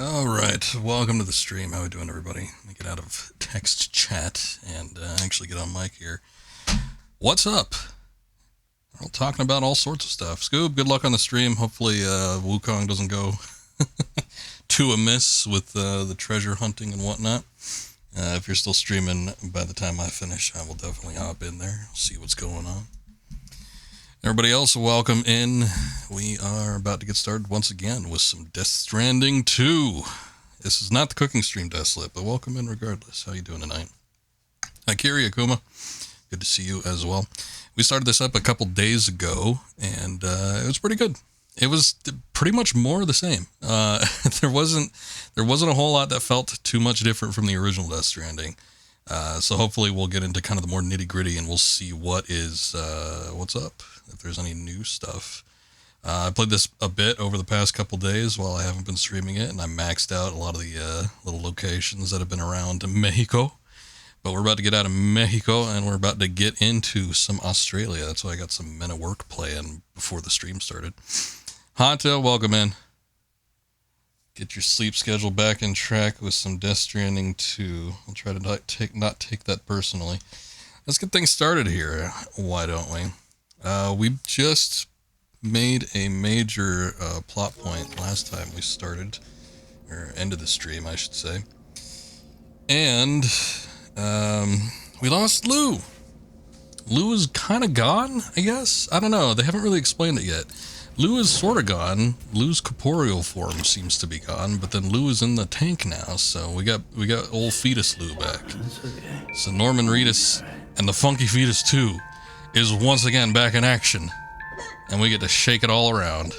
All right, welcome to the stream. How we doing, everybody? Let me get out of text chat and actually get on mic here. What's up? We're all talking about all sorts of stuff. Scoob, good luck on the stream. Hopefully Wukong doesn't go too amiss with the treasure hunting and whatnot. If you're still streaming by the time I finish, I will definitely hop in there, see what's going on. Everybody else, welcome in. We are about to get started once again with some Death Stranding 2. This is not the cooking stream, Deathslip, but welcome in regardless. How you doing tonight? Hi, Kiri Akuma. Good to see you as well. We started this up a couple days ago, and it was pretty good. It was pretty much more of the same. There wasn't a whole lot that felt too much different from the original Death Stranding. So hopefully we'll get into kind of the more nitty gritty and we'll see what's up, if there's any new stuff. I played this a bit over the past couple days while I haven't been streaming it, and I maxed out a lot of the little locations that have been around Mexico. But we're about to get out of Mexico and we're about to get into some Australia. That's why I got some men at work playing before the stream started. Honto, welcome in. Get your sleep schedule back in track with some Death Stranding 2. I'll try to not take that personally. Let's get things started here. Why don't we? We just made a major plot point last time we started, or ended the stream, I should say. And we lost Lou. Lou is kind of gone, I guess. I don't know. They haven't really explained it yet. Lou is sort of gone. Lou's corporeal form seems to be gone, but then Lou is in the tank now, so we got old fetus Lou back. Okay. So Norman Reedus and the Funky Fetus 2 is once again back in action, and we get to shake it all around.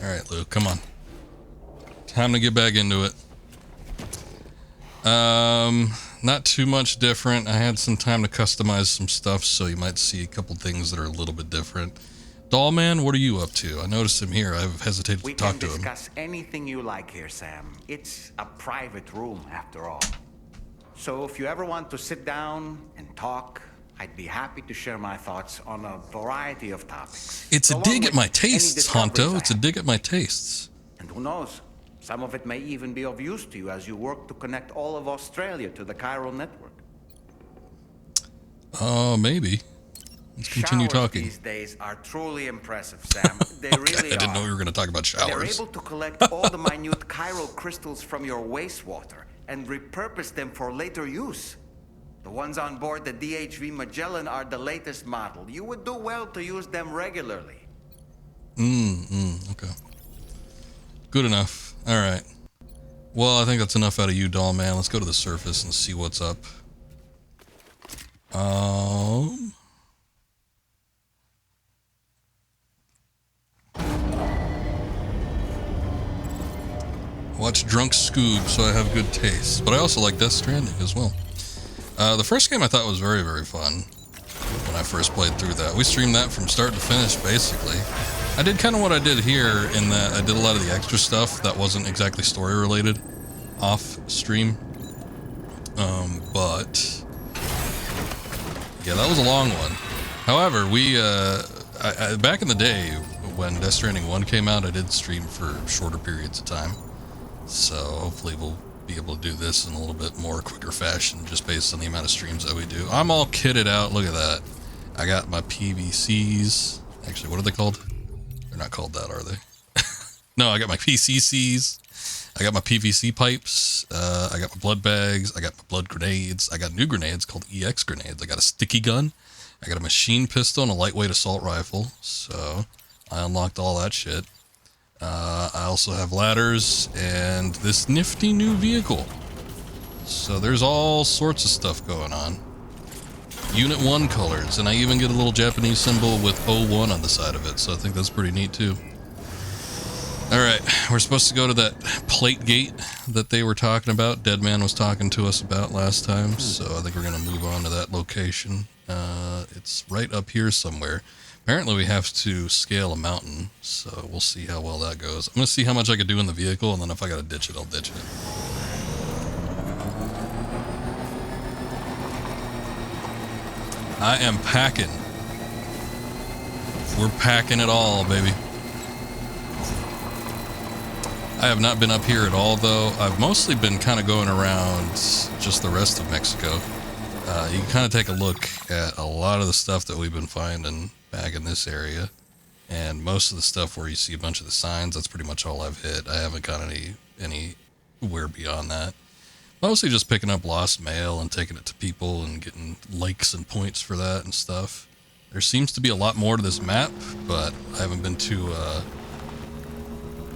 All right, Lou, come on. Time to get back into it. Not too much different. I had some time to customize some stuff, so you might see a couple things that are a little bit different. Dollman, what are you up to? I noticed him here. I've hesitated to talk to him. We can discuss anything you like here, Sam. It's a private room, after all. So if you ever want to sit down and talk, I'd be happy to share my thoughts on a variety of topics. It's a dig at my tastes, Honto. It's a dig at my tastes. And who knows? Some of it may even be of use to you as you work to connect all of Australia to the chiral network. Maybe. Let's continue talking. These days are truly impressive, Sam. They really are. I didn't know we were going to talk about showers. They're able to collect all the minute chiral crystals from your wastewater and repurpose them for later use. The ones on board the DHV Magellan are the latest model. You would do well to use them regularly. Okay. Good enough. All right. Well, I think that's enough out of you, doll man. Let's go to the surface and see what's up. Watch Drunk Scoob, so I have good taste. But I also like Death Stranding as well. The first game I thought was very, very fun when I first played through that. We streamed that from start to finish, basically. I did kind of what I did here in that I did a lot of the extra stuff that wasn't exactly story related off stream. But yeah, that was a long one. However, we back in the day when Death Stranding 1 came out, I did stream for shorter periods of time. So hopefully we'll be able to do this in a little bit more quicker fashion just based on the amount of streams that we do. I'm all kitted out. Look at that. I got my PVCs. Actually, what are they called? They're not called that, are they? No, I got my PCCs. I got my PVC pipes. I got my blood bags. I got my blood grenades. I got new grenades called EX grenades. I got a sticky gun. I got a machine pistol and a lightweight assault rifle. So I unlocked all that shit. I also have ladders and this nifty new vehicle. So there's all sorts of stuff going on. Unit 1 colors, and I even get a little Japanese symbol with 01 on the side of it, so I think that's pretty neat too. Alright, we're supposed to go to that plate gate that they were talking about. Deadman was talking to us about last time, so I think we're going to move on to that location. It's right up here somewhere. Apparently we have to scale a mountain, so we'll see how well that goes. I'm going to see how much I can do in the vehicle, and then if I got to ditch it, I'll ditch it. I am packing. We're packing it all, baby. I have not been up here at all, though. I've mostly been kind of going around just the rest of Mexico. You can kind of take a look at a lot of the stuff that we've been finding back in this area. And most of the stuff where you see a bunch of the signs, that's pretty much all I've hit. I haven't got anywhere beyond that. Mostly just picking up lost mail and taking it to people and getting likes and points for that and stuff. There seems to be a lot more to this map, but I haven't been too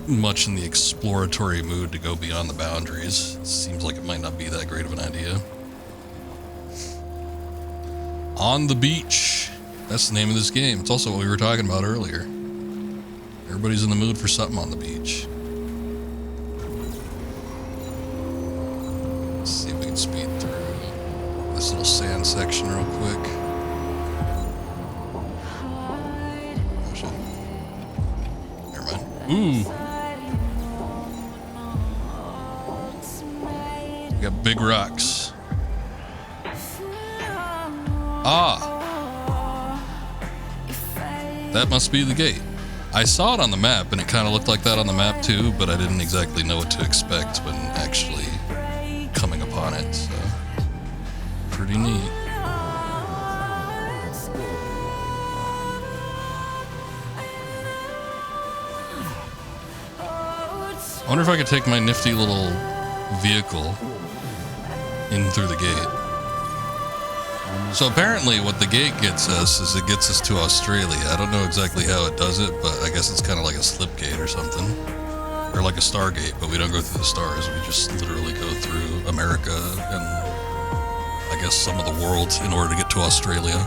much in the exploratory mood to go beyond the boundaries. It seems like it might not be that great of an idea. On the beach. That's the name of this game. It's also what we were talking about earlier. Everybody's in the mood for something on the beach. Let's see if we can speed through this little sand section real quick. Actually, never mind. Ooh. We got big rocks. Ah. That must be the gate. I saw it on the map, and it kind of looked like that on the map too, but I didn't exactly know what to expect when actually coming upon it, so pretty neat. I wonder if I could take my nifty little vehicle in through the gate. So apparently what the gate gets us is it gets us to Australia. I don't know exactly how it does it, but I guess it's kind of like a slip gate or something. Or like a stargate, but we don't go through the stars. We just literally go through America and I guess some of the world in order to get to Australia.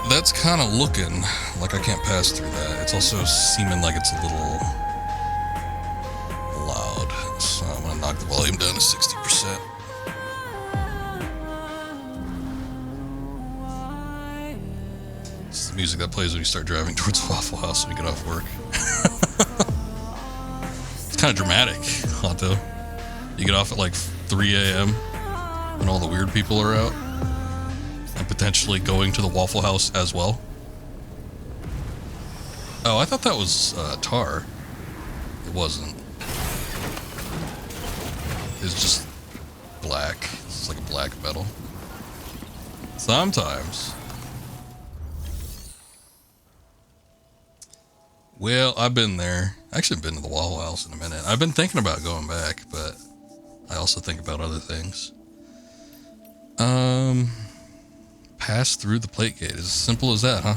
That's kind of looking like I can't pass through that. It's also seeming like it's a little loud. So I'm gonna knock the volume down to 60%. It's the music that plays when you start driving towards Waffle House when you get off work. It's kind of dramatic, Honto. You get off at like 3 a.m. when all the weird people are out. And potentially going to the Waffle House as well. Oh, I thought that was tar. It wasn't. It's just black. It's like a black metal. Sometimes. Well, I've been there. I actually haven't been to the Waffle House in a minute. I've been thinking about going back, but I also think about other things. Pass through the plate gate. It's as simple as that, huh?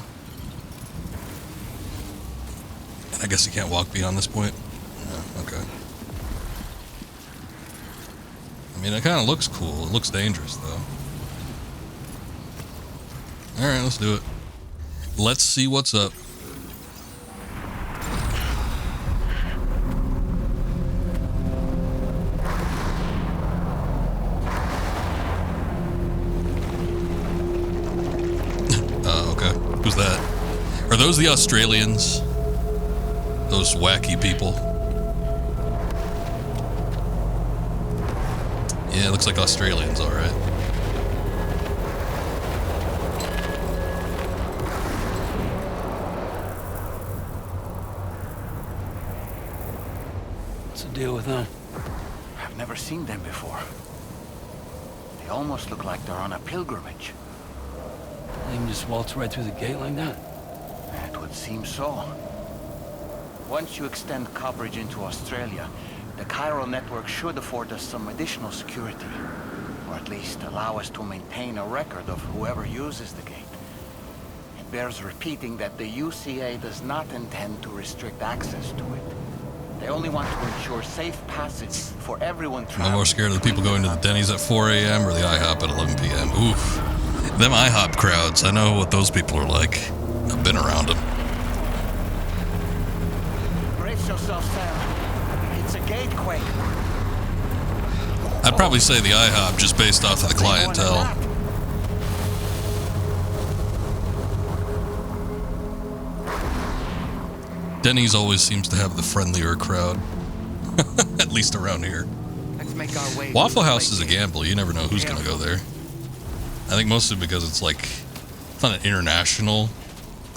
And I guess you can't walk beyond this point? No, okay. I mean, it kind of looks cool. It looks dangerous, though. Alright, let's do it. Let's see what's up. Who's that? Are those the Australians? Those wacky people? Yeah, it looks like Australians, alright. What's the deal with them? I've never seen them before. They almost look like they're on a pilgrimage. They can just waltz right through the gate like that? It would seem so. Once you extend coverage into Australia, the chiral network should afford us some additional security. Or at least allow us to maintain a record of whoever uses the gate. It bears repeating that the UCA does not intend to restrict access to it. They only want to ensure safe passage for everyone traveling. I'm more scared of the people going to the Denny's at 4 a.m. or the IHOP at 11 p.m. Oof. Them IHOP crowds, I know what those people are like. I've been around them. Brace yourself, Sam. It's a gatequake. I'd probably say the IHOP just based off of the clientele. Denny's always seems to have the friendlier crowd. At least around here. Let's make our way. Waffle House is a gamble. You never know who's going to go there. I think mostly because it's like, it's not an international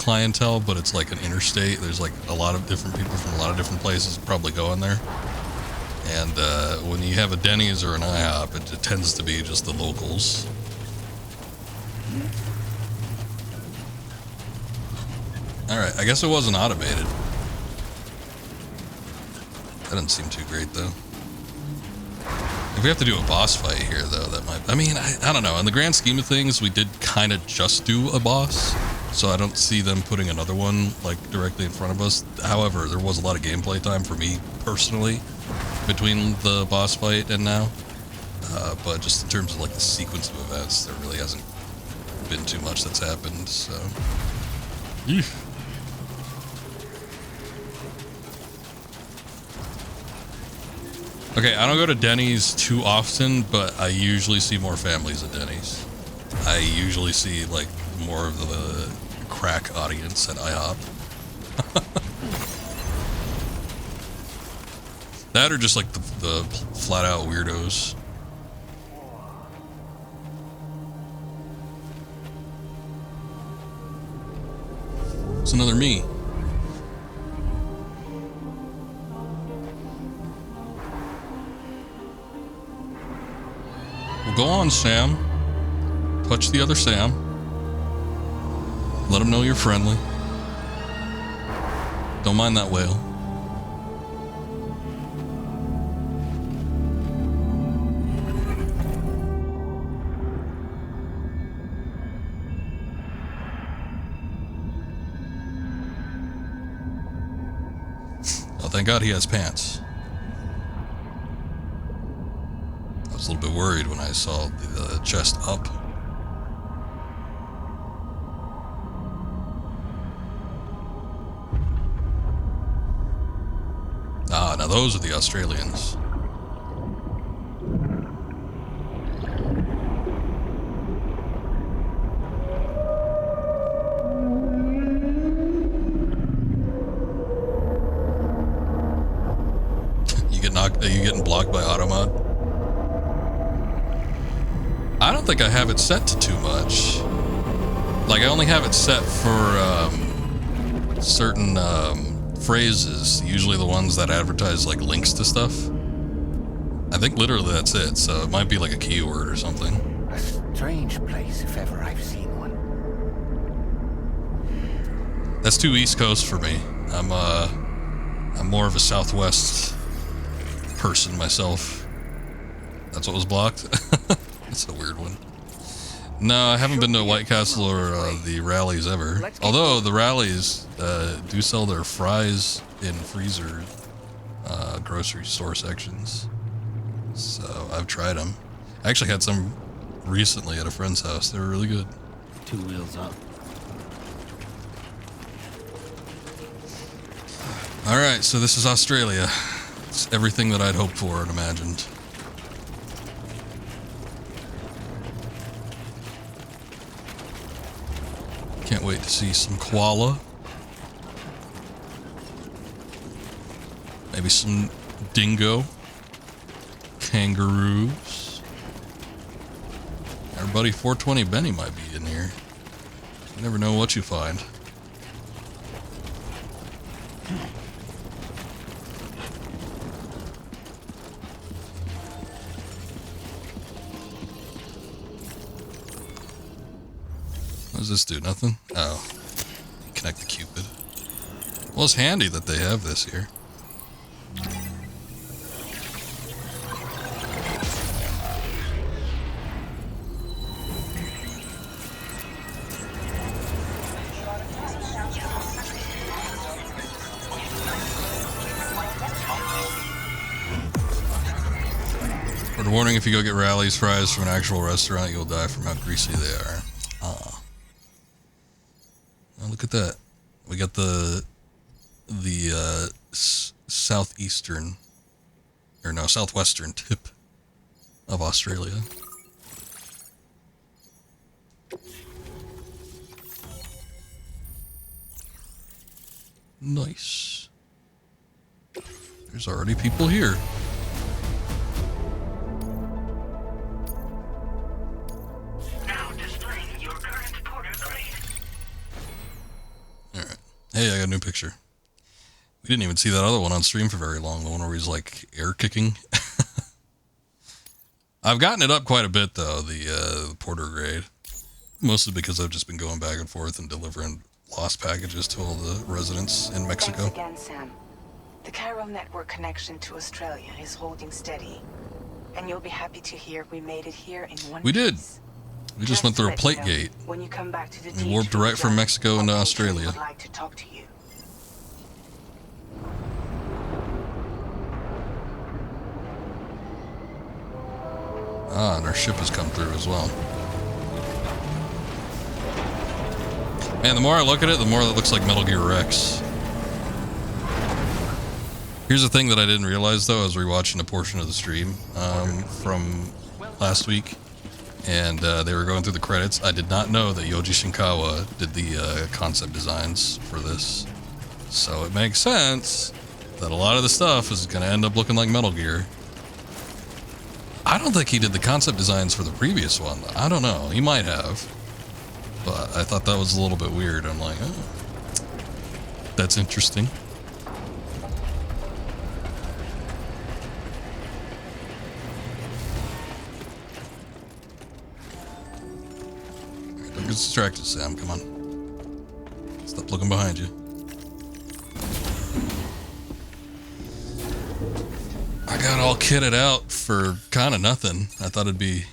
clientele, but it's like an interstate. There's like a lot of different people from a lot of different places probably going there. And when you have a Denny's or an IHOP, it tends to be just the locals. Alright, I guess it wasn't automated. That doesn't seem too great, though. If we have to do a boss fight here, though, that might... I mean, I don't know. In the grand scheme of things, we did kind of just do a boss, so I don't see them putting another one, like, directly in front of us. However, there was a lot of gameplay time for me, personally, between the boss fight and now. But just in terms of, like, the sequence of events, there really hasn't been too much that's happened, so... Yeesh. Okay, I don't go to Denny's too often, but I usually see more families at Denny's. I usually see, like, more of the crack audience at IHOP. That or just, like, the flat-out weirdos. It's another me. Well, go on, Sam. Touch the other Sam. Let him know you're friendly. Don't mind that whale. Oh, thank God he has pants. I was a little bit worried when I saw the chest up. Ah, now those are the Australians. You get knocked? Are you getting blocked by automod? I don't think I have it set to too much. Like, I only have it set for certain phrases, usually the ones that advertise like links to stuff. I think literally that's it, so it might be like a keyword or something. A strange place, if ever I've seen one. That's too East Coast for me. I'm more of a Southwest person myself. That's what was blocked. That's a weird one. No, I haven't been to White Castle or the Rallies ever. Although the Rallies do sell their fries in freezer grocery store sections. So I've tried them. I actually had some recently at a friend's house. They were really good. 2 wheels up. Alright, so this is Australia. It's everything that I'd hoped for and imagined. Can't wait to see some koala. Maybe some dingo. Kangaroos. Our buddy 420 Benny might be in here. You never know what you find. What does this do? Nothing? Oh. Connect the Cupid. Well, it's handy that they have this here. Word of warning, if you go get Rally's fries from an actual restaurant, you'll die from how greasy they are. Oh, look at that. We got the southeastern, or no, southwestern tip of Australia. Nice. There's already people here. Hey, I got a new picture. We didn't even see that other one on stream for very long. The one where he's like air kicking. I've gotten it up quite a bit though, the Porter grade. Mostly because I've just been going back and forth and delivering lost packages to all the residents in Mexico. Thanks again, Sam. The chiral network connection to Australia is holding steady. And you'll be happy to hear we made it here in one We did. piece. We just went through a plate gate. When you come back to the We warped right from Mexico into Australia. I'd like to talk to you. Ah, and our ship has come through as well. Man, the more I look at it, the more it looks like Metal Gear Rex. Here's the thing that I didn't realize, though. I was rewatching a portion of the stream from last week, and they were going through the credits. I did not know that Yoji Shinkawa did the concept designs for this. So it makes sense that a lot of the stuff is going to end up looking like Metal Gear. I don't think he did the concept designs for the previous one. I don't know. He might have. But I thought that was a little bit weird. I'm like, oh, that's interesting. Don't get distracted, Sam. Come on. Stop looking behind you. I got all kitted out for kind of nothing. I thought it'd be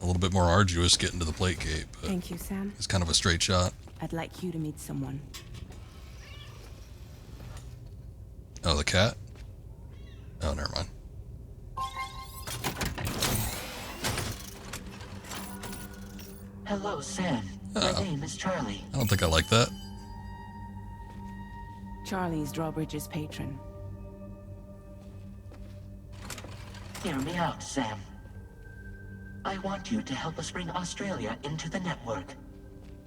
a little bit more arduous getting to the plate gate, but Thank you, Sam. it's kind of a straight shot. I'd like you to meet someone. Oh, the cat? Oh, never mind. Hello, Sam. Oh. My name is Charlie. I don't think I like that. Charlie's Drawbridge's patron. Hear me out, Sam. I want you to help us bring Australia into the network.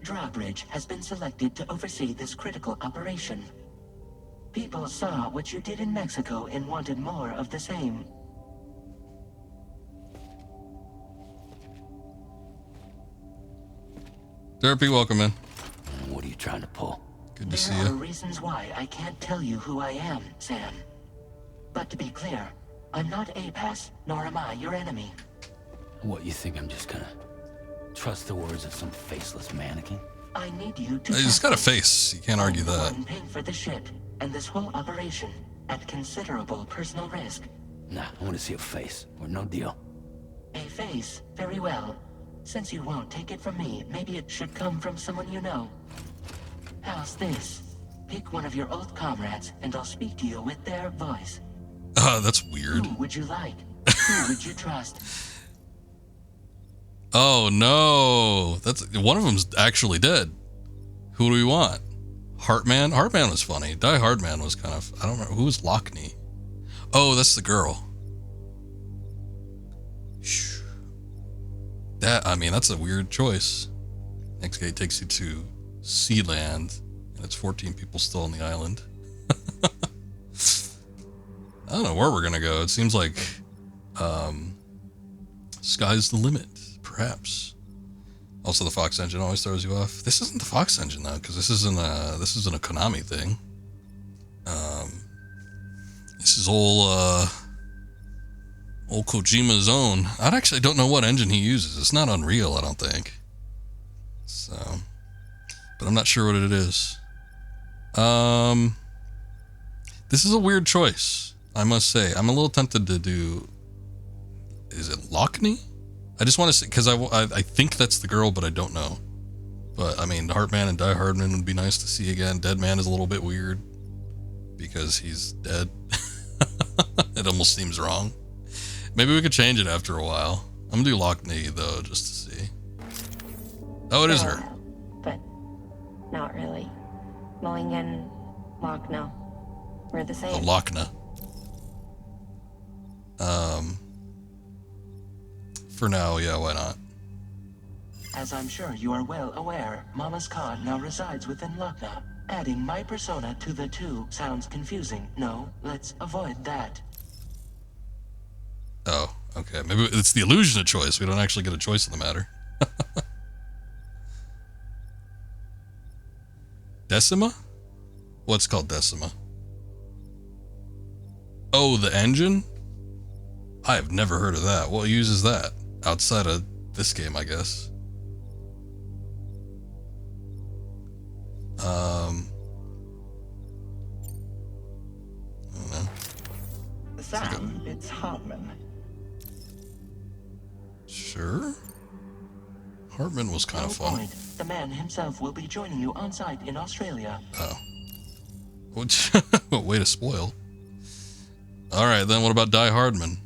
Drawbridge has been selected to oversee this critical operation. People saw what you did in Mexico and wanted more of the same. Therapy, welcome in. What are you trying to pull? Good to see There are you. reasons why I can't tell you who I am, Sam. But to be clear, I'm not APAS, nor am I your enemy. What, you think I'm just gonna trust the words of some faceless mannequin? I need you to. He's got a trust me. face. You can't argue I'm the that. one paying for the ship and this whole operation at considerable personal risk. Nah, I want to see a face, or no deal. A face, very well. Since you won't take it from me, maybe it should come from someone you know. How's this? Pick one of your old comrades, and I'll speak to you with their voice. That's weird. Who would you like? Who would you trust? Oh no, that's one of them's actually dead. Who do we want? Heartman? Heartman was funny. Die Hardman was kind of, I don't remember, who was Lockney? Oh, that's the girl. Shh. That, I mean, that's a weird choice. Next gate takes you to Sealand, and it's 14 people still on the island. I don't know where we're gonna go. It seems like sky's the limit, perhaps. Also, the Fox engine always throws you off. This isn't the Fox engine though, because this isn't a Konami thing. This is all Kojima's own. I actually don't know what engine he uses. It's not Unreal, I don't think. So, but I'm not sure what it is. This is a weird choice, I must say. I'm a little tempted to do. Is it Lockney? I just want to say, because I think that's the girl, but I don't know. But I mean, Heartman and Die Hardman would be nice to see again. Deadman is a little bit weird because he's dead. It almost seems wrong. Maybe we could change it after a while. I'm gonna do Lockney though, just to see. Oh, it is her. But not really. Mulligan, Lochno. We're the Oh, same. Lochna. For now, yeah, why not? As I'm sure you are well aware, Mama's Khan now resides within Lucknow. Adding my persona to the two sounds confusing. No, let's avoid that. Oh, okay. Maybe it's the illusion of choice. We don't actually get a choice in the matter. Decima? What's called Decima? Oh, the engine? I have never heard of that. What uses that? Outside of this game, I guess. I don't know. Sam, it's Hartman. Sure. Hartman was kind of fun. Point. The man himself will be joining you on site in Australia. Oh. Which, way to spoil. Alright, then what about Die Hardman?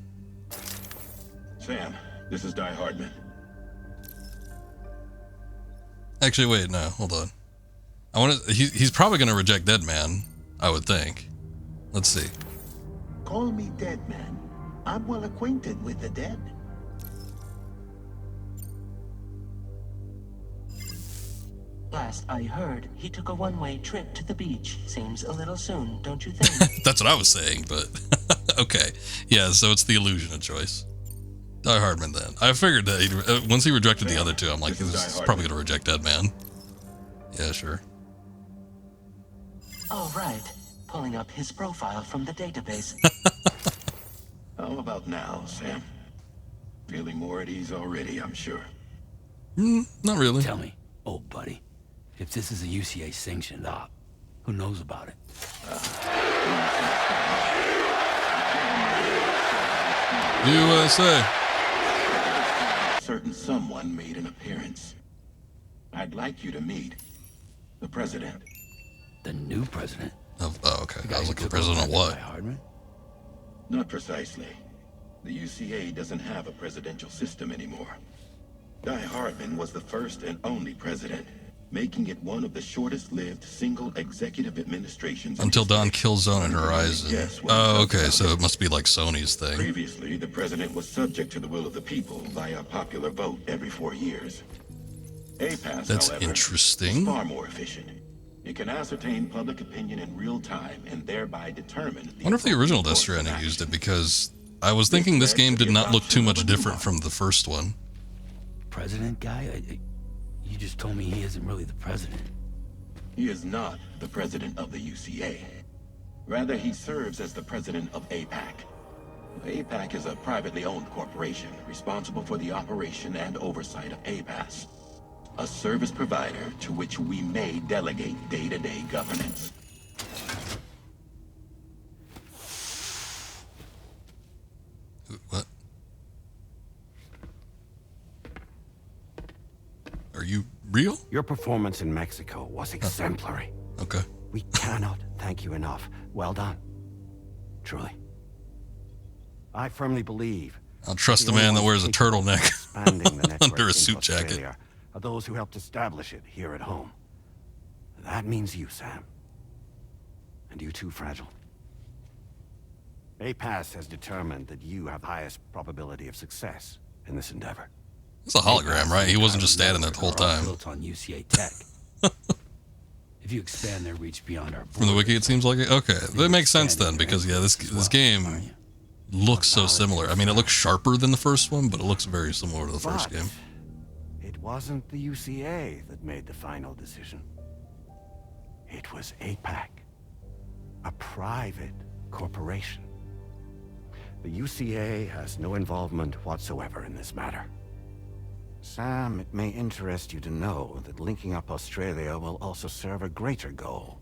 Sam, this is Die Hardman. Actually, wait, no, hold on. I want to. He's probably going to reject Deadman, I would think. Let's see. Call me Dead Man. I'm well acquainted with the dead. Last I heard, he took a one-way trip to the beach. Seems a little soon, don't you think? That's what I was saying, but okay. Yeah, so it's the illusion of choice. Die Hardman then. I figured that once he rejected the other two, I'm like, this is probably going to reject Deadman. Yeah, sure. All right. Pulling up his profile from the database. How about now, Sam? Feeling more at ease already, I'm sure. Not really. Tell me, old buddy, if this is a UCA sanctioned op, who knows about it? USA. Certain someone made an appearance. I'd like you to meet the president. The new president? Oh, okay. The guy I was who like, the took president over of what? Die Hardman? Not precisely. The UCA doesn't have a presidential system anymore. Die Hardman was the first and only president, making it one of the shortest-lived single executive administrations Until Dawn Killzone and Horizon. Yes, Oh, okay, so it must be like Sony's thing. Previously, the president was subject to the will of the people via popular vote every 4 years. APAS, That's however, interesting. is far more efficient. It can ascertain public opinion in real time and thereby determine... I wonder if the original Death Stranding used it, because I was thinking this game did not look too much different from the first one. President guy? You just told me he isn't really the president. He is not the president of the UCA. Rather, he serves as the president of APAC. APAC is a privately owned corporation responsible for the operation and oversight of APAS, a service provider to which we may delegate day-to-day governance. What? Are you real? Your performance in Mexico was exemplary. Okay. We cannot thank you enough. Well done. Truly. I firmly believe I'll trust a man that wears a turtleneck expanding the network under a into suit jacket. Australia are those who helped establish it here at home. That means you, Sam. And you too, Fragile. APAS has determined that you have the highest probability of success in this endeavor. It's a hologram, right? He wasn't just standing there the whole They're all time. built on UCA tech. If you expand their reach beyond our From the wiki, it seems like it. Okay, that makes sense then, because yeah, this game looks so similar. I mean, it looks sharper than the first one, but it looks very similar to the first But game. it wasn't the UCA that made the final decision. It was APAC, a private corporation. The UCA has no involvement whatsoever in this matter. Sam, it may interest you to know that linking up Australia will also serve a greater goal.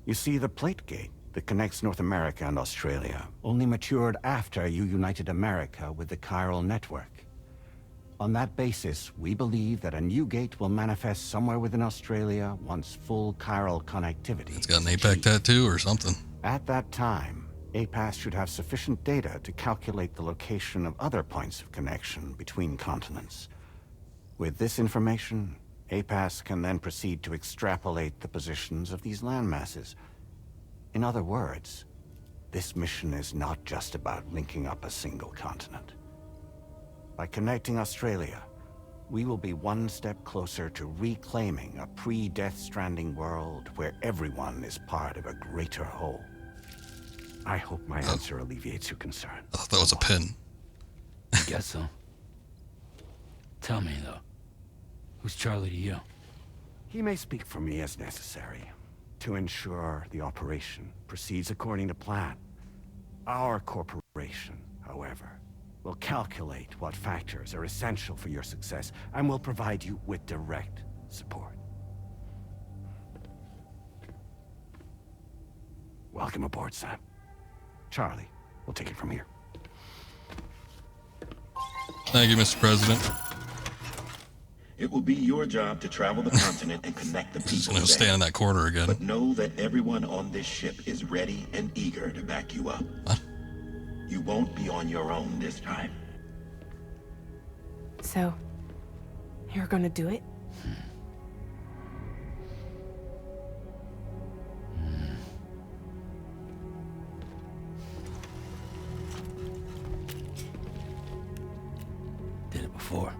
You see, the plate gate that connects North America and Australia only matured after you united America with the chiral network. On that basis, we believe that a new gate will manifest somewhere within Australia once full chiral connectivity. It's got an is APAC achieved. tattoo or something. At that time, APAS should have sufficient data to calculate the location of other points of connection between continents. With this information, APAS can then proceed to extrapolate the positions of these landmasses. In other words, this mission is not just about linking up a single continent. By connecting Australia, we will be one step closer to reclaiming a pre-Death Stranding world where everyone is part of a greater whole. I hope my answer alleviates your concern. I thought that was a pin. I guess so. Tell me, though, who's Charlie to you? He may speak for me as necessary, to ensure the operation proceeds according to plan. Our corporation, however, will calculate what factors are essential for your success and will provide you with direct support. Welcome aboard, Sam. Charlie, we'll take it from here. Thank you, Mr. President. It will be your job to travel the continent and connect the Just people gonna stand in that corner again. But know that everyone on this ship is ready and eager to back you up. What? You won't be on your own this time. So, you're gonna do it? Did it before.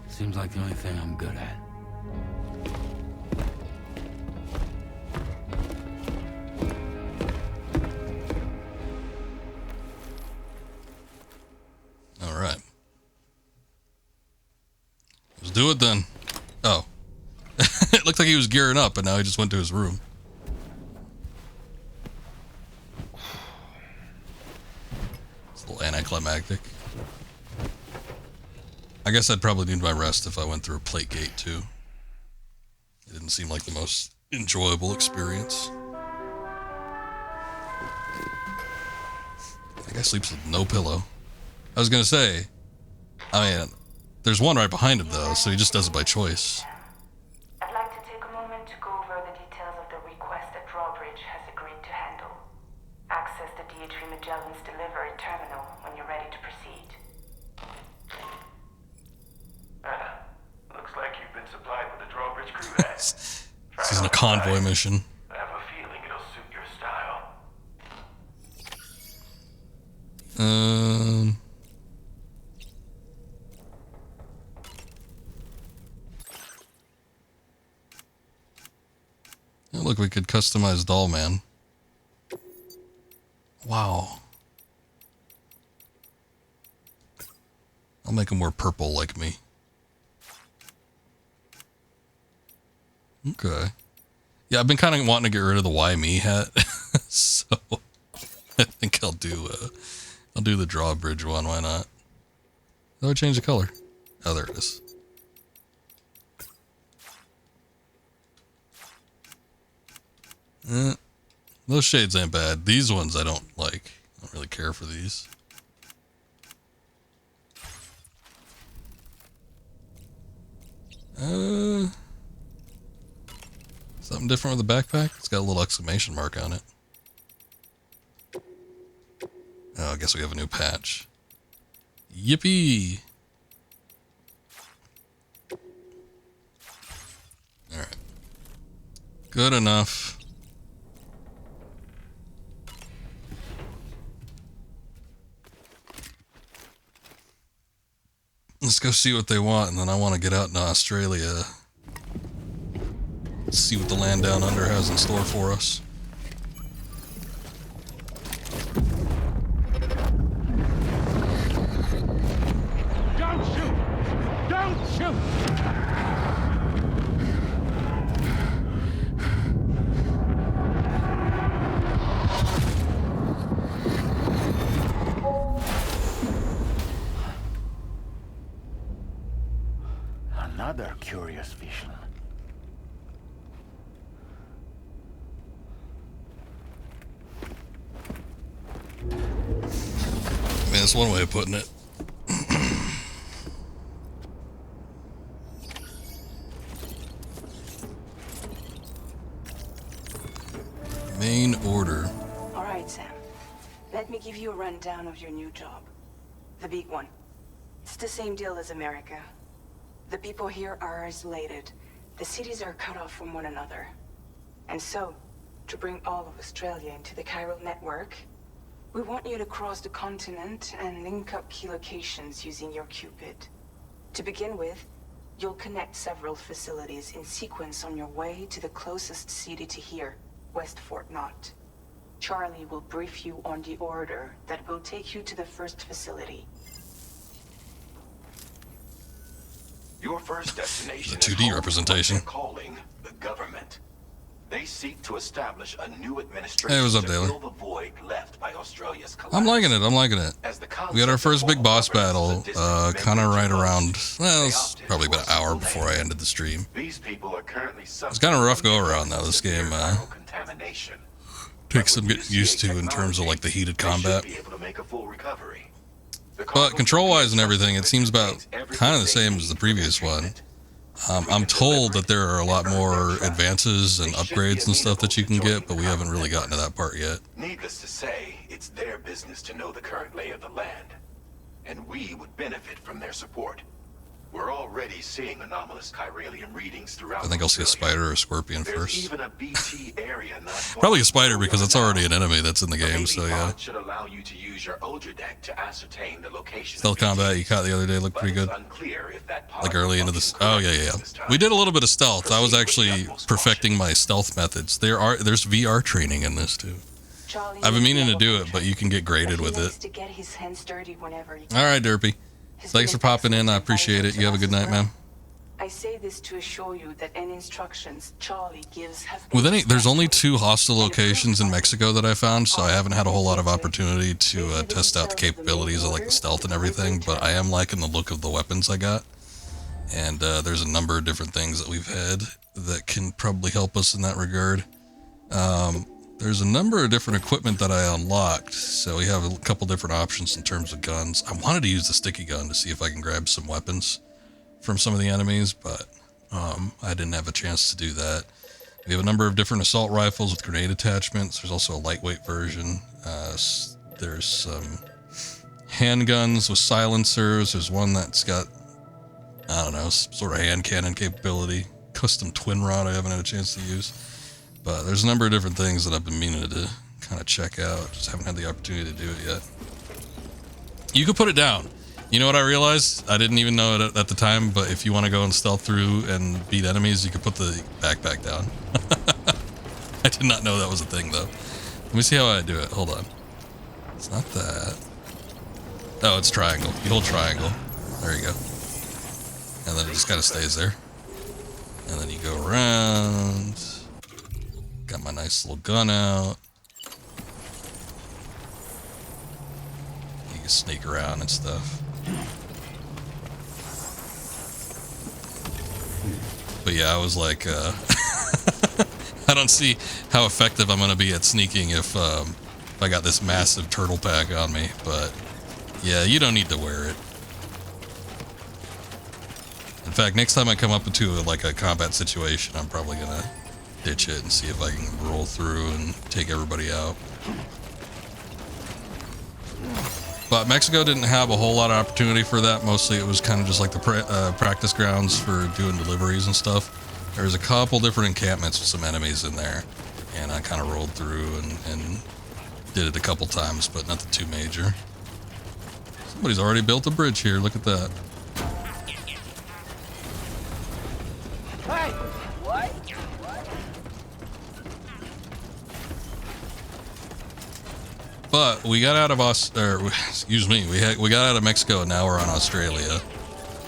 Seems like the only thing I'm good at. All right. Let's do it then. Oh. It looked like he was gearing up, but now he just went to his room. It's a little anticlimactic. I guess I'd probably need my rest if I went through a plate gate too. It didn't seem like the most enjoyable experience. I think I sleeps with no pillow. I was gonna say, I mean, there's one right behind him though, so he just does it by choice. I'd like to take a moment to go over the details of the request that Drawbridge has agreed to handle. Access the DHV Magellan's delivery terminal when you're ready to proceed. Looks like you've been supplied with a Drawbridge crew hat. This isn't a convoy mission. I have a feeling it'll suit your style. Oh, look, we could customize Doll Man. Wow. I'll make him wear purple like me. Okay. Yeah, I've been kind of wanting to get rid of the Why Me hat, so I think I'll do the Drawbridge one. Why not? Oh, I changed the color. Oh, there it is. Those shades ain't bad. These ones I don't like. I don't really care for these. Something different with the backpack? It's got a little exclamation mark on it. Oh, I guess we have a new patch. Yippee! Alright. Good enough. Let's go see what they want, and then I want to get out into Australia. See what the land down under has in store for us. Don't shoot! Don't shoot! Another curious vision. I mean, that's one way of putting it. Main order. All right, Sam. Let me give you a rundown of your new job. The big one. It's the same deal as America. The people here are isolated. The cities are cut off from one another. And so, to bring all of Australia into the chiral network, we want you to cross the continent and link up key locations using your Cupid. To begin with, you'll connect several facilities in sequence on your way to the closest city to here, West Fort Knott. Charlie will brief you on the order that will take you to the first facility. Your first destination The 2D is home to representation. what they're calling the government. They seek to establish a new administration Hey, what's up, to Daly? fill the void left by Australia's collapse. I'm liking it. I'm liking it. As the We had our concept first of big all boss governance is a battle, distant kind of memory right to most, around, well, it they was opted probably for about a an hour simple before I name. ended the stream. These people are currently It's kind of a rough go around though. This game contamination. takes some getting used to in terms of like the heated combat. Be able to make a full recovery. But control-wise and everything, it seems about kind of the same as the previous one. I'm told that there are a lot more advances and upgrades and stuff that you can get, but we haven't really gotten to that part yet. Needless to say, it's their business to know the current lay of the land, and we would benefit from their support. We're already seeing anomalous chiralium readings throughout. I think I'll see a spider or a scorpion There's first. even a BT area not far Probably a from spider where because we it's are already an now. enemy that's in the game, so yeah. Should allow you to use your Ultra deck to ascertain the location. Stealth combat you caught the other day looked pretty good. Like early into this. Oh yeah. We did a little bit of stealth. I was actually perfecting my stealth methods. There's VR training in this too. Charlie I've been needs meaning to do level it, but you can get graded he with likes it. to get his hands dirty whenever he can. All right, Derpy. Thanks for popping in. I appreciate it. You have a good night, man. I say this to assure you that any instructions Charlie gives have With there's only 2 hostile locations in Mexico that I found, so I haven't had a whole lot of opportunity to test out the capabilities of like the stealth and everything. But I am liking the look of the weapons I got, and there's a number of different things that we've had that can probably help us in that regard. There's a number of different equipment that I unlocked, so we have a couple different options in terms of guns. I wanted to use the sticky gun to see if I can grab some weapons from some of the enemies, but I didn't have a chance to do that. We have a number of different assault rifles with grenade attachments. There's also a lightweight version. There's some handguns with silencers. There's one that's got, I don't know, some sort of hand cannon capability. Custom twin rod I haven't had a chance to use. But there's a number of different things that I've been meaning to kind of check out. Just haven't had the opportunity to do it yet. You could put it down. You know what I realized? I didn't even know it at the time, but if you want to go and stealth through and beat enemies, you could put the backpack down. I did not know that was a thing, though. Let me see how I do it. Hold on. It's not that. Oh, it's triangle. You hold triangle. There you go. And then it just kind of stays there. And then you go around. Got my nice little gun out. You can sneak around and stuff. But yeah, I was like, I don't see how effective I'm going to be at sneaking if I got this massive turtle pack on me. But yeah, you don't need to wear it. In fact, next time I come up into like a combat situation, I'm probably going to ditch it and see if I can roll through and take everybody out. But Mexico didn't have a whole lot of opportunity for that. Mostly it was kind of just like the practice grounds for doing deliveries and stuff. There was a couple different encampments with some enemies in there, and I kind of rolled through and did it a couple times, but nothing too major. Somebody's already built a bridge here. Look at that. Hey! What? But we got out of excuse me, we got out of Mexico and now we're on Australia.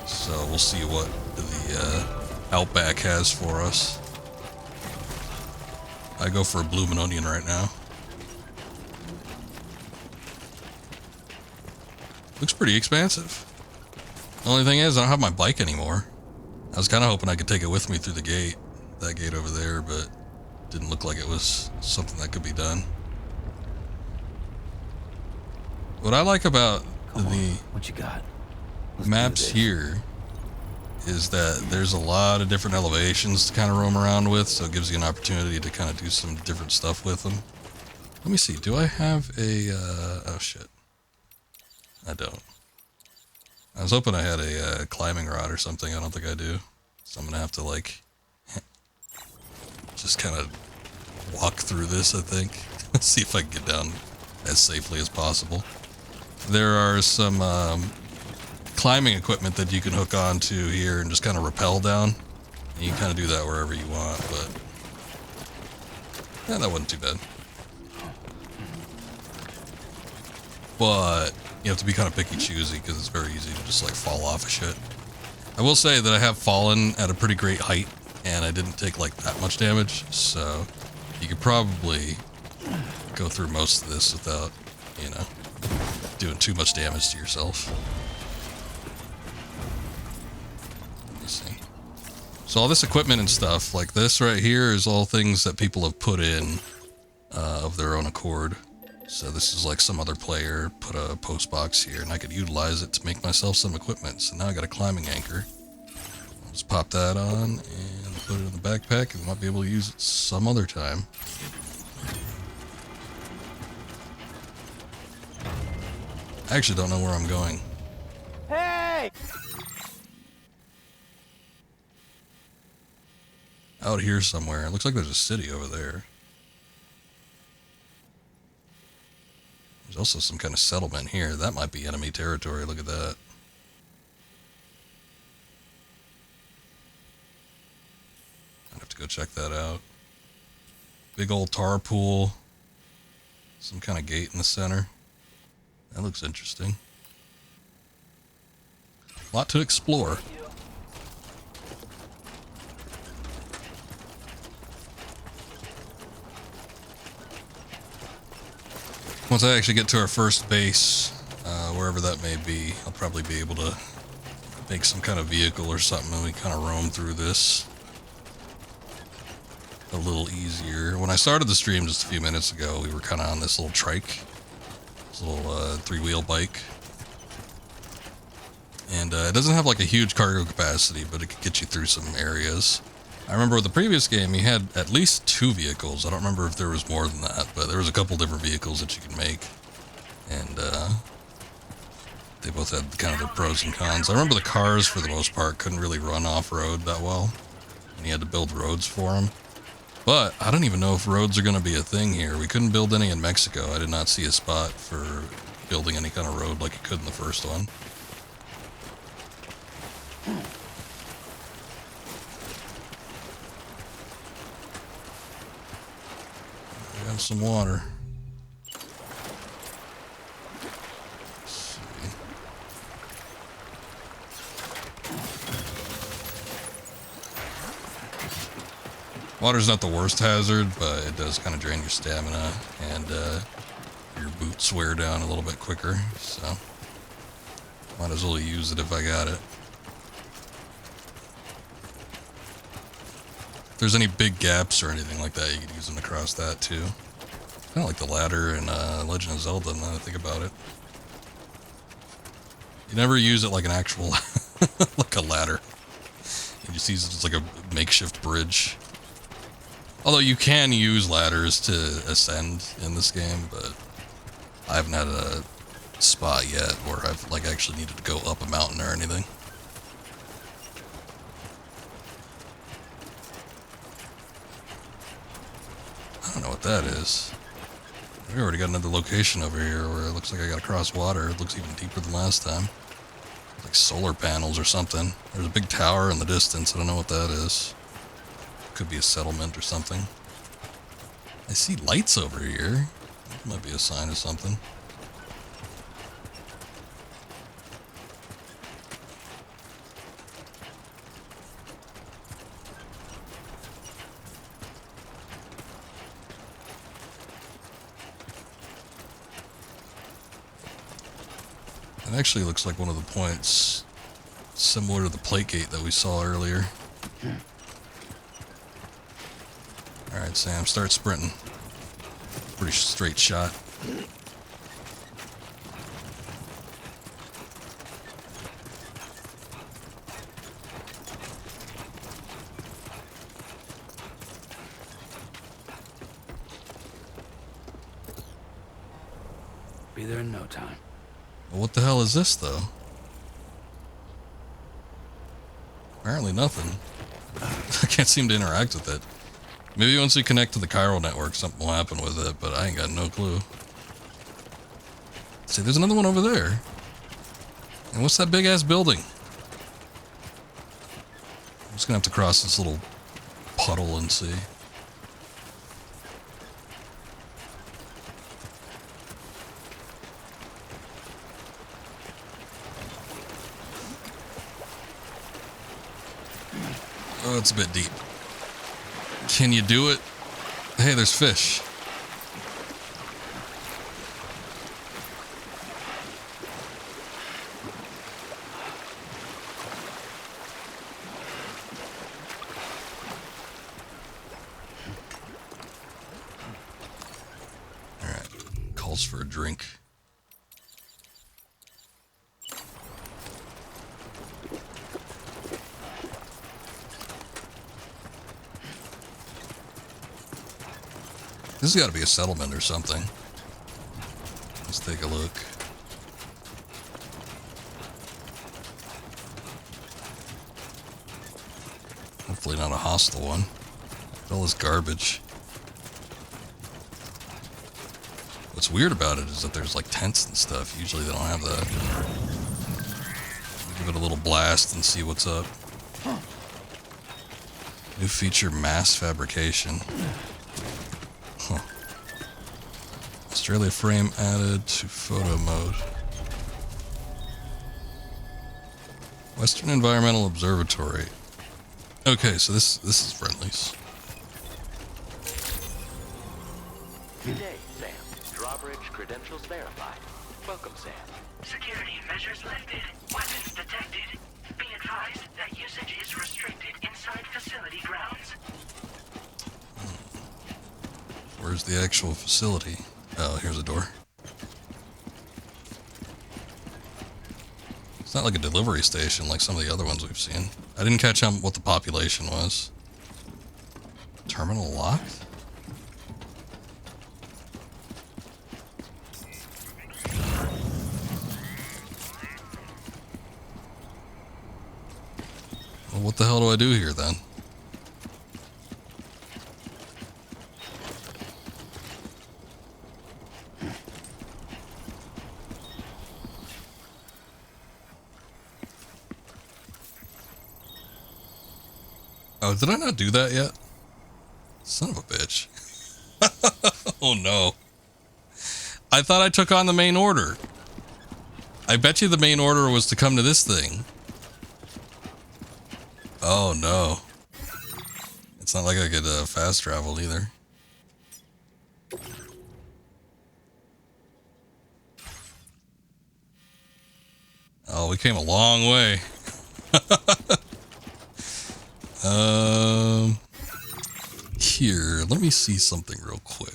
So we'll see what the Outback has for us. I go for a bloomin' onion right now. Looks pretty expansive. The only thing is I don't have my bike anymore. I was kind of hoping I could take it with me through the gate, that gate over there, but didn't look like it was something that could be done. What I like about What you got? maps here is that there's a lot of different elevations to kind of roam around with, so it gives you an opportunity to kind of do some different stuff with them. Let me see, do I have a, oh shit. I don't. I was hoping I had a climbing rod or something, I don't think I do. So I'm gonna have to like, just kind of walk through this, I think. See if I can get down as safely as possible. There are some climbing equipment that you can hook onto here and just kind of rappel down. And you can kind of do that wherever you want, but yeah, that wasn't too bad. But you have to be kind of picky choosy because it's very easy to just like fall off of shit. I will say that I have fallen at a pretty great height, and I didn't take like that much damage, so you could probably go through most of this without, you know, doing too much damage to yourself. Let me see. So all this equipment and stuff, like this right here, is all things that people have put in of their own accord. So this is like some other player put a post box here, and I could utilize it to make myself some equipment. So now I got a climbing anchor. I'll just pop that on and put it in the backpack, and might be able to use it some other time. I actually don't know where I'm going. Hey! Out here somewhere. It looks like there's a city over there. There's also some kind of settlement here. That might be enemy territory. Look at that. I'd have to go check that out. Big old tar pool. Some kind of gate in the center. That looks interesting. A lot to explore. Once I actually get to our first base, wherever that may be, I'll probably be able to make some kind of vehicle or something, and we kind of roam through this a little easier. When I started the stream just a few minutes ago, we were kind of on this little trike, this little three-wheel bike, and it doesn't have like a huge cargo capacity, but it could get you through some areas. I remember with the previous game, you had at least 2 vehicles. I don't remember if there was more than that, but there was a couple different vehicles that you could make. And they both had kind of their pros and cons. I remember the cars, for the most part, couldn't really run off-road that well. And you had to build roads for them. But I don't even know if roads are going to be a thing here. We couldn't build any in Mexico. I did not see a spot for building any kind of road like you could in the first one. Have some water. Let's see. Water's not the worst hazard, but it does kind of drain your stamina, and your boots wear down a little bit quicker, so might as well use it if I got it. If there's any big gaps or anything like that, you could use them to cross that too. Kind of like the ladder in Legend of Zelda, now that I think about it. You never use it like an actual, like a ladder. You just use it as like a makeshift bridge. Although you can use ladders to ascend in this game, but I haven't had a spot yet where I've like actually needed to go up a mountain or anything. I don't know what that is. We already got another location over here where it looks like I gotta cross water. It looks even deeper than last time. Like solar panels or something. There's a big tower in the distance. I don't know what that is. Could be a settlement or something. I see lights over here. That might be a sign of something. It actually looks like one of the points similar to the plate gate that we saw earlier. Alright, Sam, start sprinting. Pretty straight shot. Be there in no time. Well, what the hell is this, though? Apparently nothing. I can't seem to interact with it. Maybe once we connect to the chiral network, something will happen with it, but I ain't got no clue. See, there's another one over there. And what's that big-ass building? I'm just gonna have to cross this little puddle and see. it's a bit deep. Can you do it? Hey, there's fish. All right, calls for a drink. This has got to be a settlement or something. Let's take a look. Hopefully not a hostile one. All this garbage. What's weird about it is that there's like tents and stuff. Usually they don't have that. Give it a little blast and see what's up. New feature, mass fabrication. Huh. Australia frame added to photo mode. Western Environmental Observatory. Okay, so this is friendlies. Good day, Sam. Drawbridge credentials verified. Welcome, Sam. Security measures lifted. Weapons detected. Be advised that usage is restricted inside facility grounds. Where's the actual facility? Oh, here's a door. It's not like a delivery station like some of the other ones we've seen. I didn't catch on what the population was. Terminal locked? Well, what the hell do I do here then? Oh, did I not do that yet? Son of a bitch. Oh no. I thought I took on the main order. I bet you the main order was to come to this thing. Oh no. It's not like I could fast travel either. Oh, we came a long way. Here, let me see something real quick.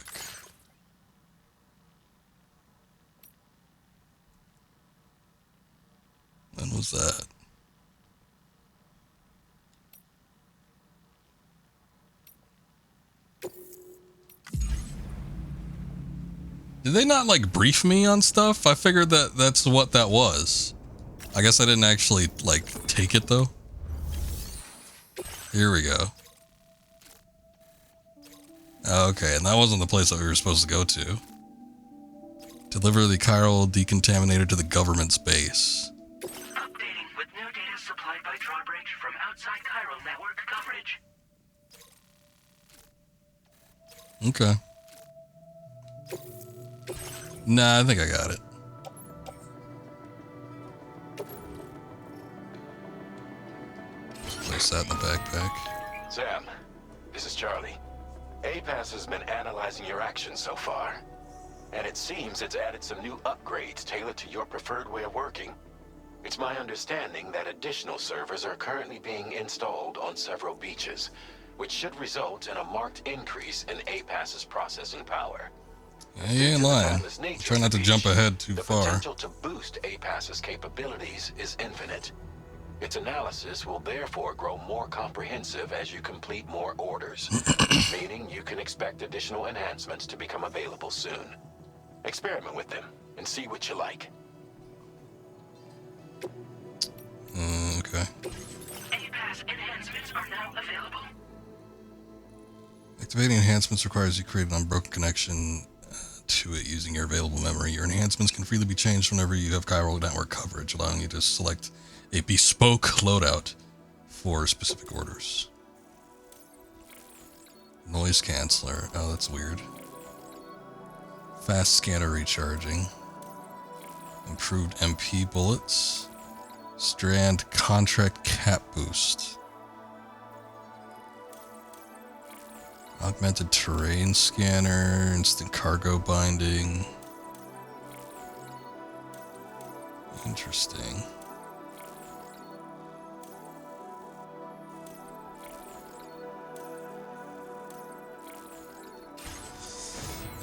When was that? Did they not like brief me on stuff? I figured that that's what that was. I guess I didn't actually like take it though. Here we go. Okay, and that wasn't the place that we were supposed to go to. Deliver the chiral decontaminator to the government's base. Updating with new data supplied by Drawbridge from outside chiral network coverage. Okay. Nah, I think I got it. Place that in the backpack. Sam, this is Charlie. APAS has been analyzing your actions so far, and it seems it's added some new upgrades tailored to your preferred way of working. It's my understanding that additional servers are currently being installed on several beaches, which should result in a marked increase in APAS's processing power. Yeah, you ain't lying. Try not to jump ahead too far. The potential to boost APAS's capabilities is infinite. Its analysis will therefore grow more comprehensive as you complete more orders, meaning you can expect additional enhancements to become available soon. Experiment with them and see what you like. Okay. APAS enhancements are now available. Activating enhancements requires you create an unbroken connection to it using your available memory. Your enhancements can freely be changed whenever you have chiral network coverage, allowing you to select a bespoke loadout for specific orders. Noise canceller. Oh, that's weird. Fast scanner recharging. Improved MP bullets. Strand contract cap boost. Augmented terrain scanner, instant cargo binding. Interesting.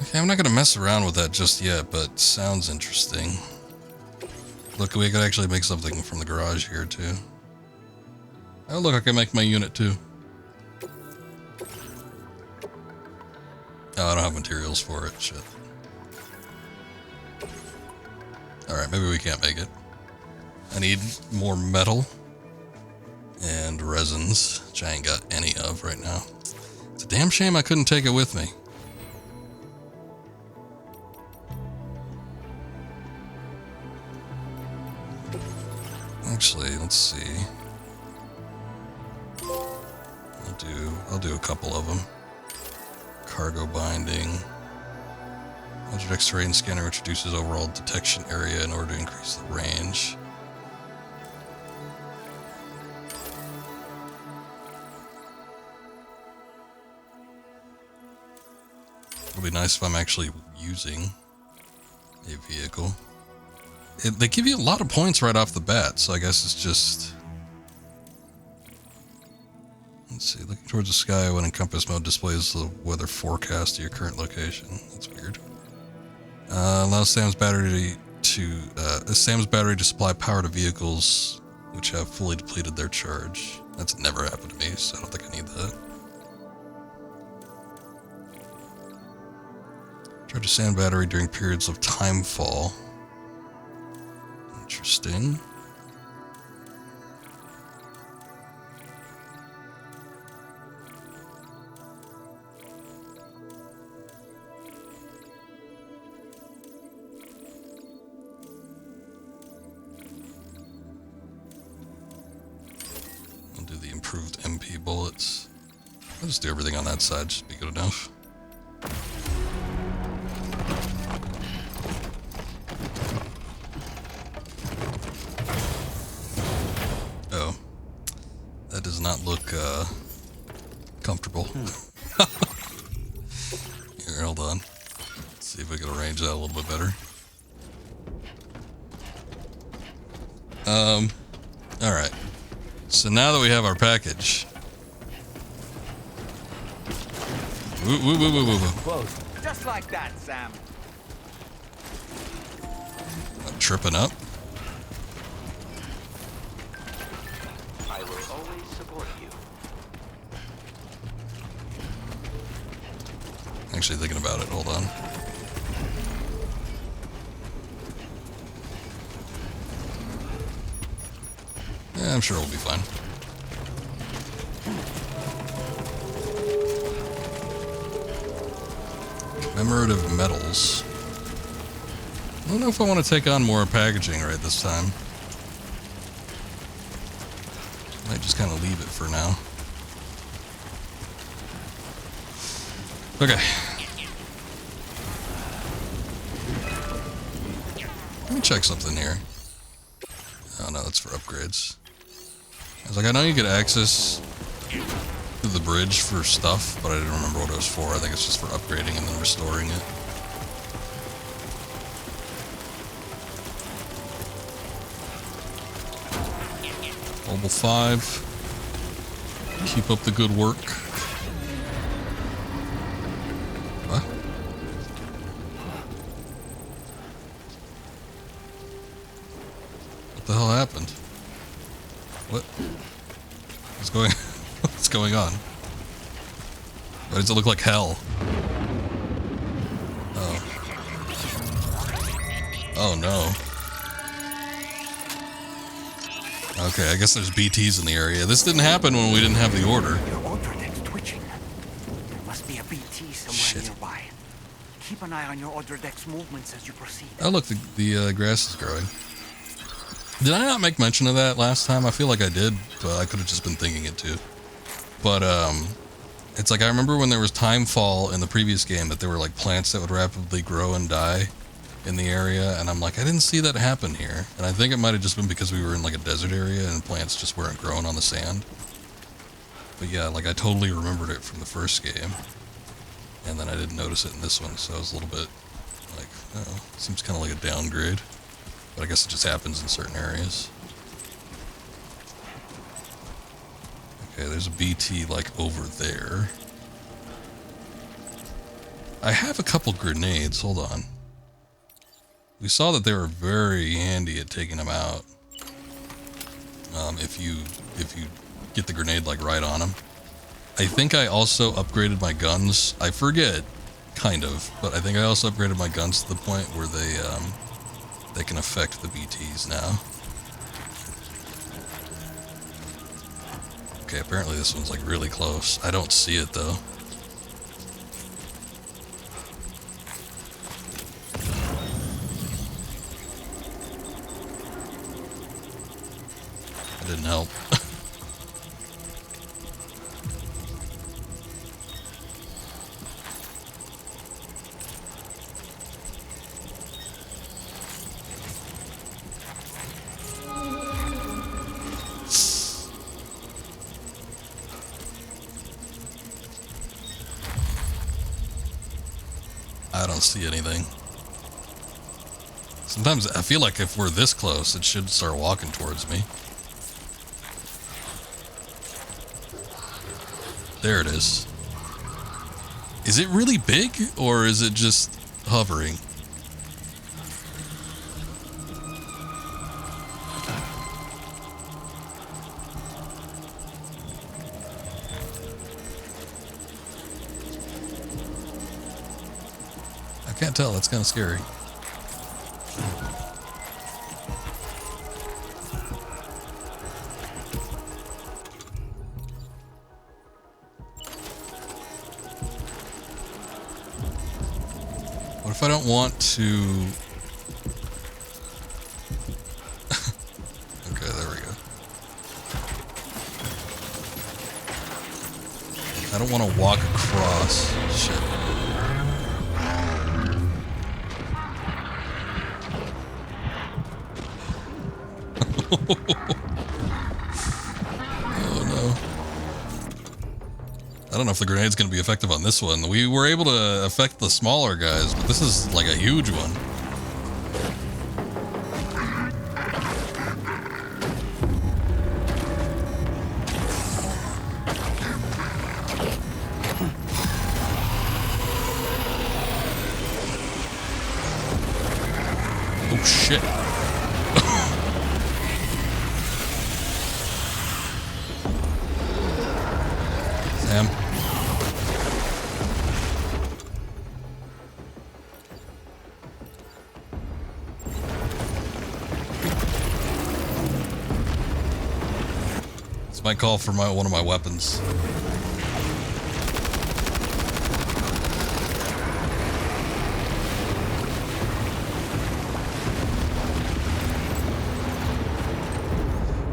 Okay, I'm not going to mess around with that just yet, but sounds interesting. Look, we could actually make something from the garage here, too. Oh, look, I can make my unit, too. Oh, I don't have materials for it. Shit. Alright, maybe we can't make it. I need more metal and resins, which I ain't got any of right now. It's a damn shame I couldn't take it with me. Actually, let's see. I'll do a couple of them. Cargo binding. Object terrain scanner, which reduces overall detection area in order to increase the range. It'll be nice if I'm actually using a vehicle. They give you a lot of points right off the bat, so I guess it's just... Let's see, looking towards the sky when in compass mode displays the weather forecast to your current location. That's weird. Allows Sam's battery to supply power to vehicles which have fully depleted their charge. That's never happened to me, so I don't think I need that. Charge a sand battery during periods of time fall. Interesting. I'll do the improved MP bullets. I'll just do everything on that side, should be good enough. Oh. That does not look, comfortable. Here, hold on. Let's see if we can arrange that a little bit better. Alright. So now that we have our package... Close. Just like that, Sam. I'm tripping up. I will always support you. Actually thinking about it, hold on. Yeah, I'm sure it'll be fine. Commemorative medals. I don't know if I want to take on more packaging right this time. Might just kind of leave it for now. Okay. Let me check something here. Oh no, that's for upgrades. I was like, I know you get access to the bridge for stuff, but I didn't remember what it was for. I think it's just for upgrading and then restoring it. Level 5. Keep up the good work. What? What the hell happened? What? What's going on? Why does it look like hell? Oh. Oh no. Okay, I guess there's BTs in the area. This didn't happen when we didn't have the order. Your order deck's twitching. There must be a BT somewhere nearby. Keep an eye on your order deck's movements as you proceed. Oh look, the grass is growing. Did I not make mention of that last time? I feel like I did, but I could have just been thinking it too. But it's like I remember when there was time fall in the previous game that there were like plants that would rapidly grow and die in the area, and I'm like, I didn't see that happen here. And I think it might have just been because we were in like a desert area and plants just weren't growing on the sand. But yeah, like I totally remembered it from the first game. And then I didn't notice it in this one, so I was a little bit like, oh, seems kind of like a downgrade. But I guess it just happens in certain areas. Okay, there's a BT like over there. I have a couple grenades, hold on. We saw that they were very handy at taking them out. If you get the grenade like right on them. I think I also upgraded my guns. I forget, kind of, but I think I also upgraded my guns to the point where they can affect the BTs now. Okay, apparently this one's like really close. I don't see it though. That didn't help. I don't see anything. Sometimes I feel like if we're this close, it should start walking towards me. There it is. Is it really big, or is it just hovering? I can't tell. That's kind of scary. What if I don't want to... Okay, there we go. I don't want to walk across. Shit. Oh no. I don't know if the grenade's going to be effective on this one. We were able to affect the smaller guys, but this is like a huge one. Oh shit. Sam. This might call for one of my weapons.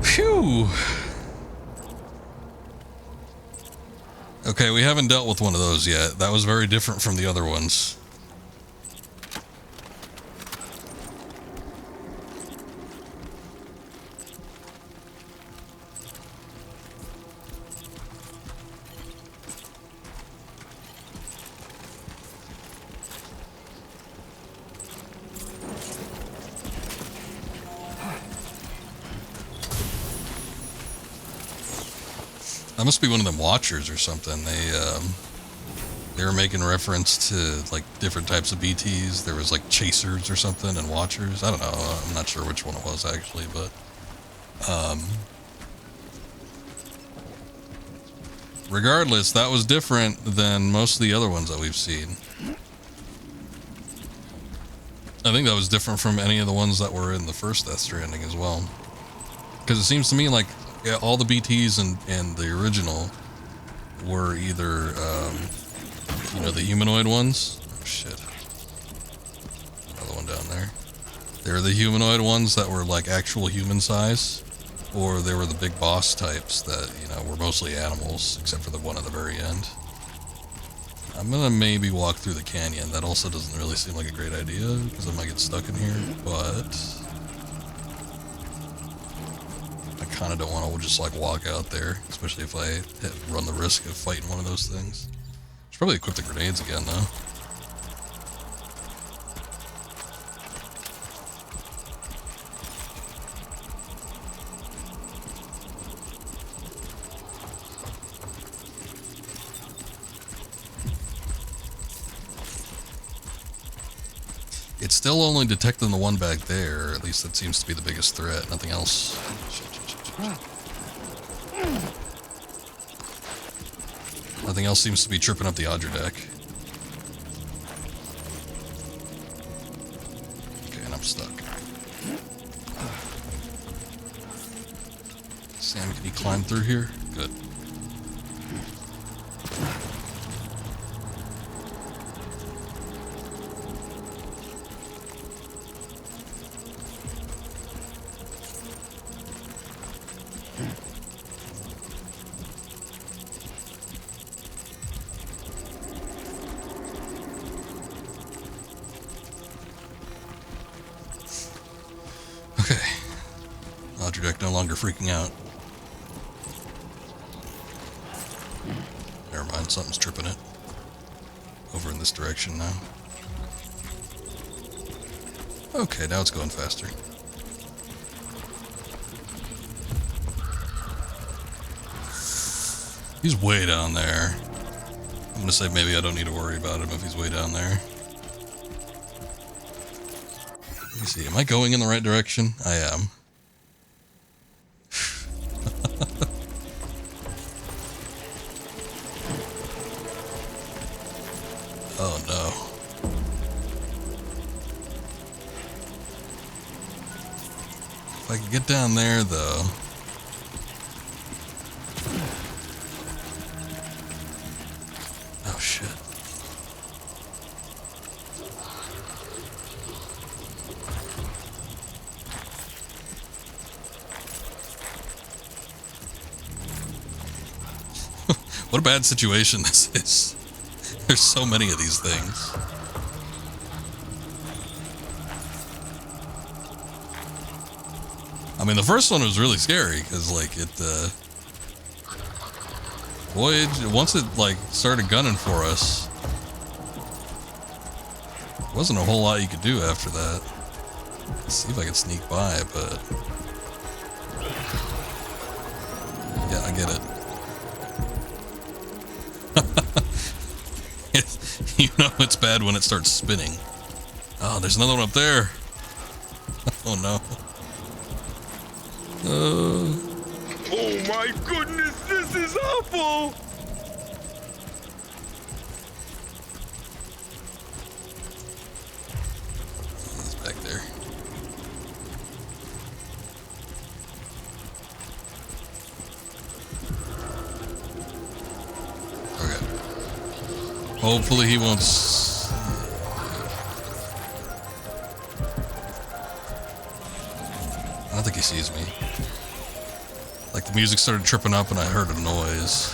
Phew. Okay, we haven't dealt with one of those yet. That was very different from the other ones. That must be one of them watchers or something. They were making reference to like different types of BTs. There was like chasers or something and watchers. I don't know. I'm not sure which one it was actually, but regardless, that was different than most of the other ones that we've seen. I think that was different from any of the ones that were in the first Death Stranding as well. Because it seems to me like all the BTs and the original were either, you know, the humanoid ones. Oh, shit. Another one down there. They were the humanoid ones that were like actual human size, or they were the big boss types that, you know, were mostly animals, except for the one at the very end. I'm gonna maybe walk through the canyon. That also doesn't really seem like a great idea, because I might get stuck in here, but I kind of don't want to just like walk out there, especially if I run the risk of fighting one of those things. Should Probably equip the grenades again, though. It's still only detecting the one back there. At least that seems to be the biggest threat. Nothing else. Nothing else seems to be tripping up the Audra deck. Okay, and I'm stuck. Sam, can you climb through here? Good. Deck no longer freaking out. Never mind, something's tripping it. Over in this direction now. Okay, now it's going faster. He's way down there. I'm gonna say maybe I don't need to worry about him if he's way down there. Let me see, am I going in the right direction? I am. Oh no. If I could get down there though. Oh shit. What a bad situation this is. There's so many of these things. I mean, the first one was really scary because, like, boy, once it like started gunning for us, wasn't a whole lot you could do after that. Let's see if I can sneak by, but yeah, I get it. You know it's bad when it starts spinning. Oh, there's another one up there. Oh no. Oh my goodness, this is awful! He's back there. Hopefully he won't. I don't think he sees me. Like the music started tripping up and I heard a noise.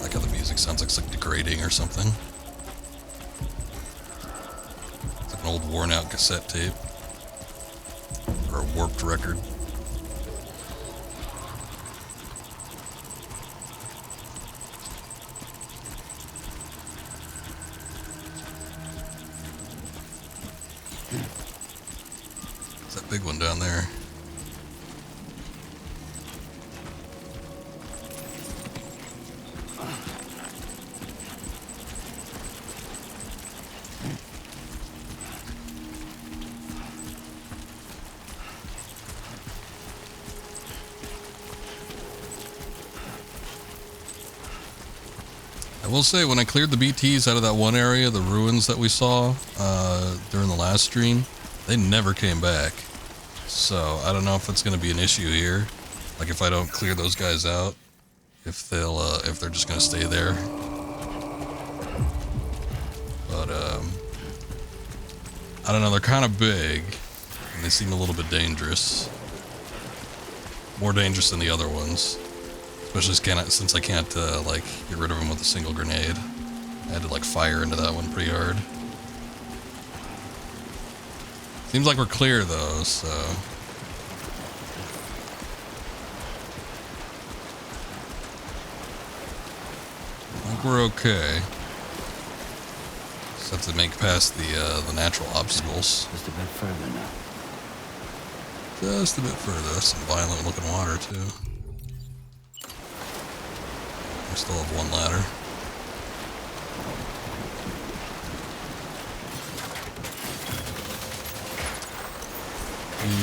Like how the music sounds like it's like degrading or something. Old worn out cassette tape or a warped record. It's that big one down there. I will say, when I cleared the BTs out of that one area, the ruins that we saw during the last stream, they never came back. So I don't know if that's going to be an issue here. Like if I don't clear those guys out, if they're just going to stay there. But I don't know. They're kind of big, and they seem a little bit dangerous. More dangerous than the other ones. Especially since I can't, like, get rid of them with a single grenade. I had to, like, fire into that one pretty hard. Seems like we're clear though, so. I think we're okay. Just have to make past the natural obstacles. Just a bit further now. Just a bit further. That's some violent looking water too. We still have one ladder.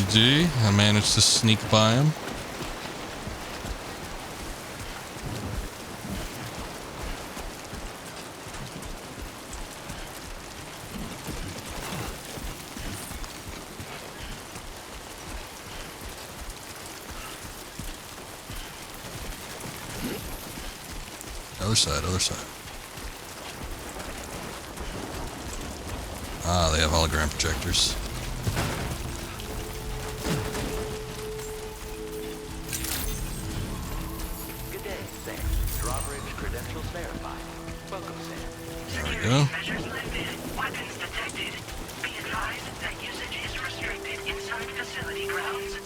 GG. I managed to sneak by him. Other side, other side. Ah, they have hologram projectors. Good day, Sam. Drawbridge credentials verified. Welcome, Sam. There we go. Measures lifted. Weapons detected. Be advised that usage is restricted inside facility grounds.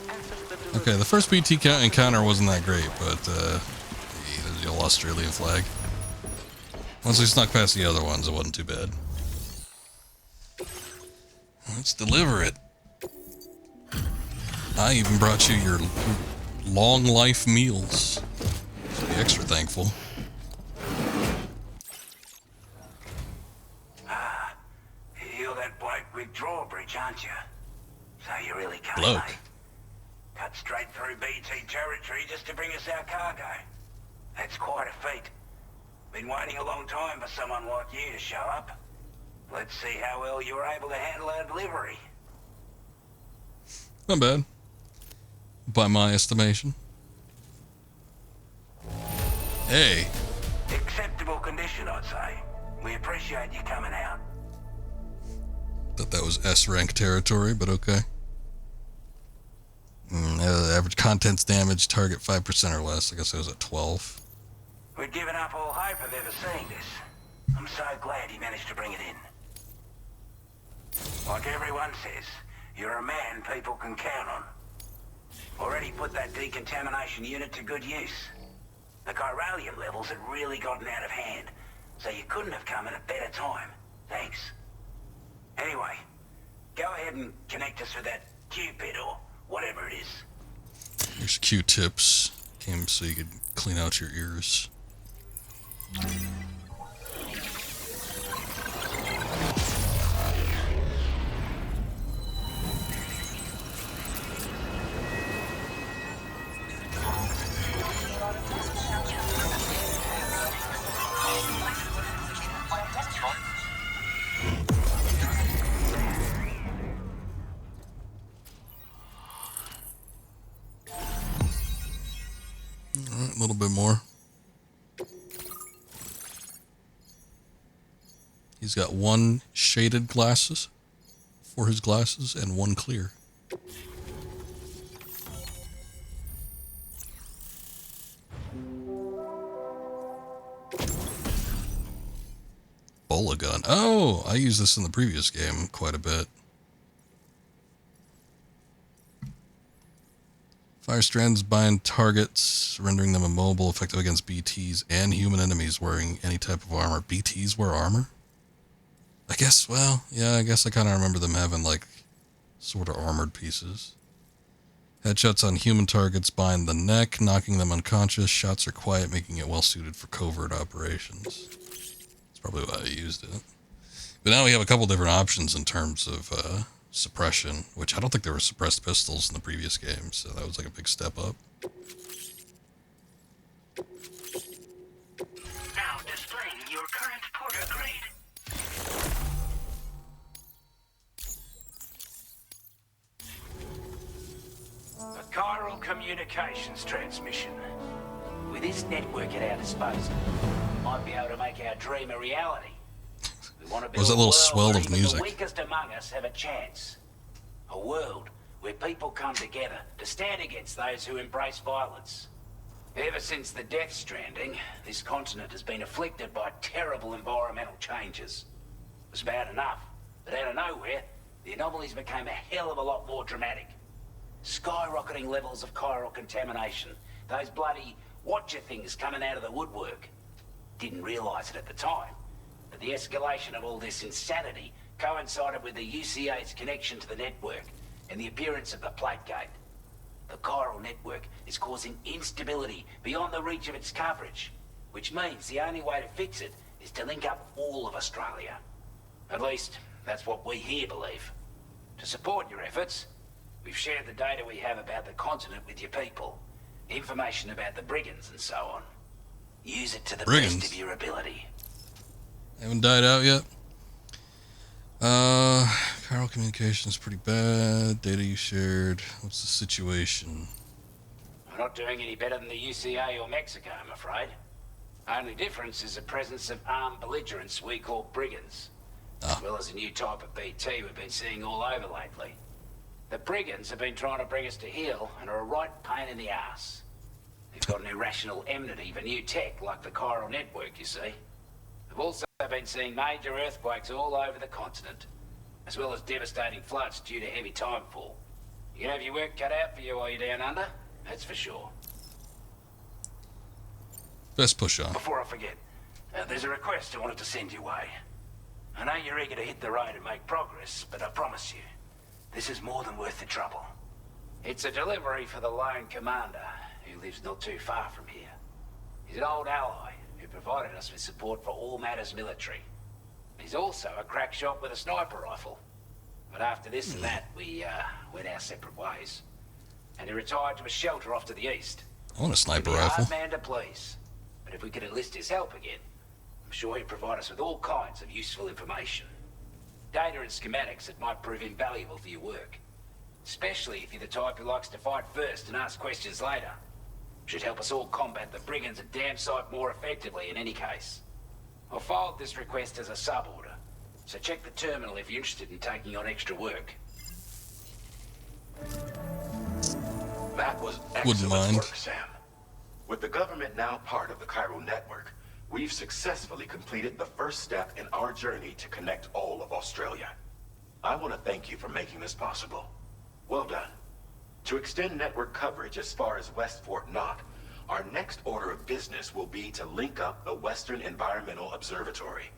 Okay, the first BT encounter wasn't that great, but there's the old Australian flag. Once we snuck past the other ones, it wasn't too bad. Let's deliver it. I even brought you your long life meals. So be extra thankful. Ah, you're that bloke with drawbridge, aren't you? So you really came, Bloke. eh? Cut straight through BT territory just to bring us our cargo. That's quite a feat. Been waiting a long time for someone like you to show up. Let's see how well you were able to handle our delivery. Not bad. By my estimation. Hey. Acceptable condition, I'd say. We appreciate you coming out. Thought that was S rank territory, but okay. Average contents damage, target 5% or less. I guess it was at 12. We'd given up all hope of ever seeing this. I'm so glad you managed to bring it in. Like everyone says, you're a man people can count on. Already put that decontamination unit to good use. The chiralium levels had really gotten out of hand, so you couldn't have come at a better time. Thanks. Anyway, go ahead and connect us with that Cupid or whatever it is. Here's Q-tips. Came so you could clean out your ears. Alright, a little bit more. He's got one shaded glasses for his glasses and one clear. Bola gun. Oh, I used this in the previous game quite a bit. Fire strands bind targets, rendering them immobile, effective against BTs and human enemies wearing any type of armor. BTs wear armor? I guess, well, yeah, I guess I kind of remember them having, like, sort of armored pieces. Headshots on human targets bind the neck, knocking them unconscious. Shots are quiet, making it well-suited for covert operations. That's probably why I used it. But now we have a couple different options in terms of suppression, which I don't think there were suppressed pistols in the previous game, so that was like a big step up. Now displaying your current Porter grade. A chiral communications transmission. With this network at our disposal, we might be able to make our dream a reality. We want to build Was that little swell of music? The weakest among us have a chance. A world where people come together to stand against those who embrace violence. Ever since the death stranding, this continent has been afflicted by terrible environmental changes. It was bad enough, but out of nowhere, the anomalies became a hell of a lot more dramatic. Skyrocketing levels of chiral contamination. Those bloody watcher things coming out of the woodwork. Didn't realise it at the time, but the escalation of all this insanity coincided with the UCA's connection to the network and the appearance of the plate gate. The chiral network is causing instability beyond the reach of its coverage, which means the only way to fix it is to link up all of Australia. At least, that's what we here believe. To support your efforts, we've shared the data we have about the continent with your people, information about the brigands and so on. Use it to the best of your ability. Haven't died out yet. Chiral communication is pretty bad. Data you shared. What's the situation? We're not doing any better than the UCA or Mexico, I'm afraid. Only difference is the presence of armed belligerents we call brigands. As well as a new type of BT we've been seeing all over lately. The brigands have been trying to bring us to heel and are a right pain in the ass. They've got an irrational enmity for new tech like the chiral network, you see. We've also been seeing major earthquakes all over the continent, as well as devastating floods due to heavy timefall. You can have your work cut out for you while you're down under, that's for sure. Best push on. Before I forget, there's a request I wanted to send your way. I know you're eager to hit the road and make progress, but I promise you, this is more than worth the trouble. It's a delivery for the lone commander, who lives not too far from here. He's an old ally who provided us with support for all matters military. He's also a crack shot with a sniper rifle. But after this and that, we went our separate ways. And he retired to a shelter off to the east. I want a sniper He'd be a rifle. hard man to please. But if we could enlist his help again, I'm sure he'd provide us with all kinds of useful information. Data and schematics that might prove invaluable for your work. Especially if you're the type who likes to fight first and ask questions later. Should help us all combat the brigands a damn sight more effectively in any case. I've filed this request as a sub-order, so check the terminal if you're interested in taking on extra work. That was Wouldn't excellent mind. work, Sam. With the government now part of the chiral network, we've successfully completed the first step in our journey to connect all of Australia. I want to thank you for making this possible. Well done. To extend network coverage as far as West Fort Knott, our next order of business will be to link up the Western Environmental Observatory.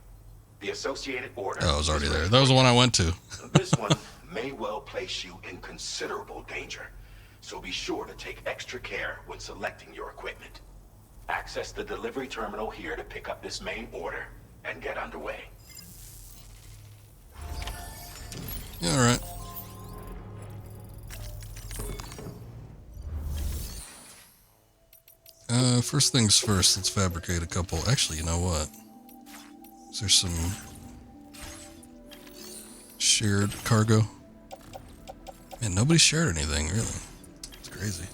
The associated order... Oh, I was already there. That was the one I went to. This one may well place you in considerable danger, so be sure to take extra care when selecting your equipment. Access the delivery terminal here to pick up this main order and get underway. Yeah, all right. First things first, let's fabricate a couple. Actually, you know what? Is there some shared cargo? Man, nobody shared anything, really. It's crazy.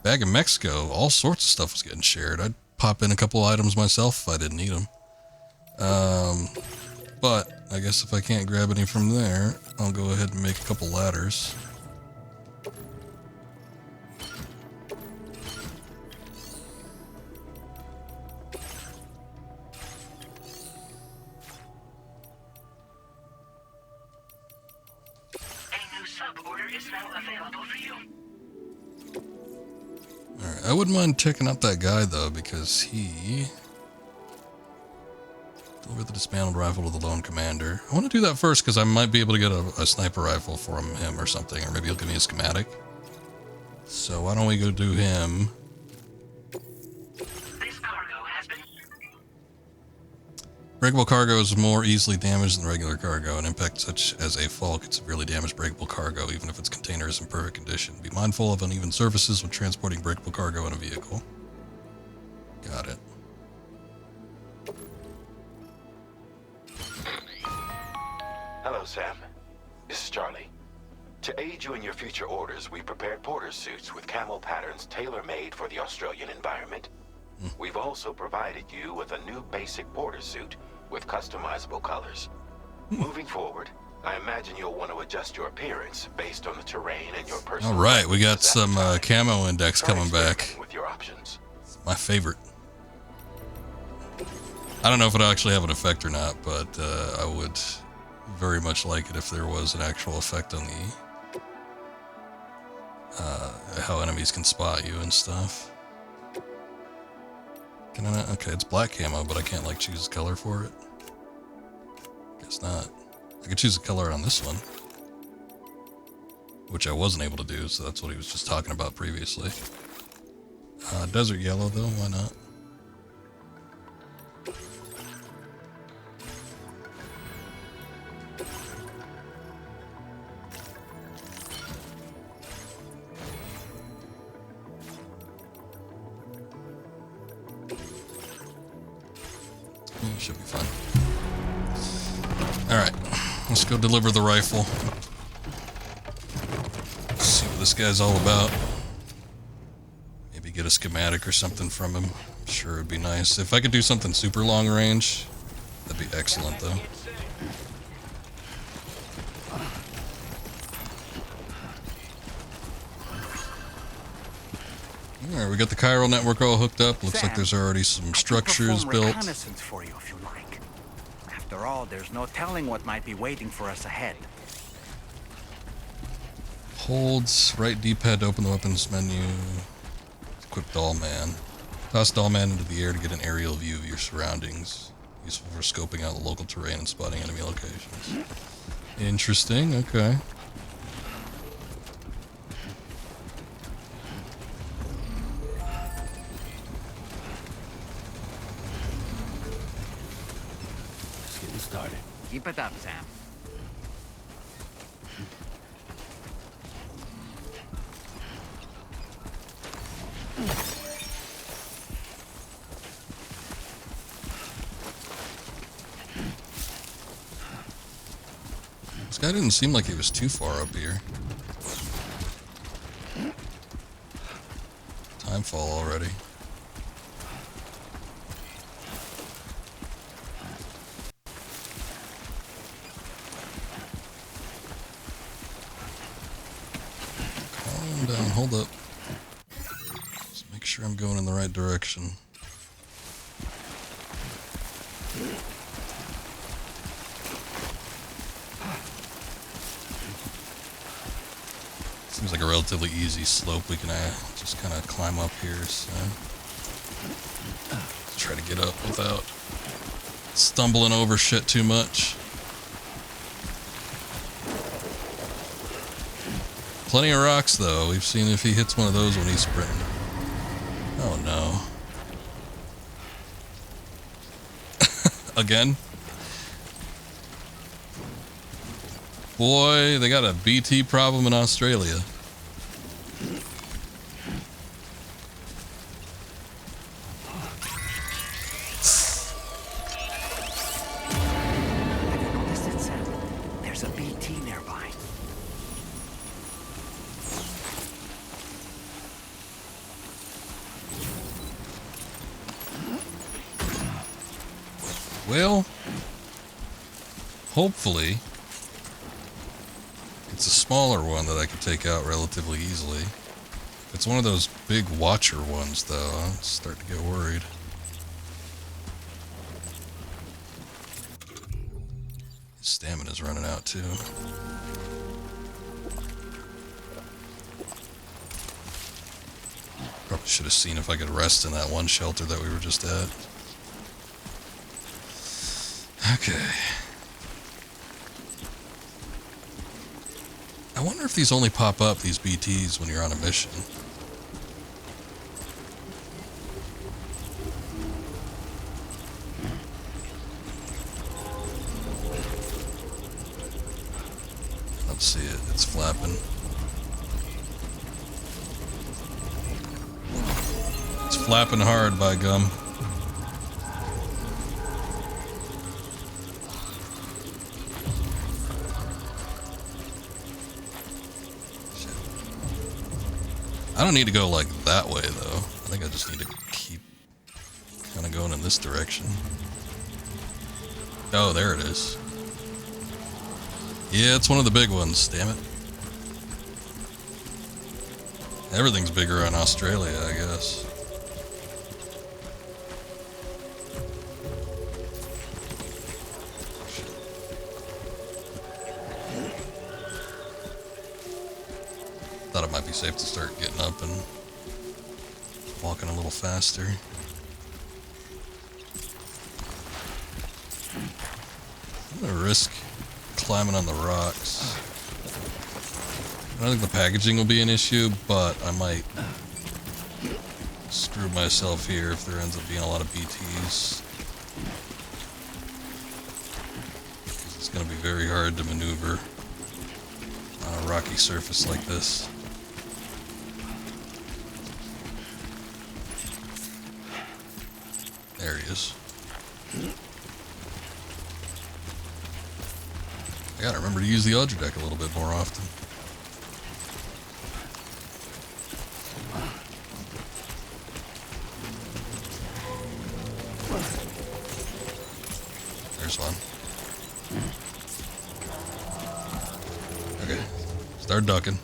Back in Mexico, all sorts of stuff was getting shared. I'd pop in a couple items myself if I didn't need them. But I guess if I can't grab any from there, I'll go ahead and make a couple ladders. Alright, I wouldn't mind checking out that guy though, because he delivered the dismantled rifle to the lone commander. I want to do that first because I might be able to get a sniper rifle from him or something, or maybe he'll give me a schematic. So why don't we go do him? This cargo has been... Breakable cargo is more easily damaged than regular cargo. An impact such as a fall could severely damage breakable cargo, even if its container is in perfect condition. Be mindful of uneven surfaces when transporting breakable cargo in a vehicle. Got it. Hello, Sam. This is Charlie. To aid you in your future orders, we prepared porter suits with camo patterns tailor-made for the Australian environment. We've also provided you with a new basic porter suit with customizable colors. Moving forward, I imagine you'll want to adjust your appearance based on the terrain and your personal... All right, we got some camo index coming back. With your options. My favorite. I don't know if it'll actually have an effect or not, but I would very much like it if there was an actual effect on the how enemies can spot you and stuff. Can I not? Okay, it's black camo, but I can't like choose a color for it. Guess not. I could choose a color on this one, which I wasn't able to do, so that's what he was just talking about previously. Desert yellow though, why not? Should be fun. Alright, let's go deliver the rifle. See what this guy's all about. Maybe get a schematic or something from him. I'm sure it'd be nice. If I could do something super long range, that'd be excellent though. Alright, we got the chiral network all hooked up. Looks like there's already some structures built. Reconnaissance for you if you like. After all, there's no telling what might be waiting for us ahead. Holds right D-pad to open the weapons menu. Equip doll man. Toss doll man into the air to get an aerial view of your surroundings. Useful for scoping out the local terrain and spotting enemy locations. Interesting, okay. Just getting started. Keep it up, Sam. This guy didn't seem like he was too far up here. Timefall already. Calm down, hold up. Just make sure I'm going in the right direction. Seems like a relatively easy slope we can just kind of climb up here, so let's try to get up without stumbling over shit too much. Plenty of rocks though. We've seen if he hits one of those when he's sprinting. Oh no. Again? Boy, they got a BT problem in Australia. There's a BT nearby. Well, hopefully it's a smaller one that I can take out relatively easily. If it's one of those big watcher ones though, I'll start to get worried. His stamina's running out too. Probably should have seen if I could rest in that one shelter that we were just at. Okay. I wonder if these only pop up, these BTs, when you're on a mission. Let's see it. It's flapping. It's flapping hard, by gum. I don't need to go like that way though. I think I just need to keep kind of going in this direction. Oh, there it is. Yeah, it's one of the big ones, damn it. Everything's bigger in Australia, I guess. safe to start getting up and walking a little faster. I'm gonna risk climbing on the rocks. I don't think the packaging will be an issue, but I might screw myself here if there ends up being a lot of BTs. It's going to be very hard to maneuver on a rocky surface like this. There he is. I gotta remember to use the Ultra Deck a little bit more often. There's one. Okay, start ducking.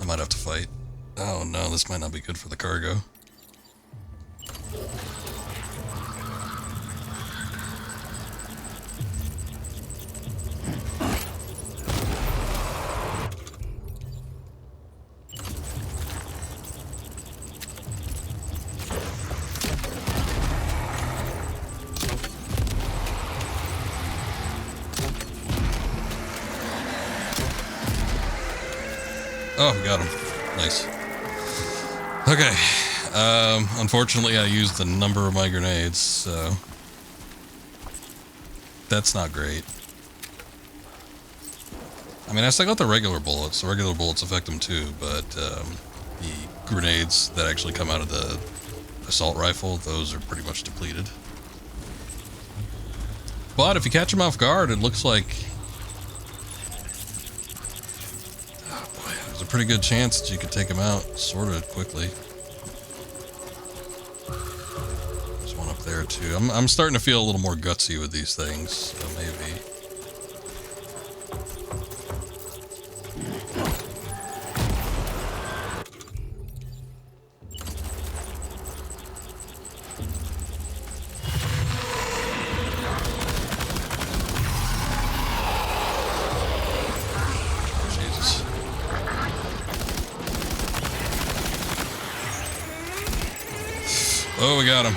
I might have to fight. Oh no, this might not be good for the cargo. Oh, we got him. Nice. Okay. Unfortunately, I used a number of my grenades, so that's not great. I mean, I still got the regular bullets. The regular bullets affect them too, but the grenades that actually come out of the assault rifle, those are pretty much depleted. But if you catch them off guard, it looks like there's a pretty good chance that you could take him out sort of quickly. There's one up there too. I'm starting to feel a little more gutsy with these things, so maybe. Oh, we got him.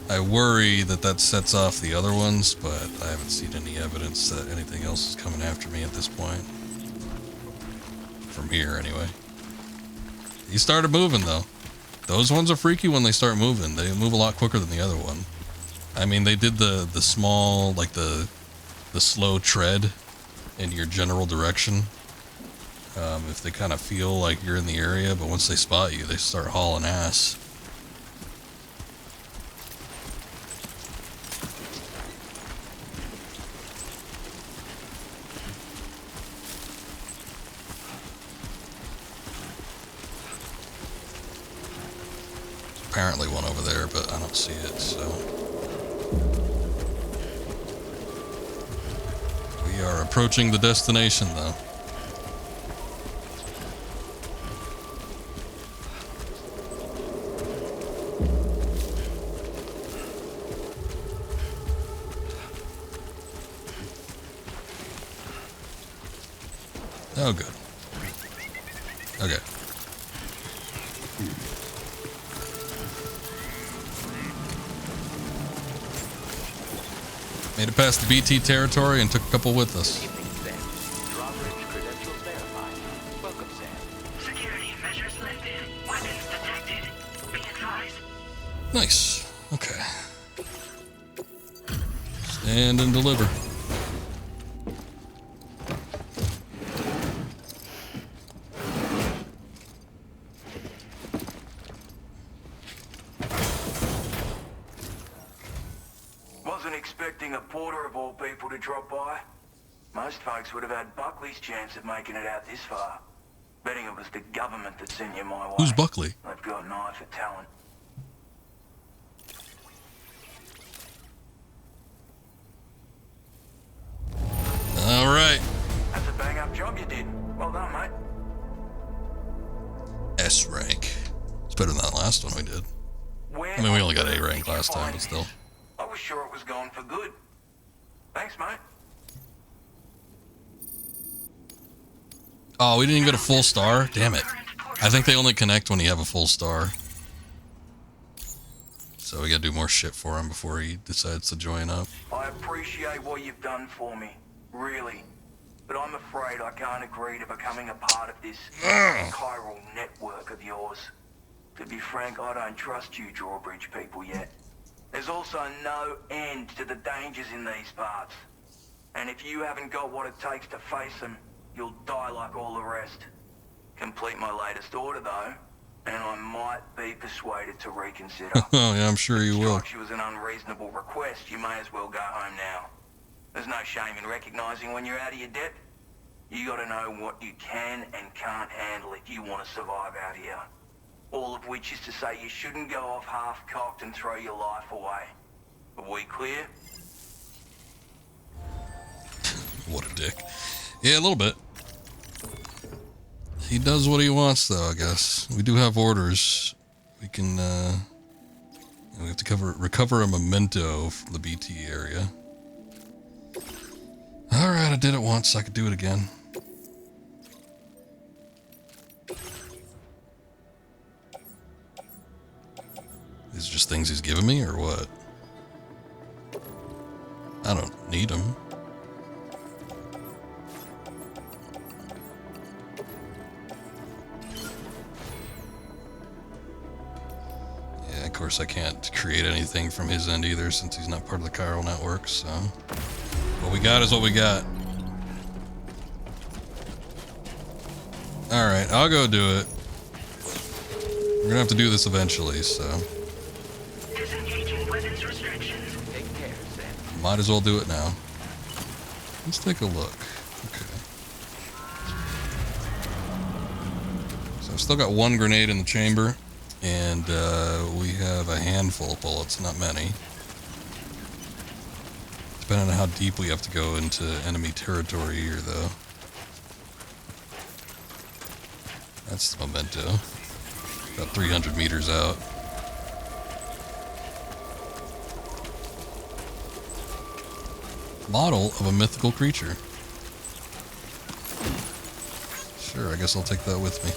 I worry that sets off the other ones, but I haven't seen any evidence that anything else is coming after me at this point. From here, anyway. He started moving, though. Those ones are freaky when they start moving. They move a lot quicker than the other one. I mean, they did the small, like the slow tread in your general direction. If they kind of feel like you're in the area, but once they spot you, they start hauling ass. There's apparently one over there, but I don't see it, so. We are approaching the destination, though. Oh, good. Okay. Made it past the BT territory and took a couple with us. Drawbridge credentials verified. Welcome, Sam. Security measures lifted. Weapons detected. Be advised. Nice. Okay. Stand and deliver. expecting a porter of all people to drop by. Most folks would have had Buckley's chance of making it out this far. Betting it was the government that sent you my way. Who's Buckley? They've got an eye for talent. All right. That's a bang-up job you did. Well done, mate. S rank. It's better than that last one we did. I mean, we only got A rank last time, but still. I was sure it was gone for good. Thanks, mate. Oh, we didn't even get a full star? Damn it. I think they only connect when you have a full star. So we gotta do more shit for him before he decides to join up. I appreciate what you've done for me. Really. But I'm afraid I can't agree to becoming a part of this chiral network of yours. To be frank, I don't trust you drawbridge people yet. There's also no end to the dangers in these parts. And if you haven't got what it takes to face them, you'll die like all the rest. Complete my latest order, though, and I might be persuaded to reconsider. Oh, yeah, I'm sure you will. If it was an unreasonable request, you may as well go home now. There's no shame in recognizing when you're out of your depth. You gotta know what you can and can't handle if you want to survive out here. All of which is to say you shouldn't go off half-cocked and throw your life away. Are we clear? What a dick. Yeah, a little bit. He does what he wants, though, I guess. We do have orders. We can, we have to recover a memento from the BT area. Alright, I did it once. I could do it again. These are just things he's giving me, or what? I don't need them. Yeah, of course I can't create anything from his end either, since he's not part of the chiral network, so... What we got is what we got. Alright, I'll go do it. We're gonna have to do this eventually, so... Disengaging weapons restrictions. Take care, Sam. Might as well do it now. Let's take a look. Okay. So I've still got one grenade in the chamber, and we have a handful of bullets, not many. Depending on how deep we have to go into enemy territory here, though. That's the memento. About 300 meters out. Model of a mythical creature. Sure, I guess I'll take that with me.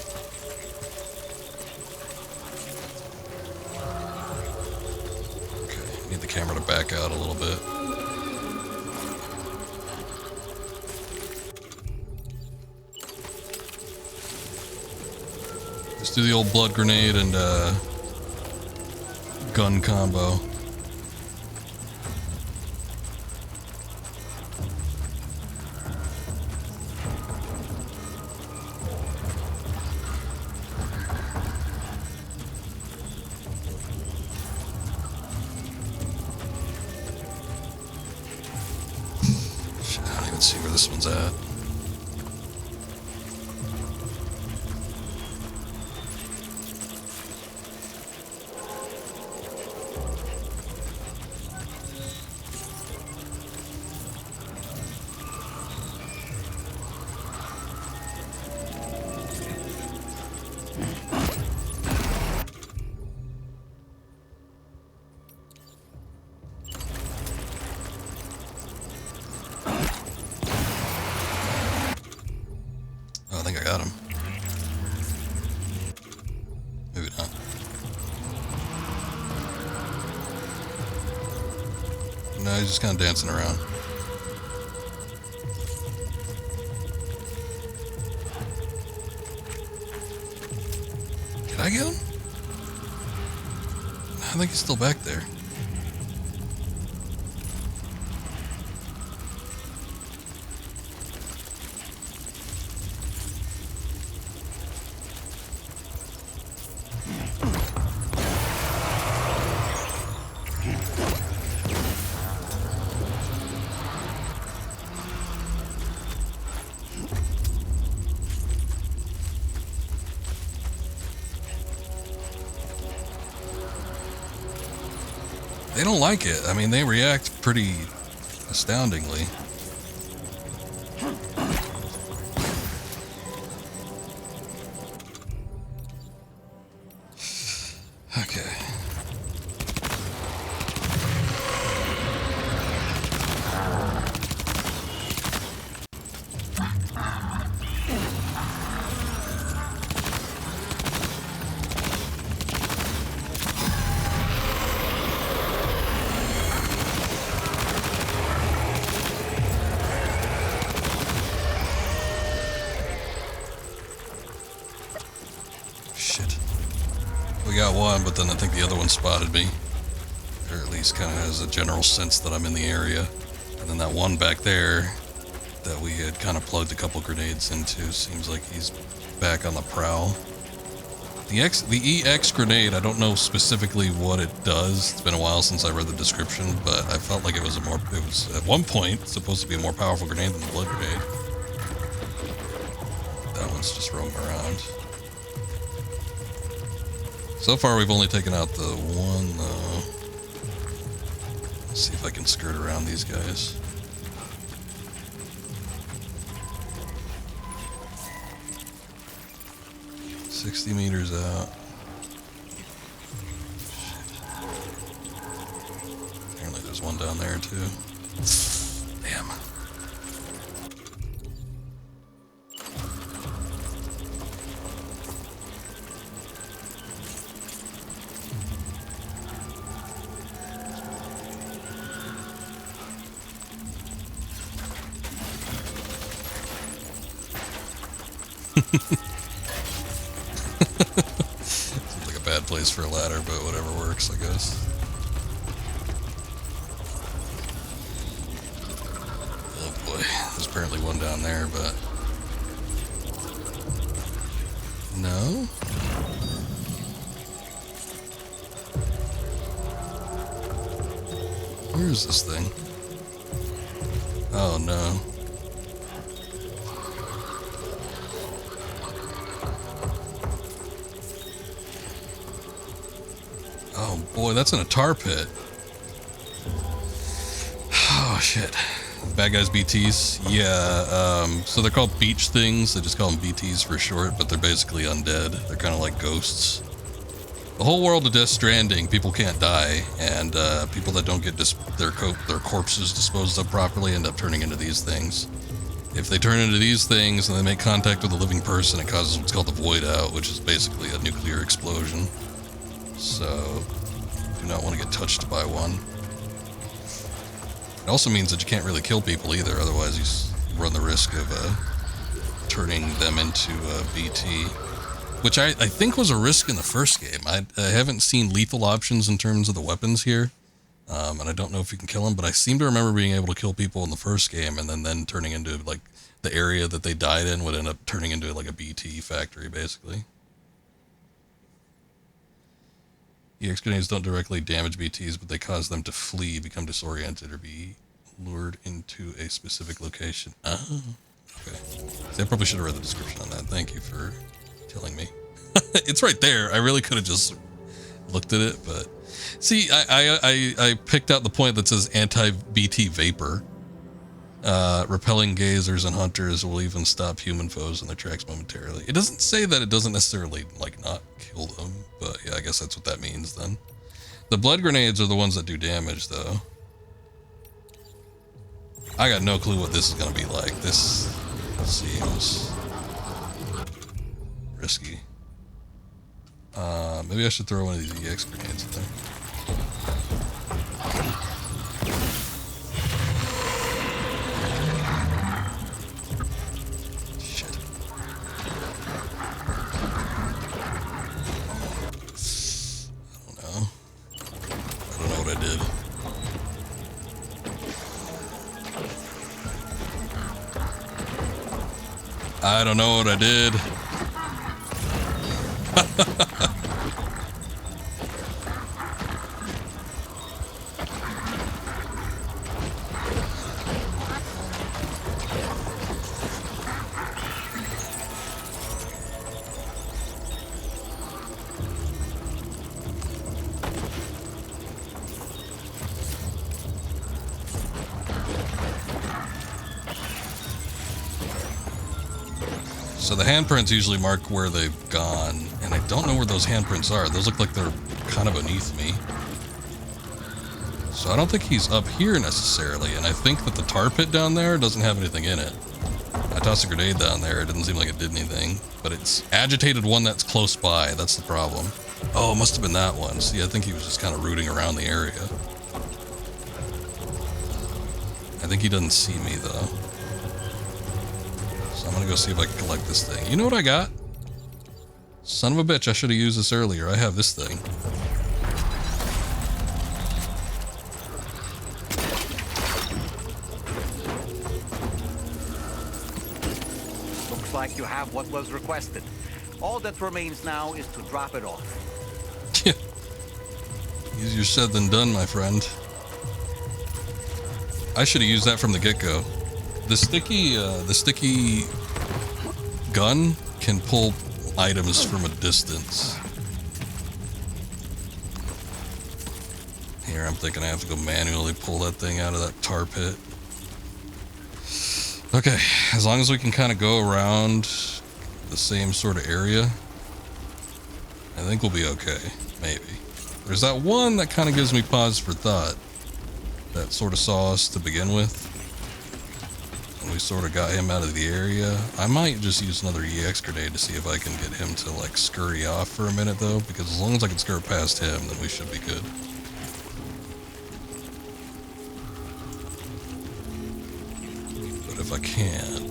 Okay, need the camera to back out a little bit. Let's do the old blood grenade and gun combo. Shit, I don't even see where this one's at. I think I got him. Maybe not. No, he's just kind of dancing around. Did I get him? I think he's still back there. They don't like it. I mean, they react pretty astoundingly. Okay. Shit. We got one, but then I think the other one spotted me. Or at least kind of has a general sense that I'm in the area. And then that one back there that we had kind of plugged a couple grenades into seems like he's back on the prowl. The EX grenade, I don't know specifically what it does. It's been a while since I read the description, but I felt like it was at one point supposed to be a more powerful grenade than the blood grenade. That one's just roaming around. So far, we've only taken out the one, though. Let's see if I can skirt around these guys. $60 meters out. Apparently there's one down there, too. Damn. Seems like a bad place for a ladder, but whatever works, I guess. Oh boy, there's apparently one down there, but... No? Where is this thing? Oh no. Oh boy, that's in a tar pit. Oh shit. Bad guys BTs? Yeah, so they're called beach things. They just call them BTs for short, but they're basically undead. They're kind of like ghosts. The whole world of Death Stranding, people can't die, and people that don't get their corpses disposed of properly end up turning into these things. If they turn into these things and they make contact with a living person, it causes what's called the void out, which is basically a nuclear explosion. So, do not want to get touched by one. It also means that you can't really kill people either, otherwise you run the risk of turning them into BT. Which I think was a risk in the first game. I haven't seen lethal options in terms of the weapons here. And I don't know if you can kill them, but I seem to remember being able to kill people in the first game and then turning into, like, the area that they died in would end up turning into, like, a BT factory, basically. EX grenades don't directly damage BTs, but they cause them to flee, become disoriented, or be lured into a specific location. Oh, okay. See, I probably should have read the description on that. Thank you for telling me. It's right there. I really could have just looked at it, but... See, I picked out the point that says anti-BT vapor. Repelling gazers and hunters will even stop human foes in their tracks momentarily. It doesn't say that it doesn't necessarily, like, not kill them, but yeah, I guess that's what that means then. The blood grenades are the ones that do damage, though. I got no clue what this is going to be like. This seems risky. Maybe I should throw one of these EX grenades in there. Shit. I don't know. I don't know what I did. I don't know what I did. So the handprints usually mark where they've gone, and I don't know where those handprints are. Those look like they're kind of beneath me. So I don't think he's up here necessarily, and I think that the tar pit down there doesn't have anything in it. I tossed a grenade down there, it didn't seem like it did anything, but it's agitated one that's close by, that's the problem. Oh, it must have been that one. See, I think he was just kind of rooting around the area. I think he doesn't see me, though. So I'm gonna go see if I can collect this thing. You know what I got? Son of a bitch, I should have used this earlier. I have this thing. Looks like you have what was requested. All that remains now is to drop it off. Easier said than done, my friend. I should have used that from the get-go. The sticky gun can pull items from a distance. Here, I'm thinking I have to go manually pull that thing out of that tar pit. Okay, as long as we can kind of go around the same sort of area, I think we'll be okay, maybe. There's that one that kind of gives me pause for thought. That sort of saw us to begin with. And we sort of got him out of the area. I might just use another EX grenade to see if I can get him to like scurry off for a minute though, because as long as I can scurry past him, then we should be good. But if I can't,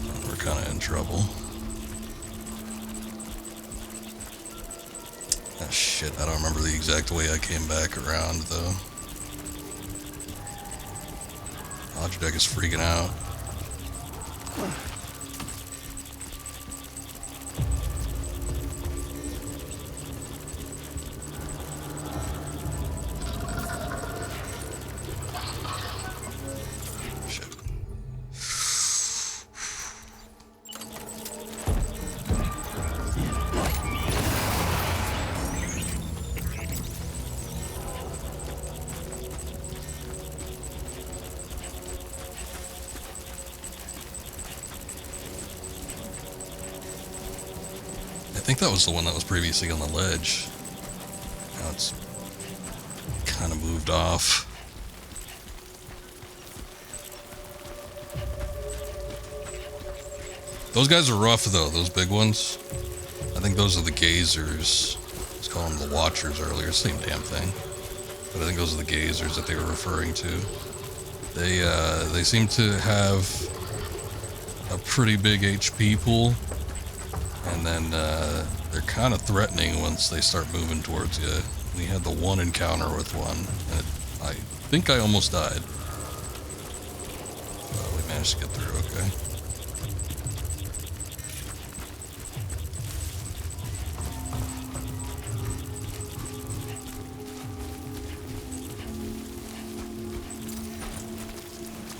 then we're kind of in trouble. Ah, shit, I don't remember the exact way I came back around though. Logitech is freaking out. Shit. I think that was the one that was previously on the ledge. Now it's kind of moved off. Those guys are rough though, those big ones. I think those are the gazers. Let's call them the watchers earlier, same damn thing. But I think those are the gazers that they were referring to. They seem to have a pretty big HP pool. And then they're kind of threatening once they start moving towards you. We had the one encounter with one, and I think I almost died. But we managed to get through okay.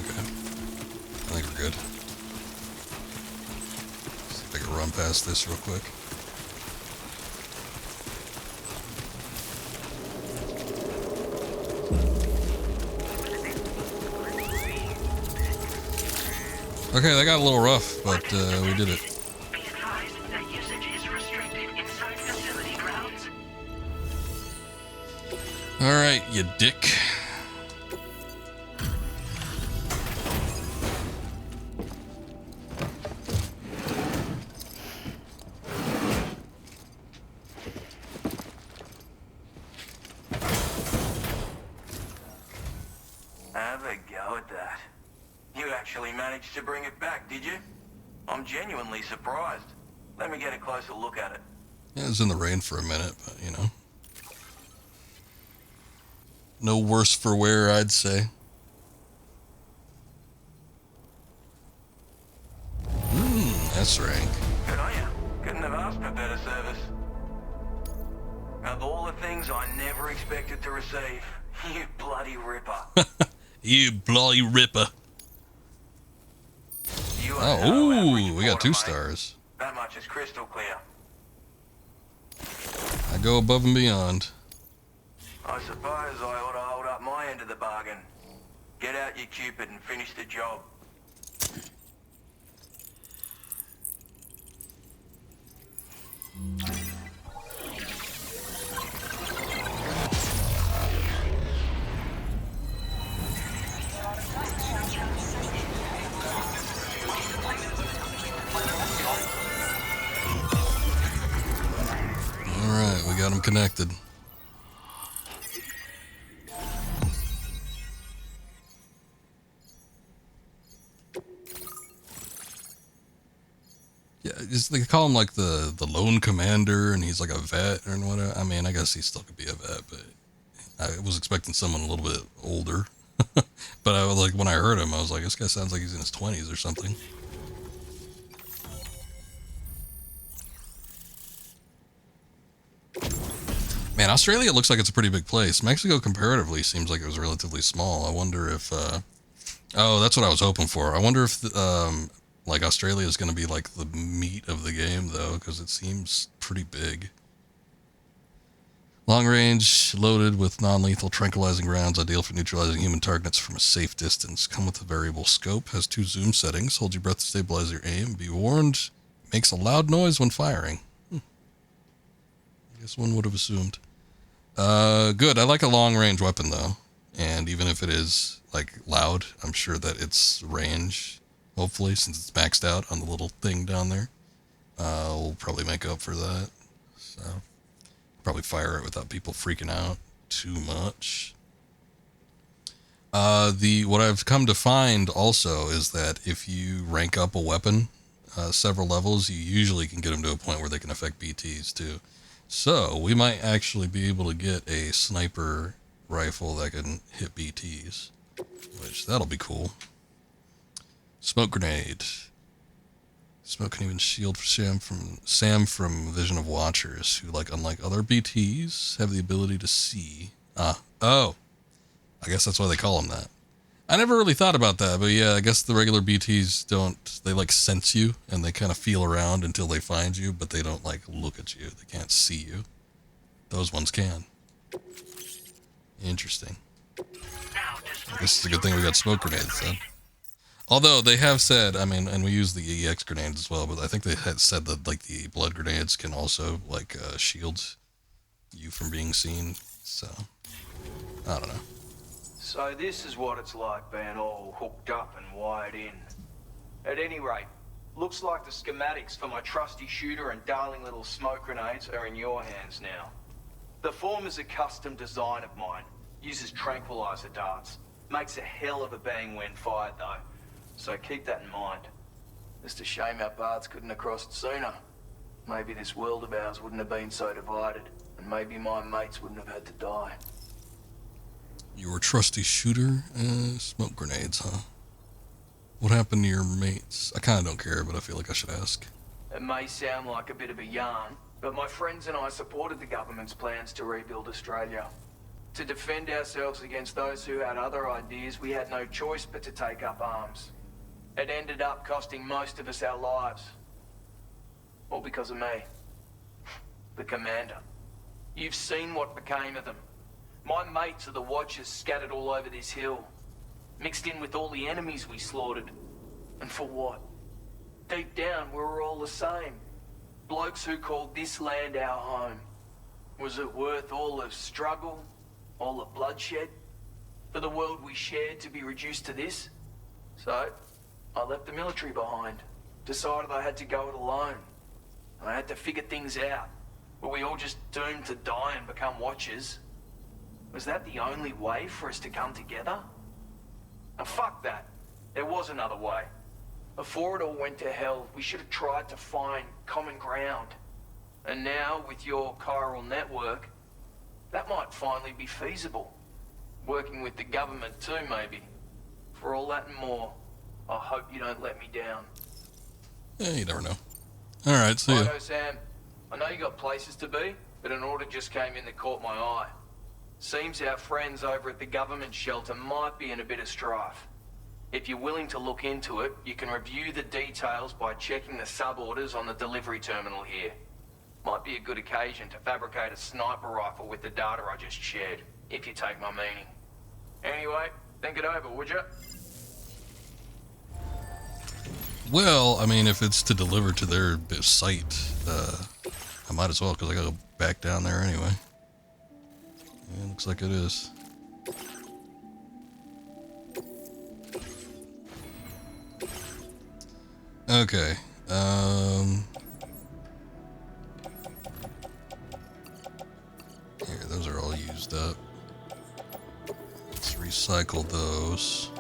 Okay. I think we're good. See if I can run past this real quick. Okay, that got a little rough, but we did it. Be advised that usage is restricted inside facility grounds. Alright, you dick. Have a go at that. You actually managed to bring it back, did you? I'm genuinely surprised. Let me get a closer look at it. Yeah, it was in the rain for a minute, but you know. No worse for wear, I'd say. That's rank. Good on you. Couldn't have asked for better service. Of all the things I never expected to receive, you bloody ripper. You bloody ripper. You Oh, ooh, we got 2 stars. That much is crystal clear. I go above and beyond. I suppose I ought to hold up my end of the bargain. Get out your Cupid and finish the job. Alright, we got him connected. Yeah, they call him like the lone commander, and he's like a vet or whatever. I mean, I guess he still could be a vet, but I was expecting someone a little bit older. But I was like, when I heard him, I was like, this guy sounds like he's in his 20s or something. Man, Australia looks like it's a pretty big place. Mexico comparatively seems like it was relatively small. I wonder if, oh, that's what I was hoping for. I wonder if, like, Australia is going to be like the meat of the game, though, because it seems pretty big. Long range, loaded with non-lethal tranquilizing rounds, ideal for neutralizing human targets from a safe distance. Come with a variable scope, has 2 zoom settings, hold your breath to stabilize your aim. Be warned, makes a loud noise when firing. I guess one would have assumed. Good. I like a long range weapon though, and even if it is like loud, I'm sure that its range, hopefully, since it's maxed out on the little thing down there, will probably make up for that. So probably fire it without people freaking out too much. What I've come to find also is that if you rank up a weapon several levels, you usually can get them to a point where they can affect BTs too. So we might actually be able to get a sniper rifle that can hit BTs, which that'll be cool. Smoke grenade. Smoke can even shield Sam from vision of watchers who, like, unlike other BTs, have the ability to see. Oh, I guess that's why they call them that. I never really thought about that, but yeah, I guess the regular BTs don't, they like sense you and they kind of feel around until they find you, but they don't like look at you. They can't see you. Those ones can. Interesting. I guess it's a good thing we got smoke grenades then. Although they have said, I mean, and we use the EX grenades as well, but I think they had said that like the blood grenades can also like shield you from being seen. So I don't know. So this is what it's like being all hooked up and wired in. At any rate, looks like the schematics for my trusty shooter and darling little smoke grenades are in your hands now. The former's a custom design of mine. Uses tranquilizer darts. Makes a hell of a bang when fired though. So keep that in mind. Just a shame our paths couldn't have crossed sooner. Maybe this world of ours wouldn't have been so divided, and maybe my mates wouldn't have had to die. Your trusty shooter? Smoke grenades, huh? What happened to your mates? I kind of don't care, but I feel like I should ask. It may sound like a bit of a yarn, but my friends and I supported the government's plans to rebuild Australia. To defend ourselves against those who had other ideas, we had no choice but to take up arms. It ended up costing most of us our lives. All because of me. The commander. You've seen what became of them. My mates are the Watchers scattered all over this hill. Mixed in with all the enemies we slaughtered. And for what? Deep down, we were all the same. Blokes who called this land our home. Was it worth all the struggle? All the bloodshed? For the world we shared to be reduced to this? So, I left the military behind. Decided I had to go it alone. I had to figure things out. Were we all just doomed to die and become Watchers? Was that the only way for us to come together? And fuck that. There was another way. Before it all went to hell, we should have tried to find common ground. And now, with your chiral network, that might finally be feasible. Working with the government too, maybe. For all that and more, I hope you don't let me down. Yeah, you never know. Alright, see ya. Righto, Sam. I know you got places to be, but an order just came in that caught my eye. Seems our friends over at the government shelter might be in a bit of strife. If you're willing to look into it, you can review the details by checking the sub-orders on the delivery terminal here. Might be a good occasion to fabricate a sniper rifle with the data I just shared, if you take my meaning. Anyway, think it over, would you? Well, I mean, if it's to deliver to their site, I might as well, because I gotta go back down there anyway. Yeah, looks like it is. Okay. Here, those are all used up. Let's recycle those.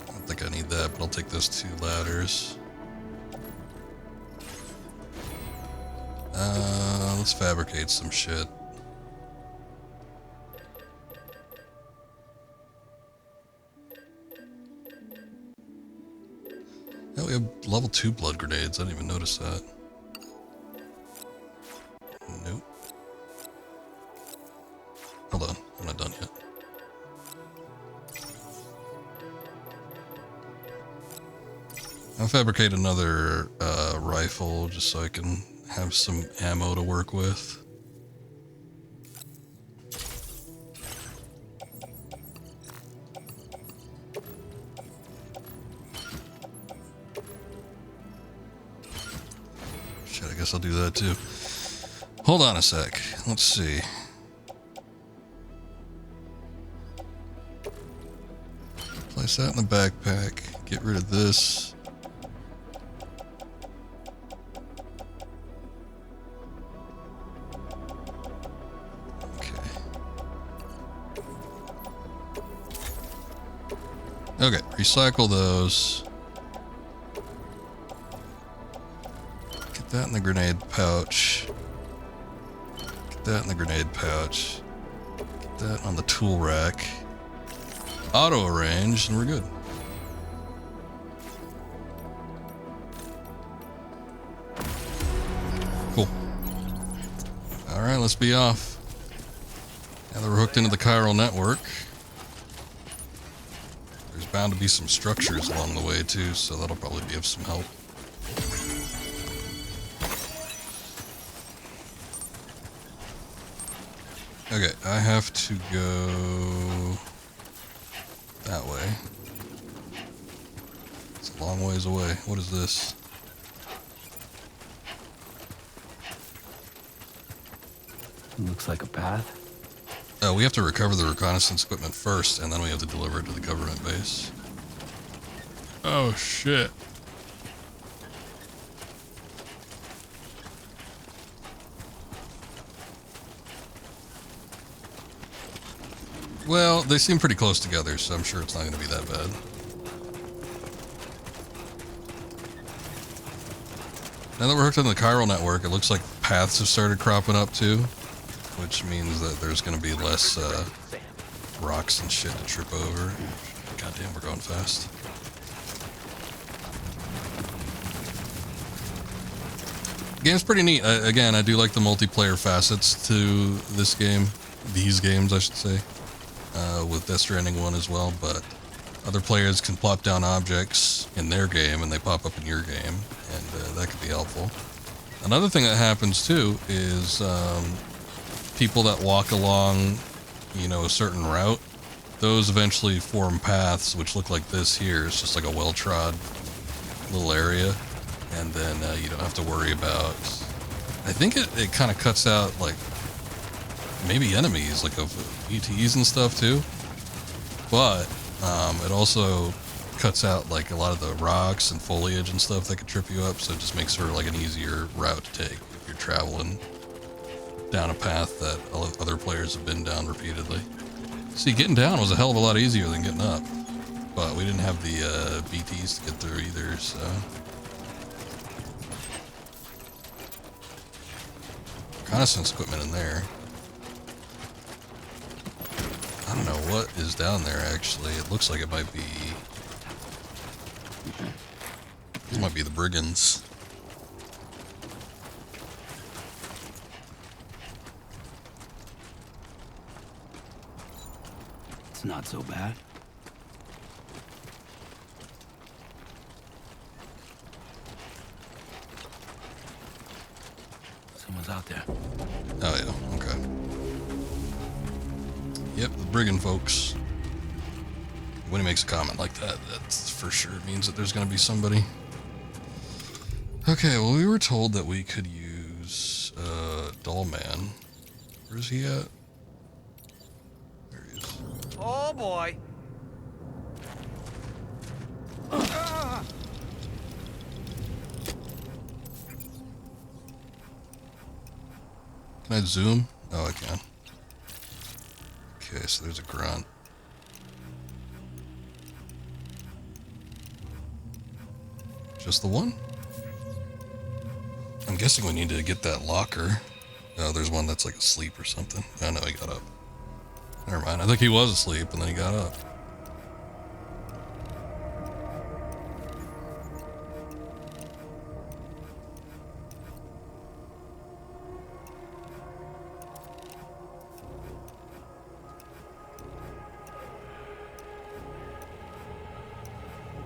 I don't think I need that, but I'll take those 2 ladders. Let's fabricate some shit. Oh, we have level 2 blood grenades. I didn't even notice that. Nope. Hold on, I'm not done yet. I'll fabricate another rifle just so I can have some ammo to work with. Shit, I guess I'll do that too. Hold on a sec. Let's see. Place that in the backpack. Get rid of this. Okay, recycle those. Get that in the grenade pouch. Get that in the grenade pouch. Get that on the tool rack. Auto arrange, and we're good. Cool. Alright, let's be off. Now that we're hooked into the chiral network. Bound to be some structures along the way too, so that'll probably be of some help. Okay, I have to go that way. It's a long ways away. What is this? Looks like a path. We have to recover the reconnaissance equipment first, and then we have to deliver it to the government base. Oh, shit. Well, they seem pretty close together, so I'm sure it's not going to be that bad. Now that we're hooked on the chiral network, it looks like paths have started cropping up too. Which means that there's going to be less rocks and shit to trip over. Goddamn, we're going fast. Game's pretty neat. Again, I do like the multiplayer facets to this game. These games, I should say. With Death Stranding 1 as well, but other players can plop down objects in their game and they pop up in your game, and that could be helpful. Another thing that happens too is people that walk along, you know, a certain route, those eventually form paths which look like this here. It's just like a well-trod little area, and then you don't have to worry about, I think it kind of cuts out like maybe enemies like of ETs and stuff too, but it also cuts out like a lot of the rocks and foliage and stuff that could trip you up, so it just makes for like an easier route to take if you're traveling down a path that other players have been down repeatedly. See, getting down was a hell of a lot easier than getting up, but we didn't have the BTs to get through either, so. Reconnaissance equipment in there. I don't know what is down there actually. It looks like it might be... These might be the brigands. It's not so bad. Someone's out there. Oh yeah, okay. Yep, the brigand folks. When he makes a comment like that, that's for sure means that there's gonna be somebody. Okay, well, we were told that we could use Dollman. Where's he at? There he is. Oh boy. Can I zoom? Oh, I can. Okay, so there's a grunt. Just the one? I'm guessing we need to get that locker. Oh, there's one that's like asleep or something. Oh, no, he got up. Never mind. I think he was asleep and then he got up.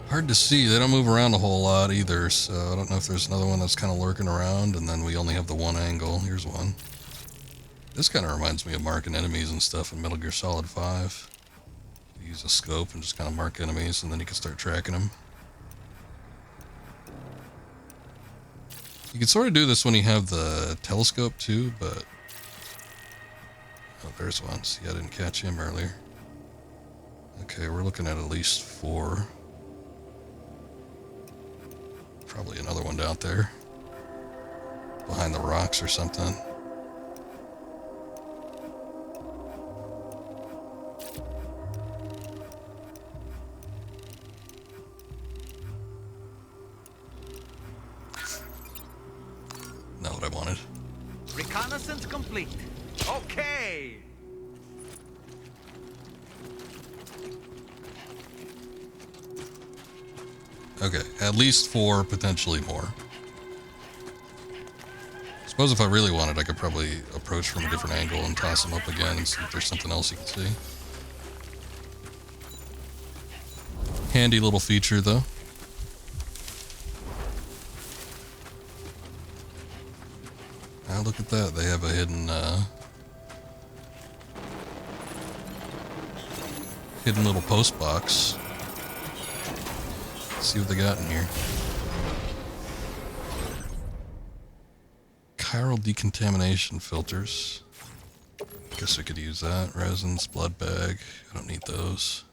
Hard to see. They don't move around a whole lot either, so I don't know if there's another one that's kind of lurking around, and then we only have the one angle. Here's one. This kind of reminds me of marking enemies and stuff in Metal Gear Solid 5. You use a scope and just kind of mark enemies, and then you can start tracking them. You can sort of do this when you have the telescope too, but... Oh, there's one. See, I didn't catch him earlier. Okay, we're looking at least 4. Probably another one out there. Behind the rocks or something. Not what I wanted. Reconnaissance complete. Okay. Okay, at least 4, potentially more. Suppose if I really wanted, I could probably approach from a different angle and toss them up again and see if there's something else you can see. Handy little feature, though. Now look at that, they have a hidden little post box. Let's see what they got in here. Chiral decontamination filters. Guess we could use that. Resins, blood bag. I don't need those.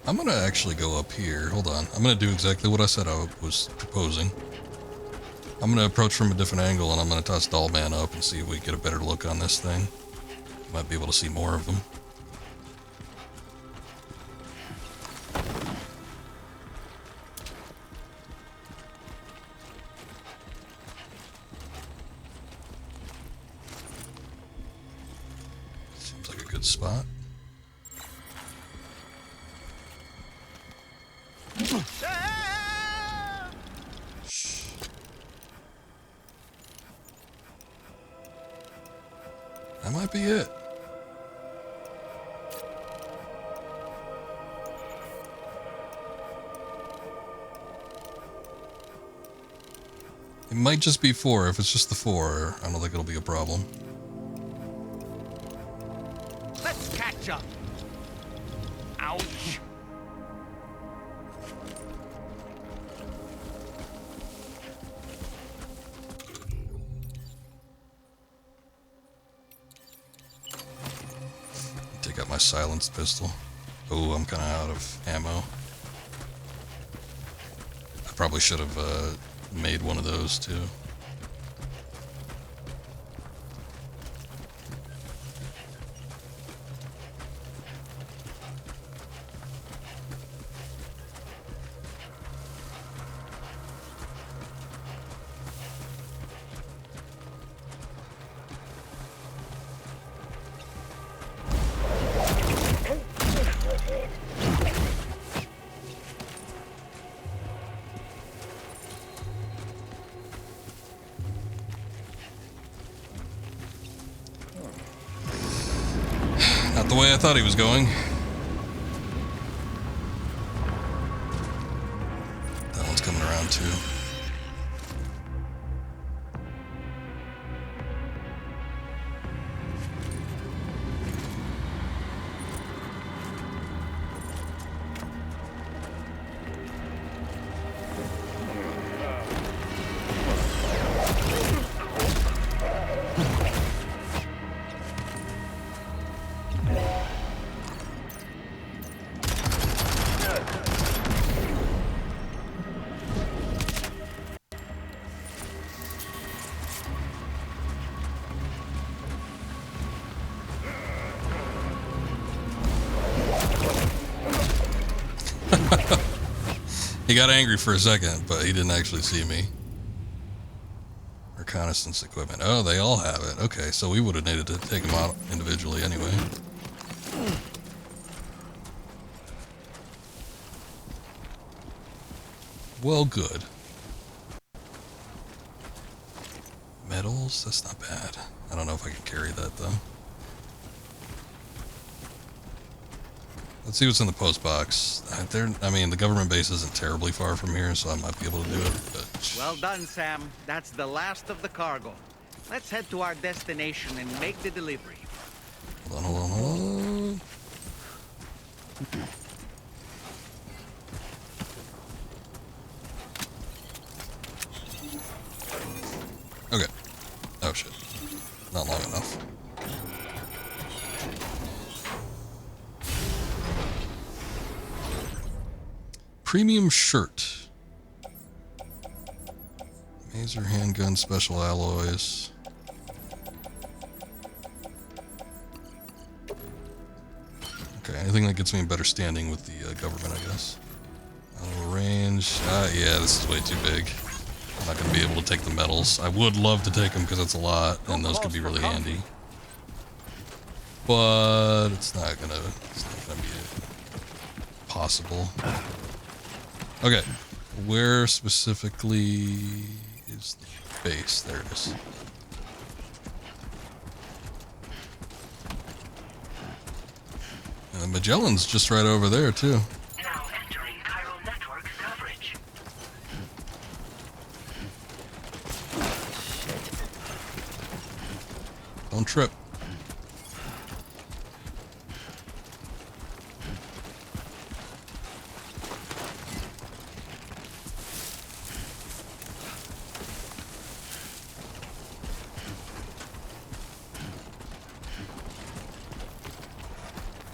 I'm gonna actually go up here. Hold on. I'm gonna do exactly what I said I was proposing. I'm gonna approach from a different angle and I'm gonna toss Dollman up and see if we get a better look on this thing. Might be able to see more of them. Seems like a good spot. That might be it. It might just be 4. If it's just the 4, I don't think it'll be a problem. Let's catch up. Ouch. Take out my silenced pistol. Oh, I'm kind of out of ammo. I probably should have made one of those too. Not the way I thought he was going. That one's coming around too. He got angry for a second, but he didn't actually see me. Reconnaissance equipment. Oh, they all have it. Okay, so we would have needed to take them out individually anyway. Well, good. Metals? That's not bad. I don't know if I can carry that, though. Let's see what's in the post box. I mean, the government base isn't terribly far from here, so I might be able to do it. But... Well done, Sam. That's the last of the cargo. Let's head to our destination and make the delivery. Hold on. Okay. Oh, shit. Not long enough. Premium shirt. Maser handgun special alloys. Okay, anything that gets me in better standing with the government, I guess. Range. Yeah, this is way too big. I'm not going to be able to take the metals. I would love to take them because that's a lot, and those could be really handy. But it's not gonna be possible. Okay, where specifically is the base? There it is. And Magellan's just right over there too. Now entering chiral network coverage. Don't trip.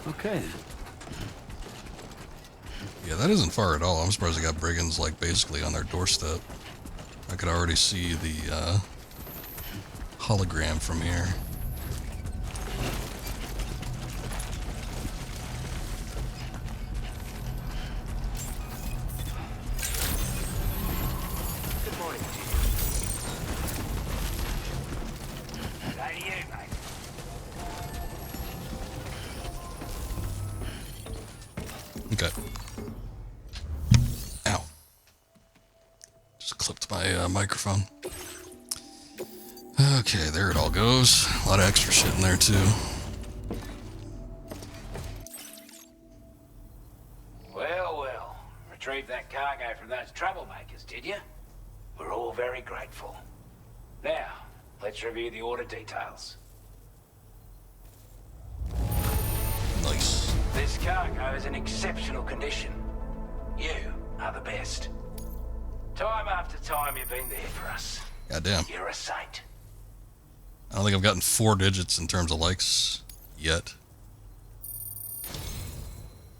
Okay. Yeah, that isn't far at all. I'm surprised they got brigands like basically on their doorstep. I could already see the hologram from here. Good morning to you. Say to you, mate. Okay. Ow. Just clipped my microphone. Okay, there it all goes. A lot of extra shit in there, too. Well. Retrieved that cargo from those troublemakers, did you? We're all very grateful. Now, let's review the order details. Nice. This cargo is in exceptional condition. You are the best. Time after time you've been there for us. Goddamn. You're a saint. I don't think I've gotten 4 digits in terms of likes yet.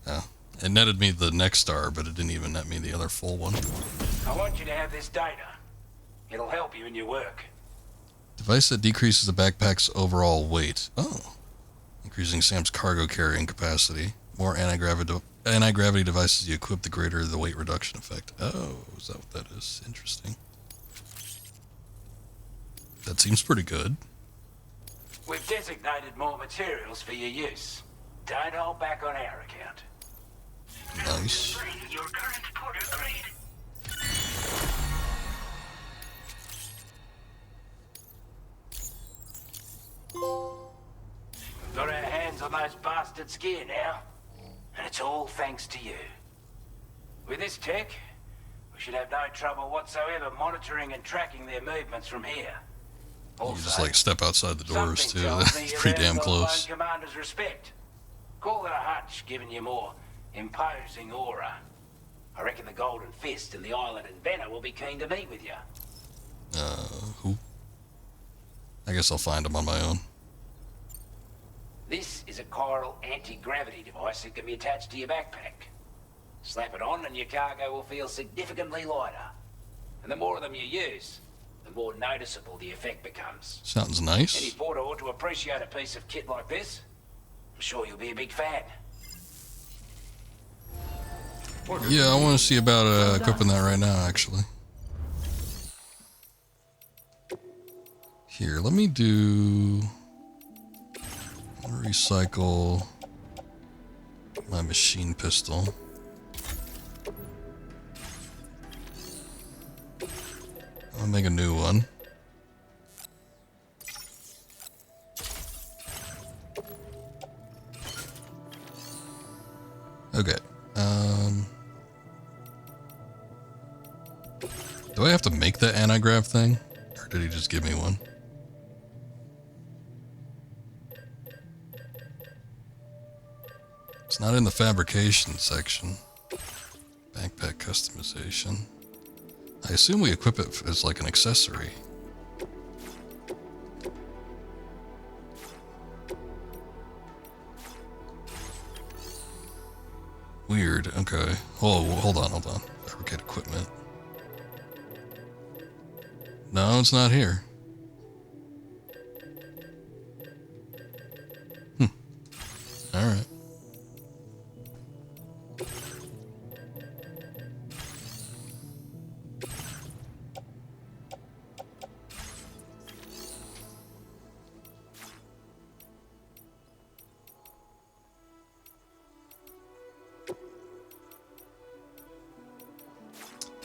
Yeah. It netted me the next star, but it didn't even net me the other full one. I want you to have this data. It'll help you in your work. Device that decreases the backpack's overall weight. Oh. Increasing Sam's cargo carrying capacity. More anti-gravity devices you equip, the greater the weight reduction effect. Oh, is that what that is? Interesting. That seems pretty good. We've designated more materials for your use. Don't hold back on our account. Nice. Your current porter grade. We've got our hands on those bastards' gear now. And it's all thanks to you. With this tech, we should have no trouble whatsoever monitoring and tracking their movements from here. You just like step outside the doors too. Tells me That's you've pretty damn earned the close. lone commander's respect. Call it a hunch, giving you more imposing aura. I reckon the Golden Fist and the Island Inventor will be keen to meet with you. Who? I guess I'll find them on my own. This is a chiral anti-gravity device that can be attached to your backpack. Slap it on and your cargo will feel significantly lighter. And the more of them you use, the more noticeable the effect becomes. Sounds nice. Any porter ought to appreciate a piece of kit like this. I'm sure you'll be a big fan. Yeah, I want to see about equipping that right now, actually. Here, let me do... recycle my machine pistol. I'll make a new one. Okay. Do I have to make that anti-grav thing? Or did he just give me one? It's not in the fabrication section. Backpack customization. I assume we equip it as like an accessory. Weird. Okay. Oh, hold on. Fabricate equipment. No, it's not here. Alright.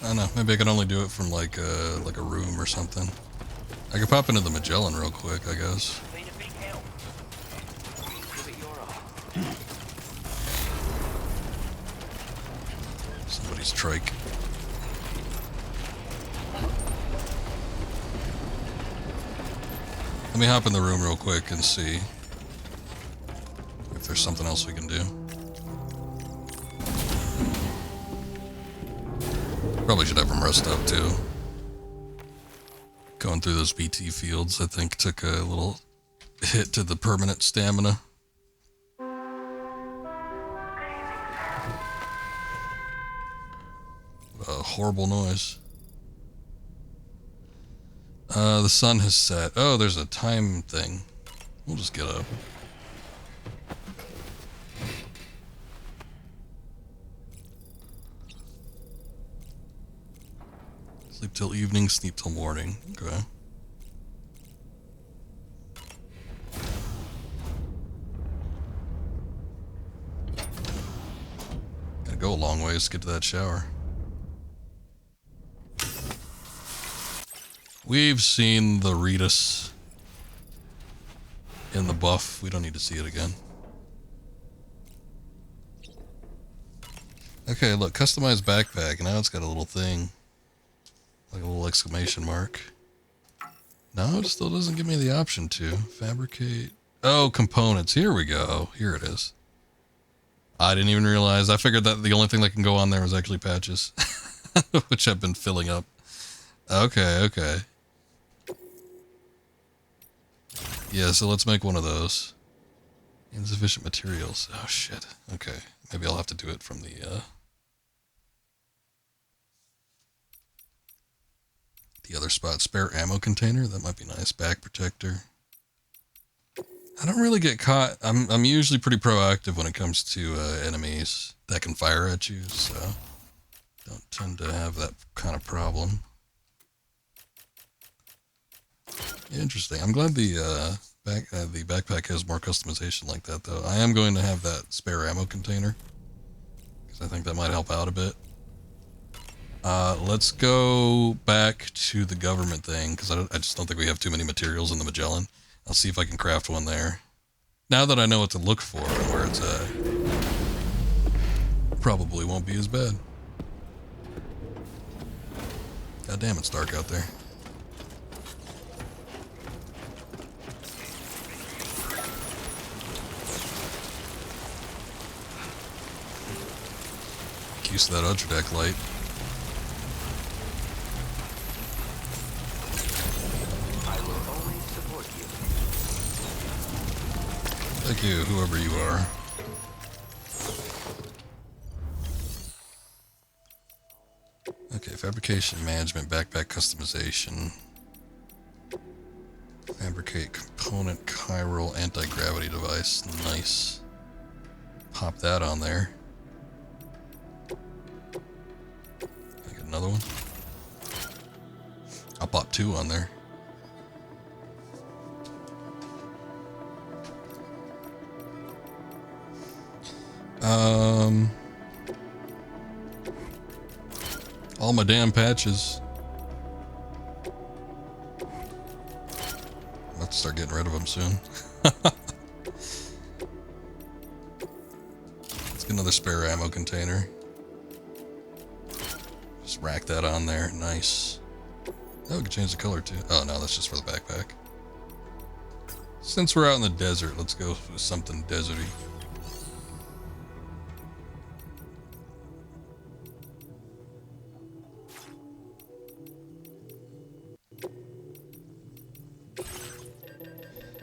I don't know, maybe I could only do it from like a room or something. I could pop into the Magellan real quick, I guess. Somebody's trike. Let me hop in the room real quick and see if there's something else we can do. Probably should have him rest up too. Going through those BT fields, I think, took a little hit to the permanent stamina. A horrible noise. The sun has set. Oh, there's a time thing. We'll just get up. Sleep till evening, sleep till morning. Okay. Gotta go a long ways to get to that shower. We've seen the Ritas in the buff. We don't need to see it again. Okay, look, customized backpack. Now it's got a little thing. Like a little exclamation mark. No, it still doesn't give me the option to. Fabricate. Oh, components. Here we go. Here it is. I didn't even realize. I figured that the only thing that can go on there was actually patches. Which I've been filling up. Okay. Yeah, so let's make one of those. Insufficient materials. Oh, shit. Okay. Maybe I'll have to do it from the other spot. Spare ammo container. That might be nice. Back protector. I don't really get caught. I'm usually pretty proactive when it comes to enemies that can fire at you, so don't tend to have that kind of problem. Interesting. I'm glad the backpack has more customization like that, though. I am going to have that spare ammo container because I think that might help out a bit. Let's go back to the government thing because I just don't think we have too many materials in the Magellan. I'll see if I can craft one there. Now that I know what to look for and where it's at, probably won't be as bad. God damn, it's dark out there. Get used to that ultra-deck light. Thank you, whoever you are. Okay, fabrication management, backpack customization. Fabricate component chiral anti-gravity device. Nice. Pop that on there. another one. I'll pop 2 on there. All my damn patches. Let's start getting rid of them soon. Let's get another spare ammo container. Just rack that on there. Nice. Oh, we can change the color too. Oh no, that's just for the backpack. Since we're out in the desert, let's go with something deserty.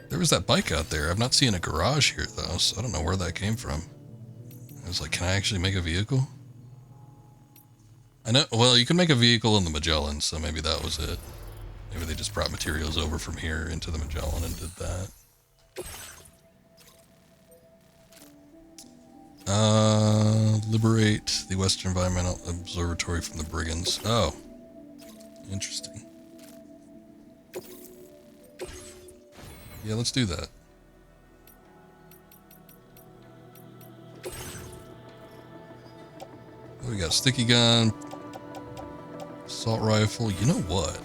There was that bike out there. I've not seen a garage here though, so I don't know where that came from. I was like, can I actually make a vehicle? I know, well, you can make a vehicle in the Magellan, so maybe that was it. Maybe they just brought materials over from here into the Magellan and did that. Liberate the Western Environmental Observatory from the brigands. Oh, interesting. Yeah, let's do that. Oh, we got a sticky gun, assault rifle. You know what?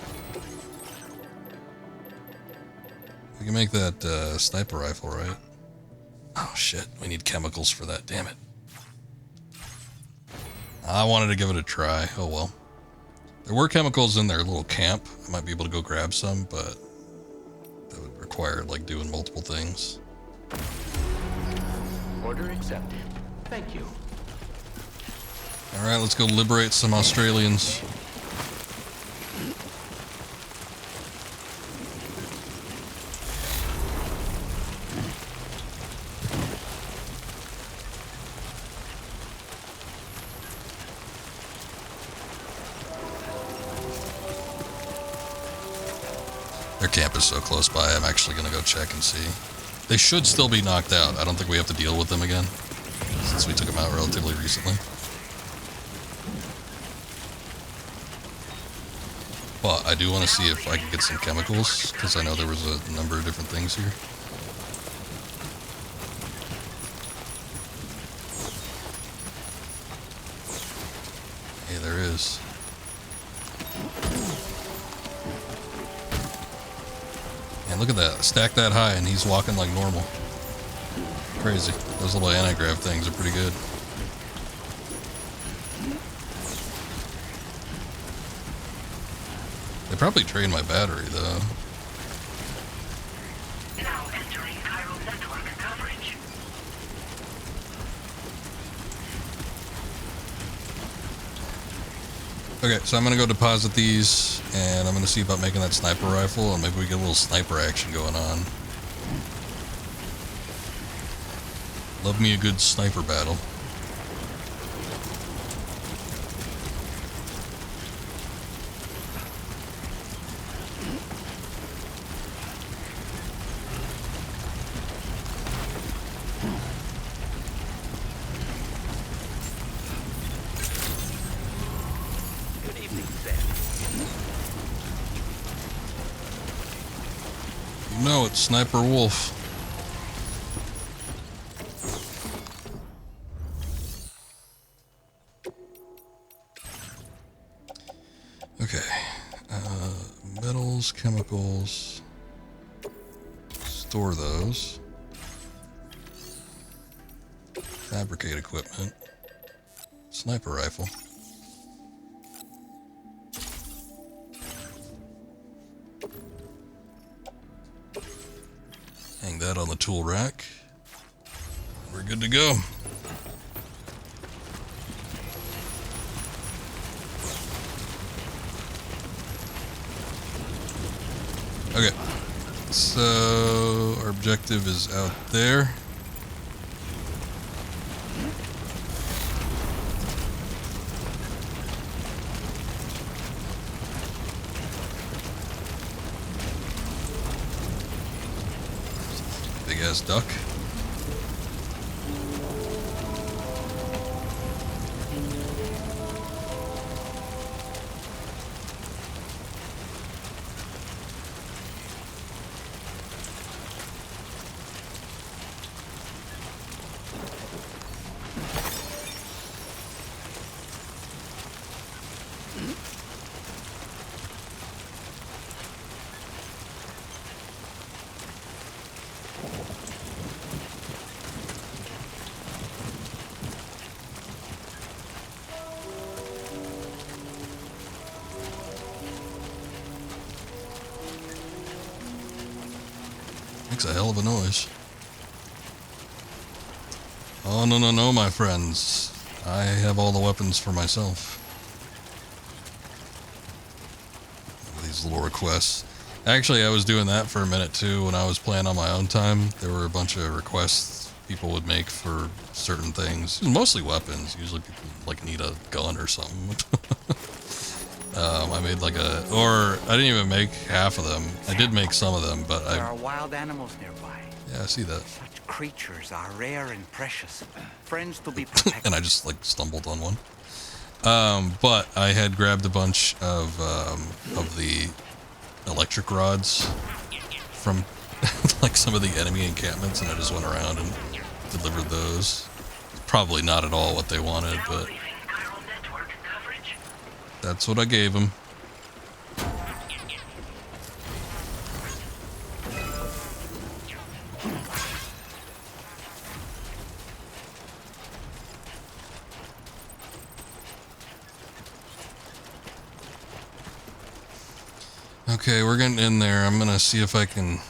We can make that sniper rifle, right? Oh shit, we need chemicals for that, damn it. I wanted to give it a try, oh well. There were chemicals in their little camp. I might be able to go grab some, but that would require like doing multiple things. Order accepted. Thank you. Alright, let's go liberate some Australians. Their camp is so close by, I'm actually going to go check and see. They should still be knocked out. I don't think we have to deal with them again, since we took them out relatively recently. But I do want to see if I can get some chemicals, because I know there was a number of different things here. Hey, there is. And look at that. Stack that high and he's walking like normal. Crazy. Those little anti-grav things are pretty good. They probably drained my battery though. Now entering chiral network coverage. Okay, so I'm gonna go deposit these, and I'm gonna see about making that sniper rifle, and maybe we get a little sniper action going on. Love me a good sniper battle. No, it's Sniper Wolf. Okay. Metals, chemicals. Store those. Fabricate equipment. Sniper rifle. Hang that on the tool rack. We're good to go. Okay. So our objective is out there. Big ass duck. Makes a hell of a noise. Oh, no, no, no, my friends. I have all the weapons for myself. These little requests. Actually, I was doing that for a minute too when I was playing on my own time. There were a bunch of requests people would make for certain things. Mostly weapons. Usually people like need a gun or something. I made like or I didn't even make half of them. I did make some of them, but There are wild animals nearby. Yeah, I see that. Such creatures are rare and precious. Friends to be protected. And I just like stumbled on one. But I had grabbed a bunch of the electric rods from like some of the enemy encampments, and I just went around and delivered those. Probably not at all what they wanted, but that's what I gave them. Okay, we're getting in there. I'm gonna see if I can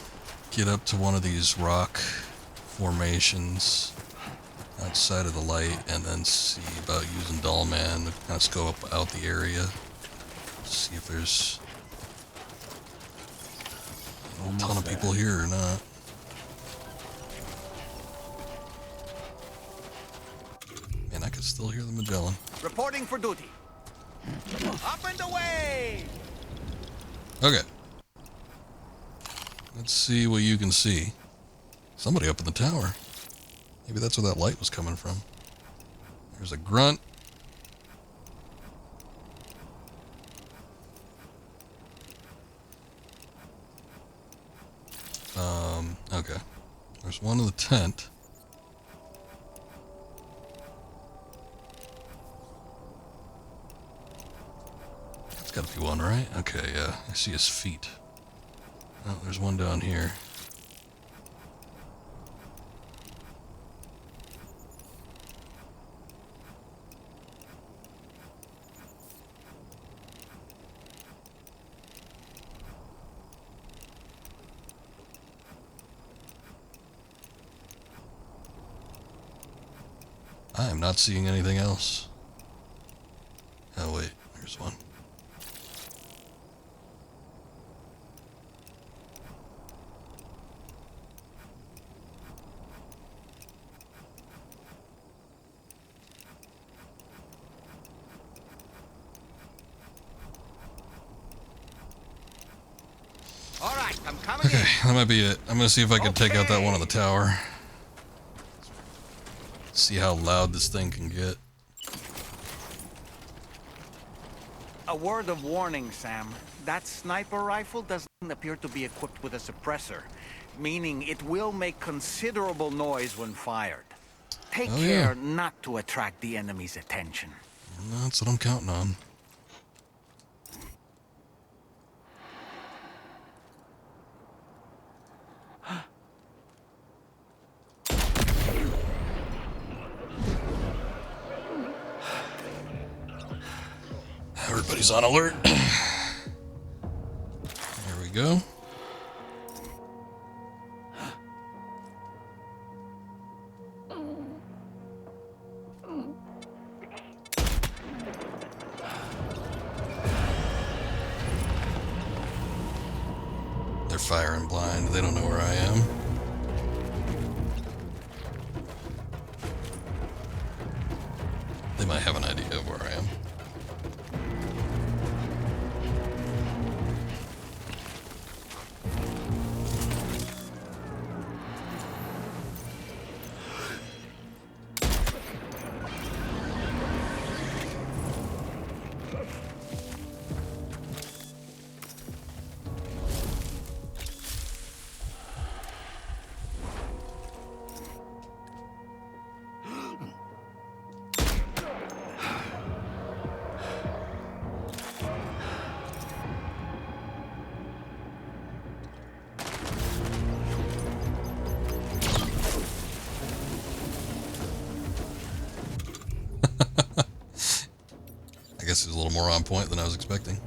get up to one of these rock formations outside of the light, and then see about using Dullman to kind of scope out the area. See if there's a ton of people here or not. Man, I can still hear the Magellan. Reporting for duty. Up and away! Okay. Let's see what you can see. Somebody up in the tower. Maybe that's where that light was coming from. There's a grunt. Okay. There's one in the tent. It's gotta be one, right? Okay, yeah. I see his feet. Oh, there's one down here. I am not seeing anything else. Oh wait, there's one. All right, I'm coming Okay, in. that might be it. I'm gonna see if I can take out that one on the tower. See how loud this thing can get. A word of warning, Sam. That sniper rifle doesn't appear to be equipped with a suppressor, meaning it will make considerable noise when fired. Take care not to attract the enemy's attention. That's what I'm counting on. Everybody's on alert. There we go. They're firing blind. They don't know where I am. They might have an idea of where I am. I guess it was a little more on point than I was expecting.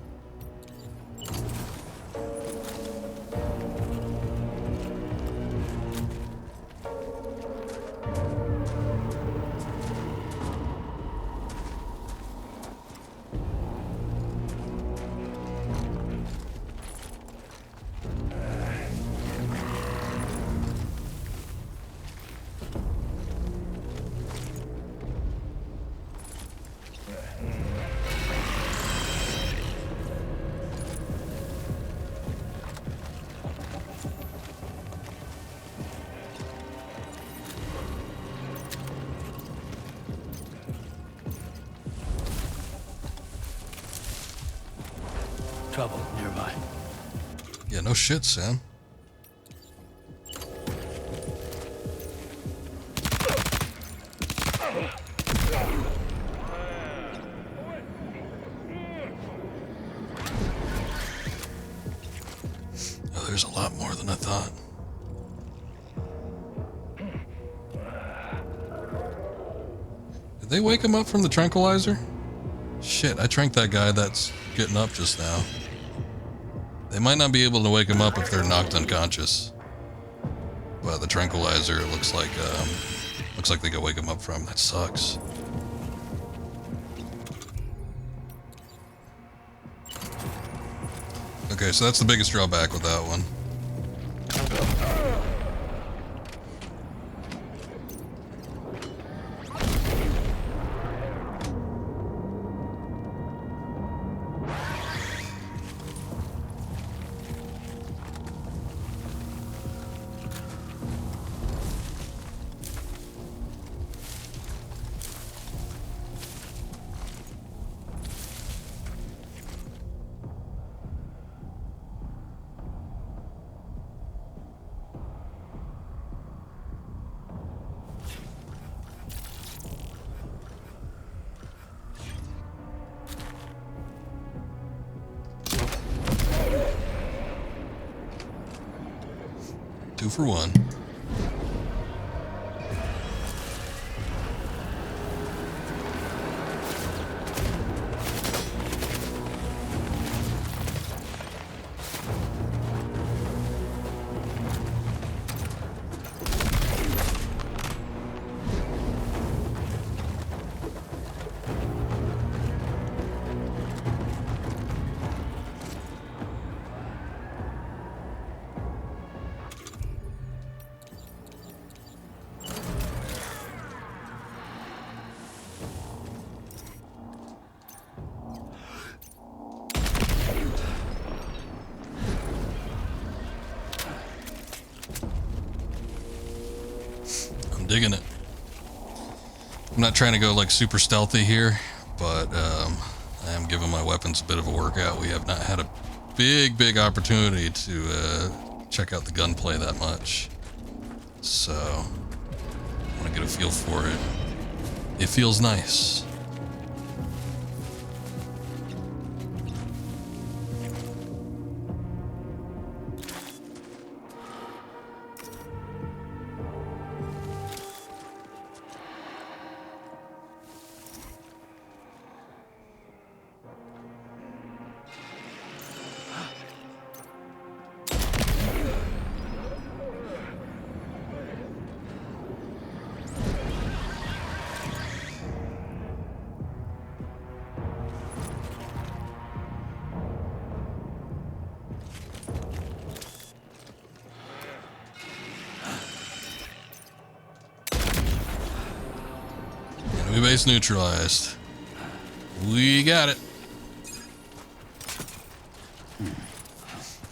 trouble nearby. Yeah, no shit, Sam. Oh, there's a lot more than I thought. Did they wake him up from the tranquilizer? Shit, I tranked that guy that's getting up just now. They might not be able to wake him up if they're knocked unconscious. But the tranquilizer, it looks like they could wake him up from. That sucks. Okay, so that's the biggest drawback with that one. Two for one. Digging it. I'm not trying to go like super stealthy here, but I am giving my weapons a bit of a workout. We have not had a big opportunity to check out the gunplay that much, so I want to get a feel for it. It feels nice. Enemy base neutralized. We got it.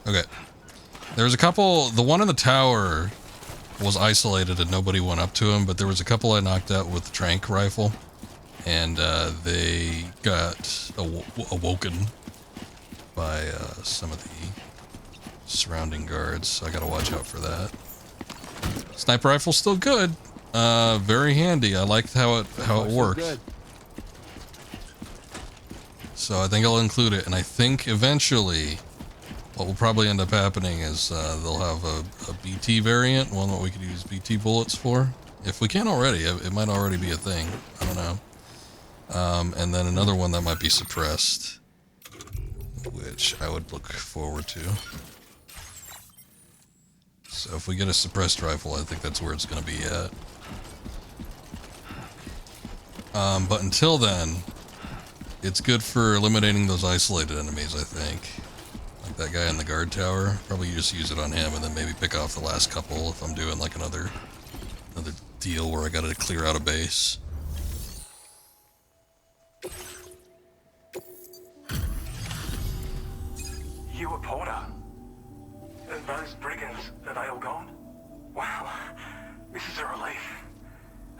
Okay. There was a couple. The one in the tower was isolated and nobody went up to him, but there was a couple I knocked out with the tranq rifle, and they got awoken by some of the surrounding guards, so I gotta watch out for that. Sniper rifle's still good. Very handy. I liked how it worked. So I think I'll include it, and I think eventually what will probably end up happening is they'll have a BT variant, one that we could use BT bullets for. If we can't already, it might already be a thing. I don't know. And then another one that might be suppressed, which I would look forward to. So if we get a suppressed rifle, I think that's where it's going to be at. But until then, it's good for eliminating those isolated enemies, I think. Like that guy in the guard tower. Probably just use it on him and then maybe pick off the last couple if I'm doing like another deal where I gotta clear out a base. You were Porter? And those brigands, are they all gone? Wow, this is a relief.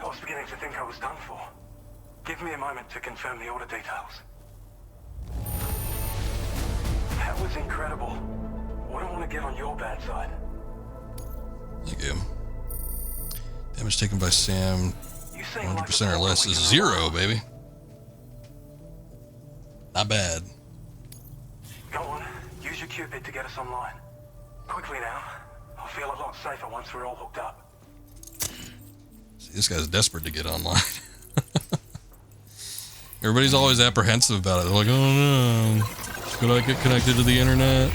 I was beginning to think I was done for. Give me a moment to confirm the order details. That was incredible. Wouldn't want to get on your bad side. Thank you. Damage taken by Sam, You seem like 100% or less is 0, baby. Not bad. Go on, use your Cupid to get us online. Quickly now. I'll feel a lot safer once we're all hooked up. See, this guy's desperate to get online. Everybody's always apprehensive about it. They're like, oh no, should I get connected to the internet?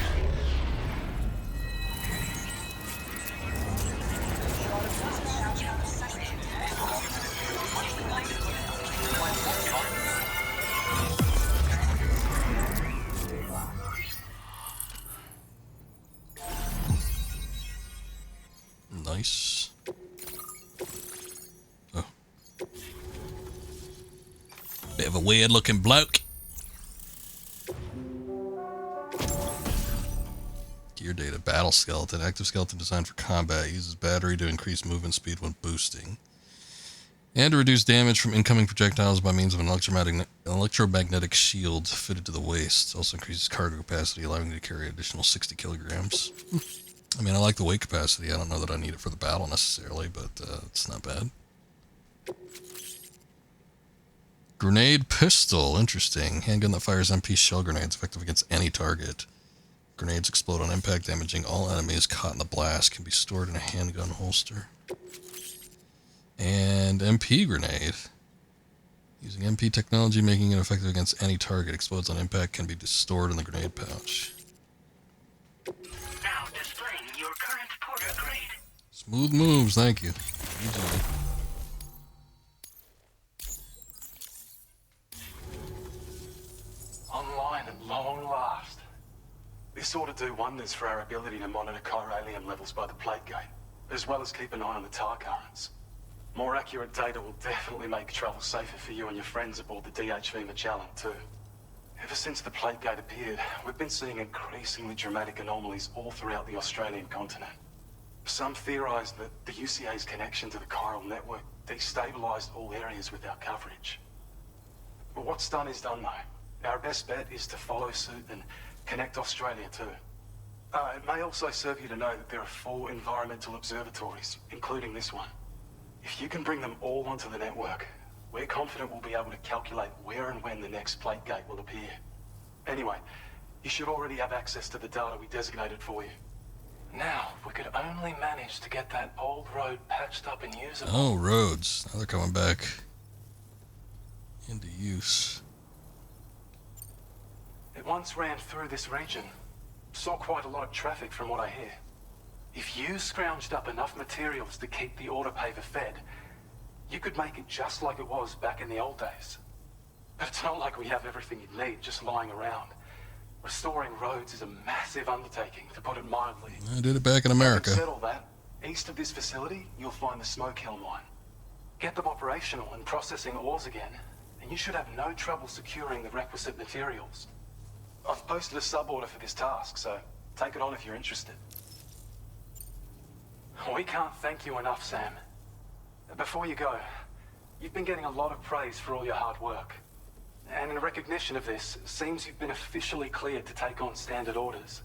Nice. Oh. Bit of a weird looking bloke. Gear data, battle skeleton. Active skeleton designed for combat. Uses battery to increase movement speed when boosting. And to reduce damage from incoming projectiles by means of an electromagnetic shield fitted to the waist. Also increases cargo capacity, allowing you to carry an additional 60 kilograms. I mean, I like the weight capacity. I don't know that I need it for the battle necessarily, but it's not bad. Grenade pistol. Interesting. Handgun that fires MP shell grenades, effective against any target. Grenades explode on impact, damaging all enemies caught in the blast. Can be stored in a handgun holster. And MP grenade. Using MP technology, making it effective against any target. Explodes on impact, can be stored in the grenade pouch. Now displaying your current porter grade. Smooth moves, thank you. Easily. Online at long last. This ought to do wonders for our ability to monitor chiralium levels by the plate gate, as well as keep an eye on the tar currents. More accurate data will definitely make travel safer for you and your friends aboard the DHV Magellan, too. Ever since the plate gate appeared, we've been seeing increasingly dramatic anomalies all throughout the Australian continent. Some theorize that the UCA's connection to the chiral network destabilized all areas with our coverage. But what's done is done, though. Our best bet is to follow suit and connect Australia, too. It may also serve you to know that there are 4 environmental observatories, including this one. If you can bring them all onto the network, we're confident we'll be able to calculate where and when the next plate gate will appear. Anyway, you should already have access to the data we designated for you. Now, if we could only manage to get that old road patched up and usable. Oh, roads. Now they're coming back into use. It once ran through this region. Saw quite a lot of traffic from what I hear. If you scrounged up enough materials to keep the autopaver fed, you could make it just like it was back in the old days. But it's not like we have everything you'd need just lying around. Restoring roads is a massive undertaking, to put it mildly. I did it back in America. Having said all that, east of this facility, you'll find the Smoke Hill mine. Get them operational and processing ores again, and you should have no trouble securing the requisite materials. I've posted a sub-order for this task, so take it on if you're interested. We can't thank you enough, Sam. Before you go, you've been getting a lot of praise for all your hard work. And in recognition of this, it seems you've been officially cleared to take on standard orders.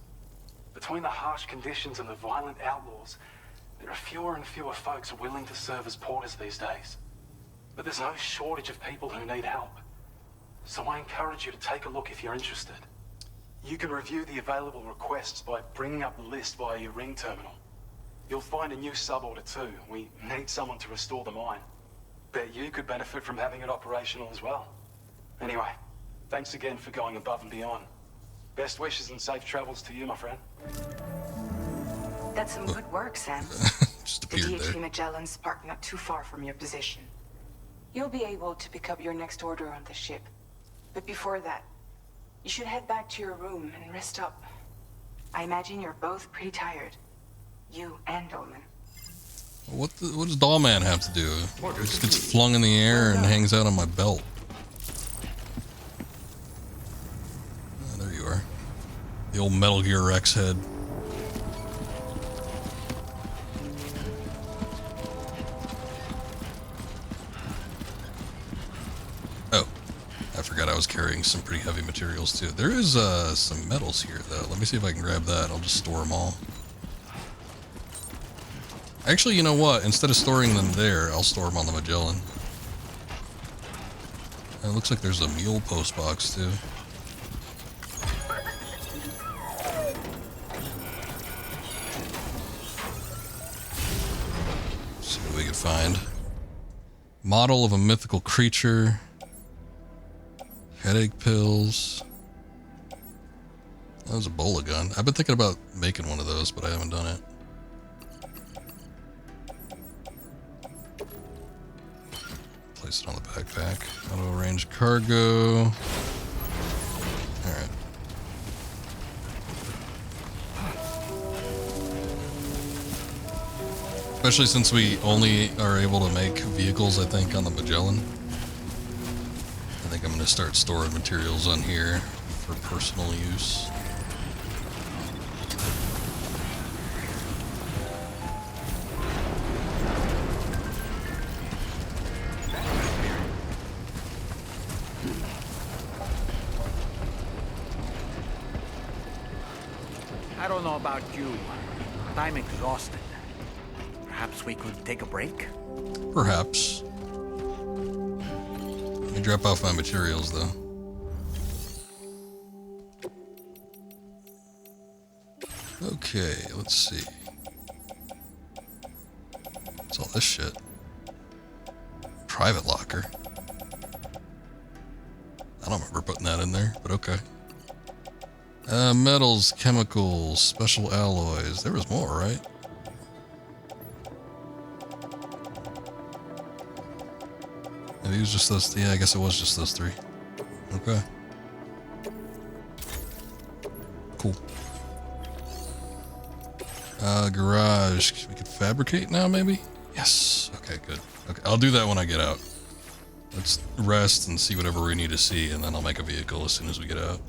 Between the harsh conditions and the violent outlaws, there are fewer and fewer folks willing to serve as porters these days. But there's no shortage of people who need help. So I encourage you to take a look if you're interested. You can review the available requests by bringing up the list via your ring terminal. You'll find a new sub-order too. We need someone to restore the mine. Bet you could benefit from having it operational as well. Anyway, thanks again for going above and beyond. Best wishes and safe travels to you, my friend. That's some good work, Sam. Just the appeared DHV there. Magellan's parked not too far from your position. You'll be able to pick up your next order on the ship. But before that, you should head back to your room and rest up. I imagine you're both pretty tired. You and Dolman. What does Dollman have to do? It just gets flung in the air and hangs out on my belt. Oh, there you are. The old Metal Gear Rex head. Oh, I forgot I was carrying some pretty heavy materials too. There is some metals here though. Let me see if I can grab that. I'll just store them all. Actually, you know what? Instead of storing them there, I'll store them on the Magellan. It looks like there's a mule post box too. See what we can find. Model of a mythical creature. Headache pills. That was a bola gun. I've been thinking about making one of those, but I haven't done it. Place it on the backpack. Auto range cargo. Alright. Especially since we only are able to make vehicles, I think, on the Magellan. I think I'm going to start storing materials on here for personal use. I don't know about you, but I'm exhausted. Perhaps we could take a break? Perhaps. Let me drop off my materials, though. Okay, let's see. What's all this shit? Private locker. I don't remember putting that in there, but okay. Metals, chemicals, special alloys. There was more, right? Maybe it was just those. Yeah, I guess it was just those three. Okay. Cool. Garage. We could fabricate now, maybe? Yes. Okay, good. Okay, I'll do that when I get out. Let's rest and see whatever we need to see, and then I'll make a vehicle as soon as we get out.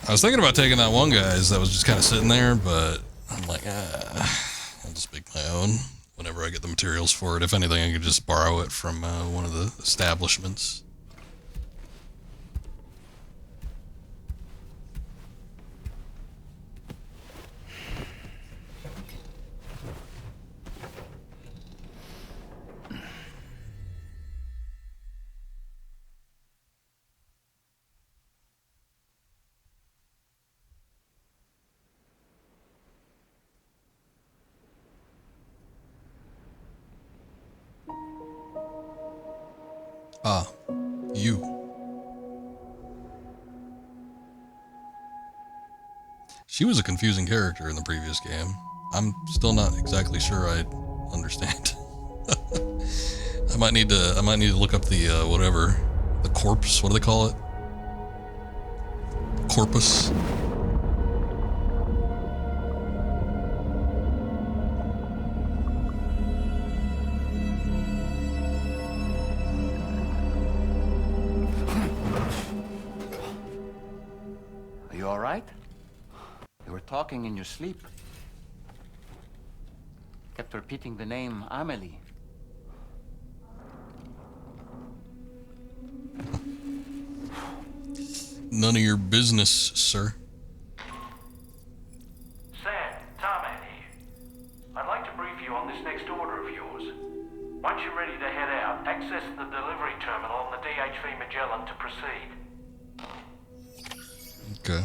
I was thinking about taking that one guy's that was just kind of sitting there, but I'm like, I'll just make my own whenever I get the materials for it. If anything, I could just borrow it from one of the establishments. Ah, you. She was a confusing character in the previous game. I'm still not exactly sure I understand. I might need to look up the whatever, the corpse. What do they call it? Corpus. Are you all right? You were talking in your sleep. Kept repeating the name Amelie. None of your business, sir. Sam, Tarman here. I'd like to brief you on this next order of yours. Once you're ready to head out, access the delivery terminal on the DHV Magellan to proceed. Okay.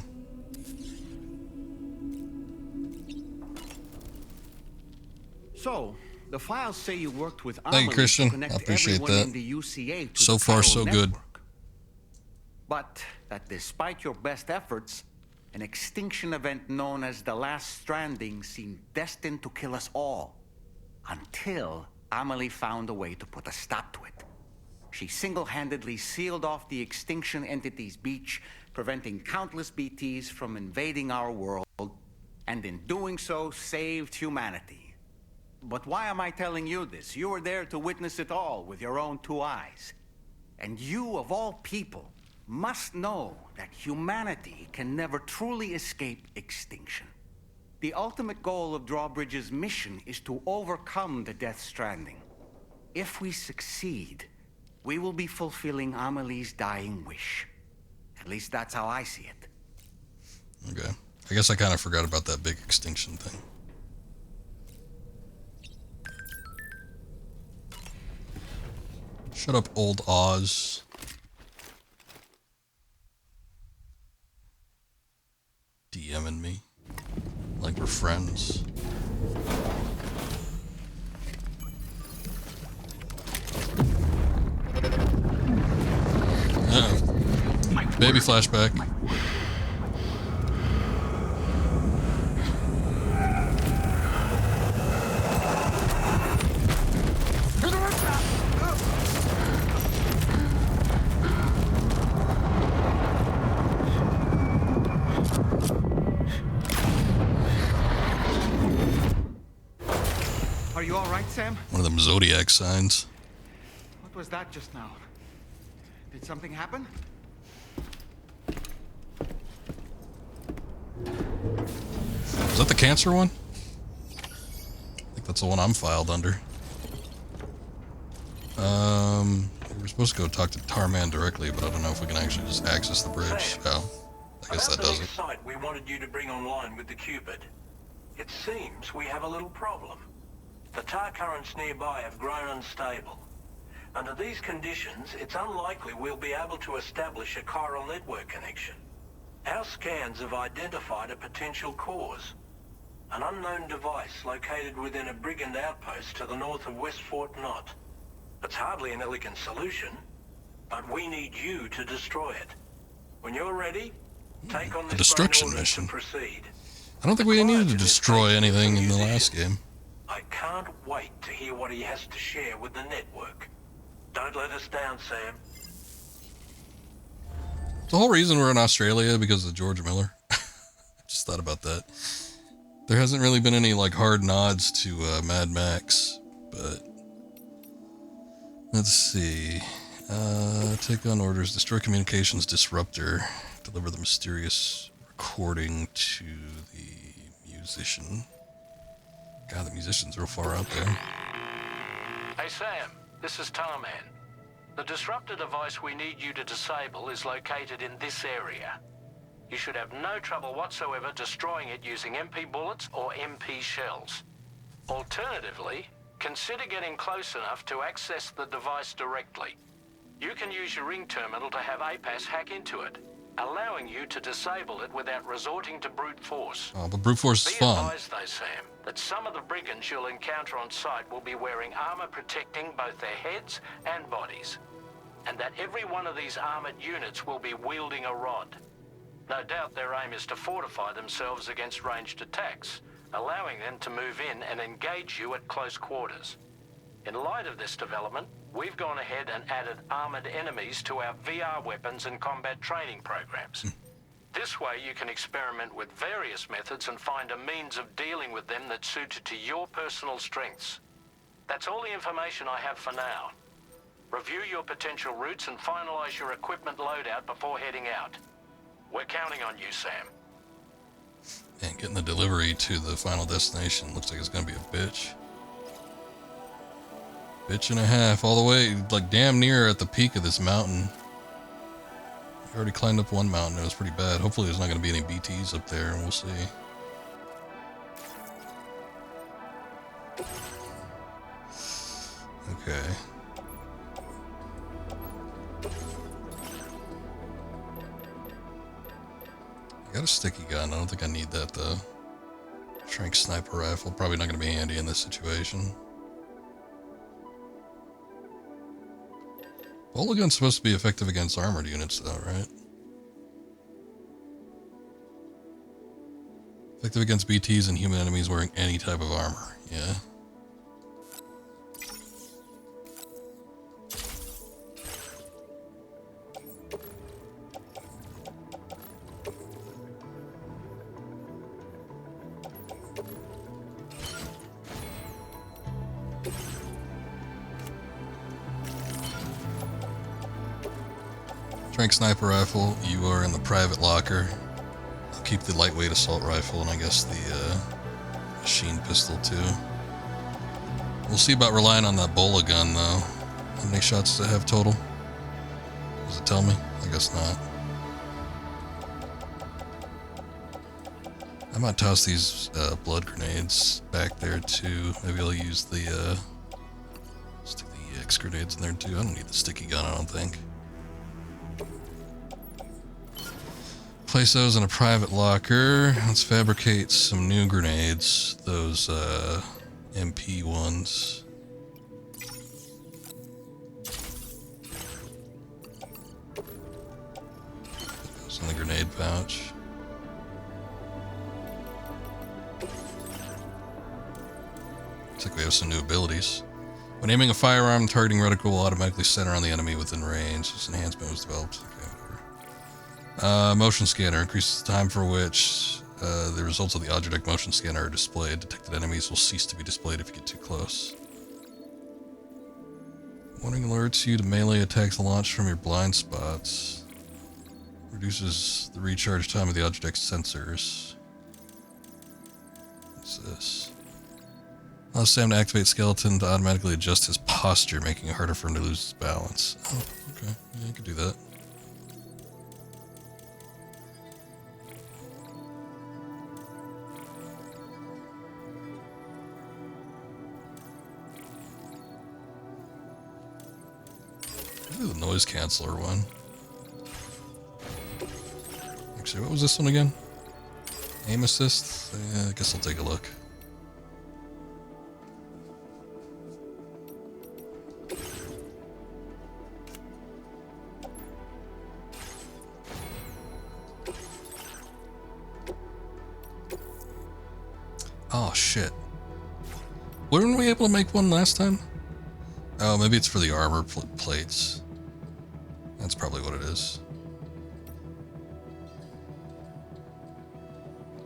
So, the files say you worked with Thank you, Amelie Christian. to connect I appreciate everyone that. in the UCA to So the far, chiral so good. network. But that despite your best efforts, an extinction event known as the Last Stranding seemed destined to kill us all. Until Amelie found a way to put a stop to it. She single-handedly sealed off the extinction entity's beach, preventing countless BTs from invading our world, and in doing so, saved humanity. But why am I telling you this? You were there to witness it all with your own two eyes. And you, of all people, must know that humanity can never truly escape extinction. The ultimate goal of Drawbridge's mission is to overcome the Death Stranding. If we succeed, we will be fulfilling Amelie's dying wish. At least that's how I see it. Okay. I guess I kind of forgot about that big extinction thing. Shut up, old Oz. DMing me like we're friends. Baby flashback. Are you all right, Sam? One of them zodiac signs. What was that just now? Did something happen? Is that the cancer one? I think that's the one I'm filed under. We were supposed to go talk to Tarman directly, but I don't know if we can actually just access the bridge. Oh, I guess that does it. Site we wanted you to bring online with the Cupid. It seems we have a little problem. The tar currents nearby have grown unstable. Under these conditions, it's unlikely we'll be able to establish a chiral network connection. Our scans have identified a potential cause. An unknown device located within a brigand outpost to the north of West Fort Knot. It's hardly an elegant solution, but we need you to destroy it. When you're ready, take on A this destruction order mission. and proceed. I don't think we needed to destroy anything in the last game. I can't wait to hear what he has to share with the network. Don't let us down, Sam. The whole reason we're in Australia because of George Miller. Just thought about that. There hasn't really been any like hard nods to Mad Max, but let's see. Take on orders, destroy communications disruptor, deliver the mysterious recording to the musician. God, the musician's real far out there. Hey Sam, this is Tarman. The disruptor device we need you to disable is located in this area. You should have no trouble whatsoever destroying it using MP bullets or MP shells. Alternatively, consider getting close enough to access the device directly. You can use your ring terminal to have APAS hack into it, allowing you to disable it without resorting to brute force. Oh, but brute force is Be fun. advised though, Sam, that some of the brigands you'll encounter on site will be wearing armor protecting both their heads and bodies, and that every one of these armored units will be wielding a rod. No doubt their aim is to fortify themselves against ranged attacks, allowing them to move in and engage you at close quarters. In light of this development, we've gone ahead and added armored enemies to our VR weapons and combat training programs. This way you can experiment with various methods and find a means of dealing with them that's suited to your personal strengths. That's all the information I have for now. Review your potential routes and finalize your equipment loadout before heading out. We're counting on you, Sam. And getting the delivery to the final destination looks like it's gonna be a bitch. Bitch and a half, all the way, like damn near at the peak of this mountain. I already climbed up one mountain, it was pretty bad. Hopefully there's not gonna be any BTs up there, and we'll see. Okay. I got a sticky gun. I don't think I need that though. Shrink sniper rifle. Probably not going to be handy in this situation. Bola gun's supposed to be effective against armored units though, right? Effective against BTs and human enemies wearing any type of armor. Yeah. Strength sniper rifle, you are in the private locker. I'll keep the lightweight assault rifle and I guess the machine pistol too. We'll see about relying on that Bola gun though. How many shots does it have total? Does it tell me? I guess not. I might toss these blood grenades back there too. Maybe I'll use the stick the EX grenades in there too. I don't need the sticky gun, I don't think. Place those in a private locker. Let's fabricate some new grenades. Those MP ones. Put those in the grenade pouch. Looks like we have some new abilities. When aiming a firearm, targeting reticle will automatically center on the enemy within range. This enhancement was developed. Okay, whatever. Motion scanner increases the time for which the results of the object motion scanner are displayed. Detected enemies will cease to be displayed if you get too close. Warning alerts you to melee attacks launched from your blind spots. Reduces the recharge time of the object's sensors. What's this? Allows Sam to activate Skeleton to automatically adjust his posture, making it harder for him to lose his balance. Oh, okay. Yeah, you could do that. Ooh, the noise canceller one. Actually, what was this one again? Aim assist? Yeah, I guess I'll take a look. Oh, shit. Weren't we able to make one last time? Oh, maybe it's for the armor plates. That's probably what it is.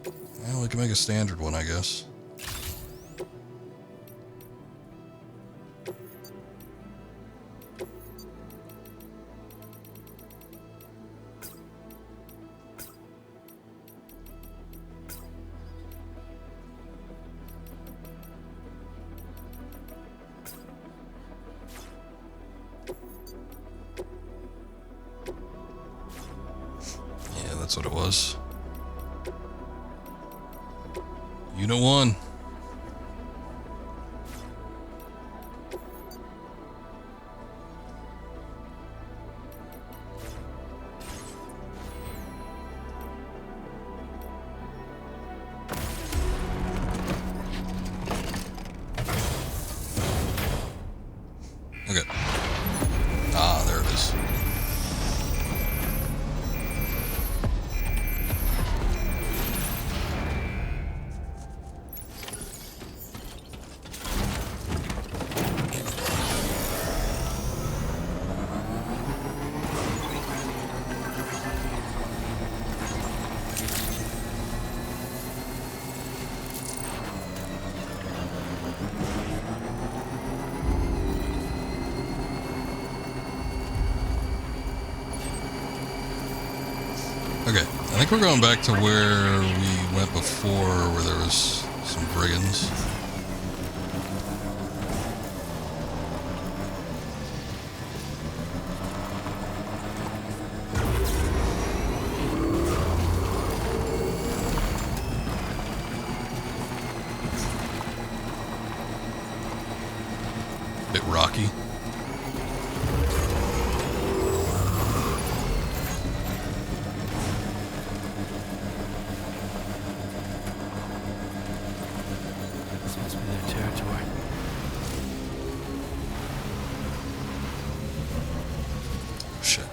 Well, we can make a standard one, I guess. That's what it was. Unit 1. Okay. Ah, there it is. Okay, I think we're going back to where we went before, where there was some brigands. Bit rocky. Shit.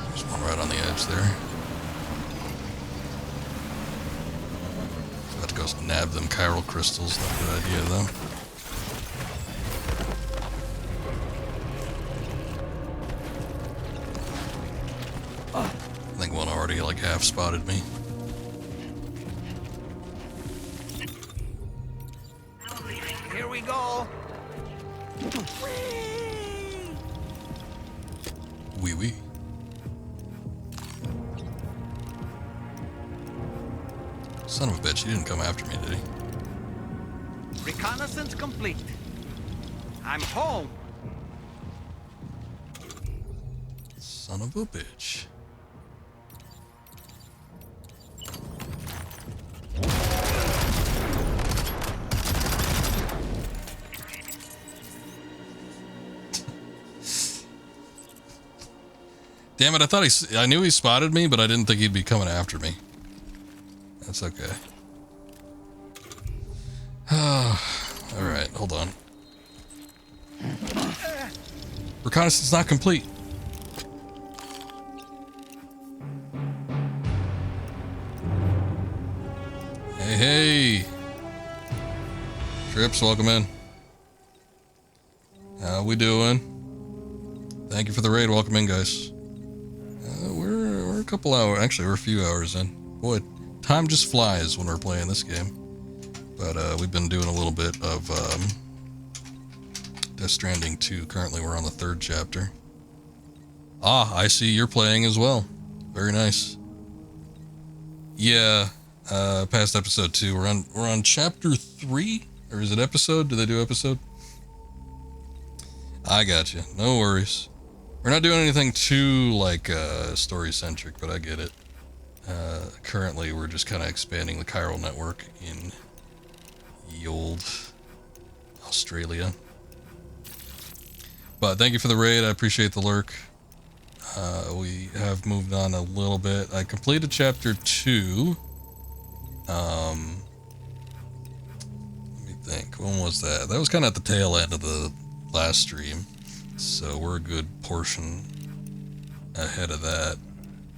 There's one right on the edge there. About to go nab them chiral crystals. Not a good idea, though. I think one already like half spotted me. Here we go. Wee wee. Son of a bitch, he didn't come after me, did he? Reconnaissance complete. I'm home. Son of a bitch. Damn it, I knew he spotted me, but I didn't think he'd be coming after me. That's okay. Alright, hold on. Reconnaissance not complete. Hey! Trips, welcome in. How we doing? Thank you for the raid. Welcome in, guys. We're a couple hours. Actually, we're a few hours in. Boy, time just flies when we're playing this game. But we've been doing a little bit of Death Stranding 2. Currently, we're on the 3rd chapter. Ah, I see you're playing as well. Very nice. Yeah, past episode 2. We're on chapter 3, or is it episode? Do they do episode? I got you. No worries. We're not doing anything too like story centric, but I get it. Currently, we're just kind of expanding the chiral network in the old Australia. But thank you for the raid. I appreciate the lurk. We have moved on a little bit. I completed chapter 2. Let me think. When was that? That was kind of at the tail end of the last stream. So we're a good portion ahead of that.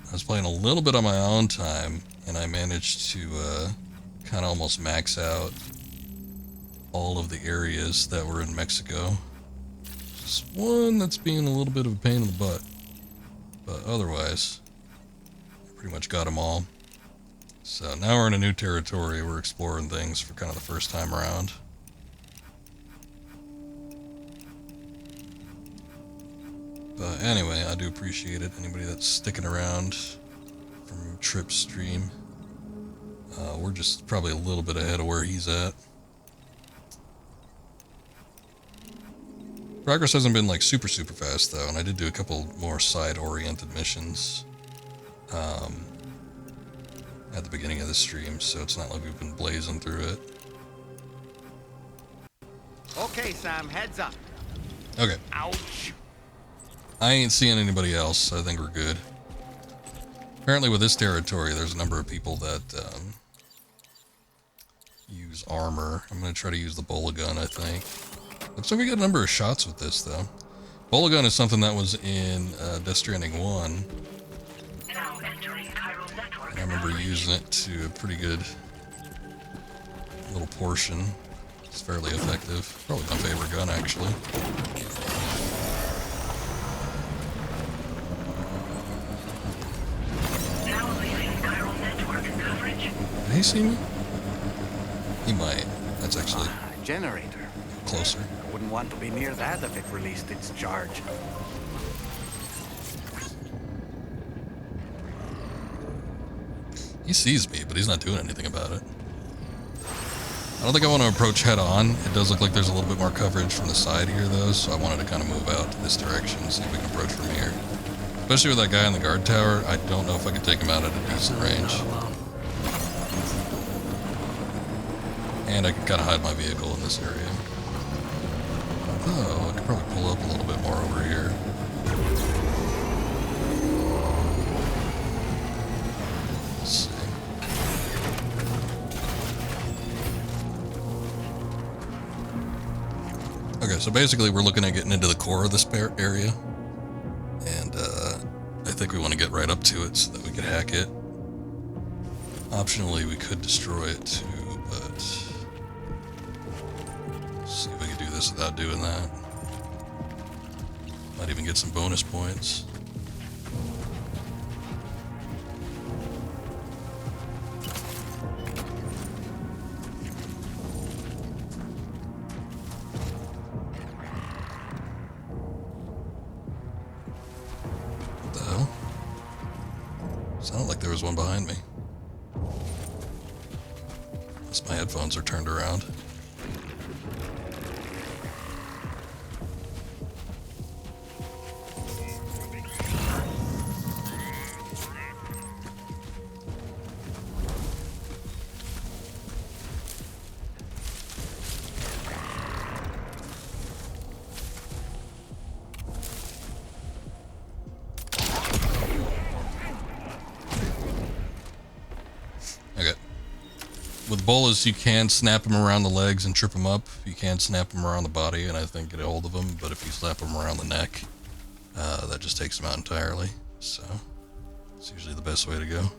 I was playing a little bit on my own time, and I managed to kind of almost max out all of the areas that were in Mexico. Just one that's being a little bit of a pain in the butt. But otherwise, I pretty much got them all. So now we're in a new territory. We're exploring things for kind of the first time around. But anyway, I do appreciate it. Anybody that's sticking around from Trip's stream. We're just probably a little bit ahead of where he's at. Progress hasn't been like super fast though, and I did do a couple more side-oriented missions at the beginning of the stream, so it's not like we've been blazing through it. Okay, Sam, heads up. Okay. Ouch. I ain't seeing anybody else, so I think we're good. Apparently with this territory, there's a number of people that use armor. I'm going to try to use the bola gun, I think. Looks like we got a number of shots with this, though. Bola gun is something that was in Death Stranding 1. I remember using it to a pretty good little portion. It's fairly effective. Probably my favorite gun, actually. Did he see me? He might. That's actually generator. Closer. I wouldn't want to be near that if it released its charge. He sees me, but he's not doing anything about it. I don't think I want to approach head on. It does look like there's a little bit more coverage from the side here, though, so I wanted to kind of move out to this direction and see if we can approach from here. Especially with that guy in the guard tower, I don't know if I could take him out at a decent range. And I can kind of hide my vehicle in this area. Oh, I could probably pull up a little bit more over here. Let's see. Okay, so basically we're looking at getting into the core of this area. And I think we want to get right up to it so that we could hack it. Optionally, we could destroy it too, but... see if we can do this without doing that. Might even get some bonus points. What the hell? Sounded like there was one behind me. Unless my headphones are turned around. Bolas, you can snap him around the legs and trip him up. You can snap him around the body and I think get a hold of him, but if you slap him around the neck, that just takes him out entirely. So, it's usually the best way to go.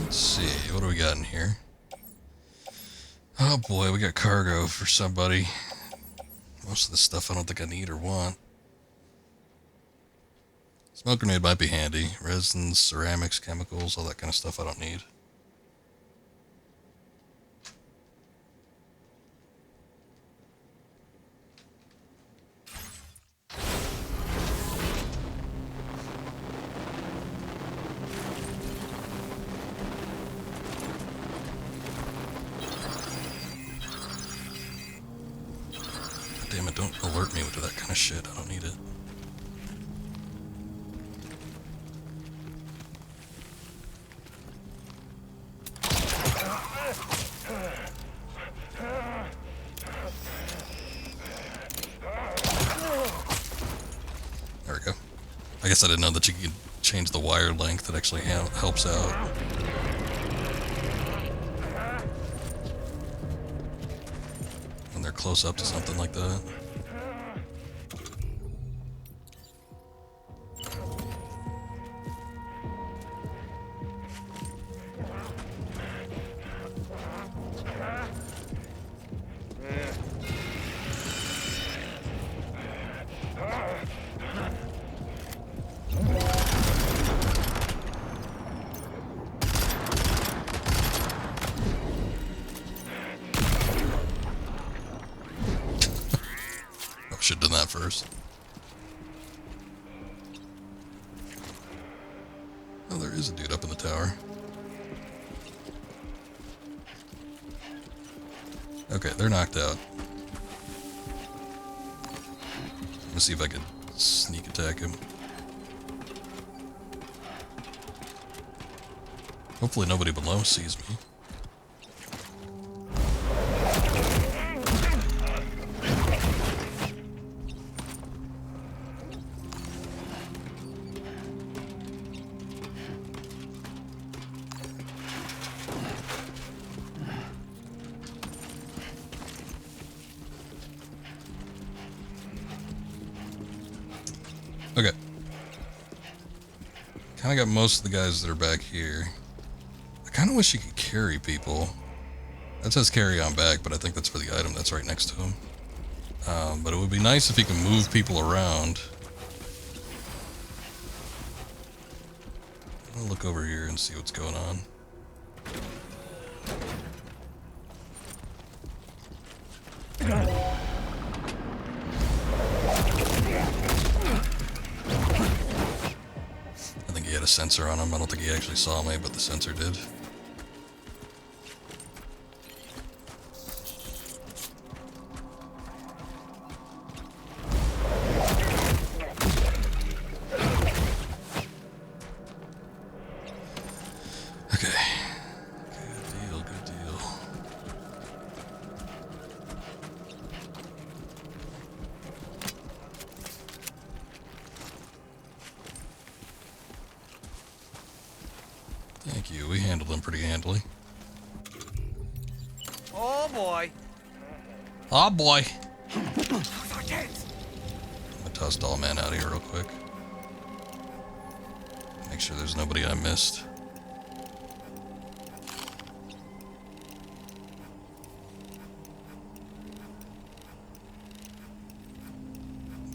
Let's see, what do we got in here? Oh boy, we got cargo for somebody. Most of the stuff I don't think I need or want. Smoke grenade might be handy. Resins, ceramics, chemicals, all that kind of stuff I don't need. Damn it, don't alert me to that kind of shit. I don't need it. There we go. I guess I didn't know that you could change the wire length. That actually helps out. When they're close up to something like that. Should have done that first. Oh, there is a dude up in the tower. Okay, they're knocked out. Let me see if I can sneak attack him. Hopefully nobody below sees me. Okay. Kind of got most of the guys that are back here. I kind of wish you could carry people. That says carry on back, but I think that's for the item that's right next to him. But it would be nice if you can move people around. I'll look over here and see what's going on. I think he had a sensor on him. I don't think he actually saw me, but the sensor did. Okay. Good deal, good deal. Thank you. We handled them pretty handily. Oh boy. Oh boy. I'm gonna toss Doll Man out of here real quick. Make sure there's nobody I missed.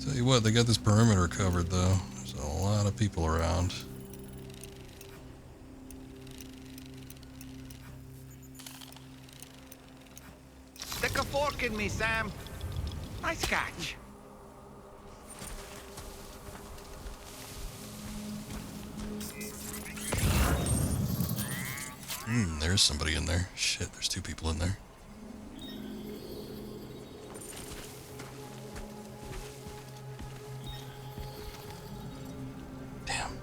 Tell you what, they got this perimeter covered though. There's a lot of people around. Stick a fork in me, Sam. Nice catch. There's somebody in there. Shit, there's two people in there. Damn.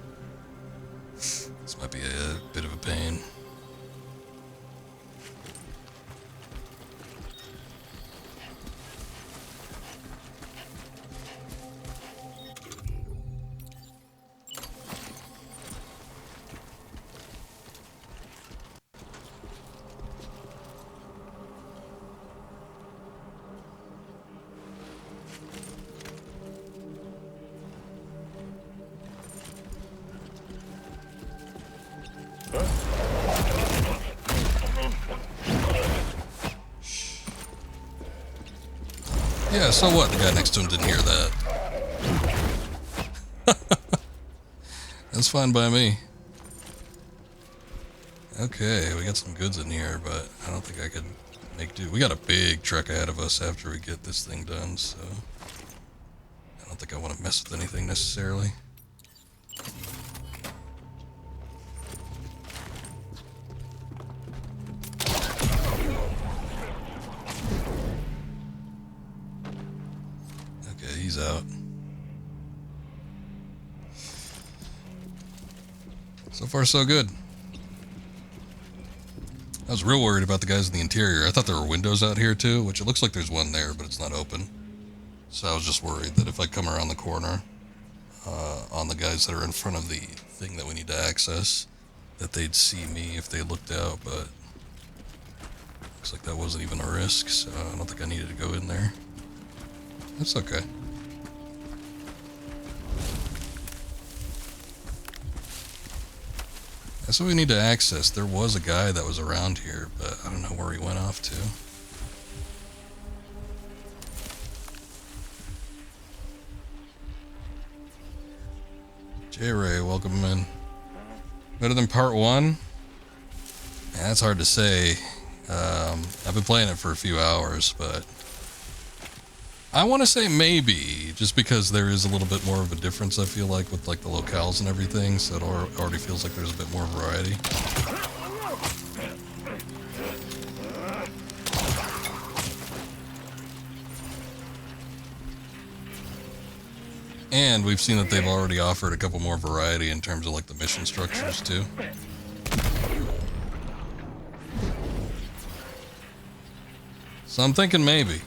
Yeah, so what? The guy next to him didn't hear that. That's fine by me. Okay, we got some goods in here, but I don't think I could make do. We got a big trek ahead of us after we get this thing done, so I don't think I want to mess with anything necessarily. Okay, he's out. So far, so good. I was real worried about the guys in the interior. I thought there were windows out here too, which it looks like there's one there, but it's not open. So I was just worried that if I come around the corner on the guys that are in front of the thing that we need to access, that they'd see me if they looked out, but looks like that wasn't even a risk, so I don't think I needed to go in there. That's okay. That's what we need to access. There was a guy that was around here, but I don't know where he went off to. J-Ray, welcome in. Better than part 1? Yeah, that's hard to say. I've been playing it for a few hours, but I want to say maybe, just because there is a little bit more of a difference, I feel like, with like the locales and everything, so it already feels like there's a bit more variety. And we've seen that they've already offered a couple more variety in terms of like the mission structures too. So I'm thinking maybe.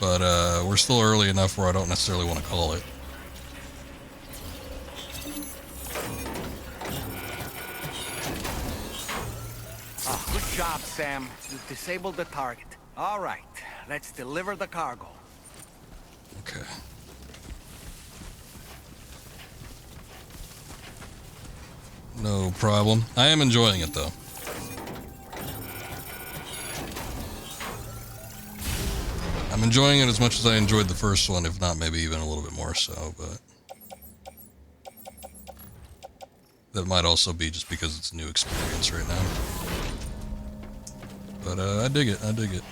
But we're still early enough where I don't necessarily want to call it. Oh, good job, Sam. You've disabled the target. All right, let's deliver the cargo. Okay. No problem. I am enjoying it though. I'm enjoying it as much as I enjoyed the first one, if not maybe even a little bit more so, but that might also be just because it's a new experience right now. But I dig it, I dig it.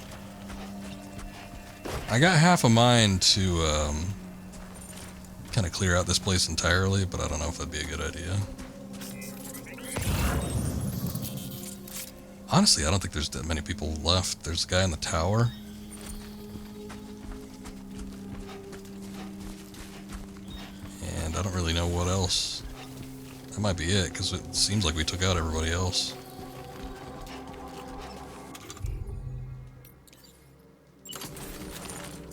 I got half a mind to kind of clear out this place entirely, but I don't know if that'd be a good idea. Honestly, I don't think there's that many people left. There's a guy in the tower. And I don't really know what else. That might be it, because it seems like we took out everybody else.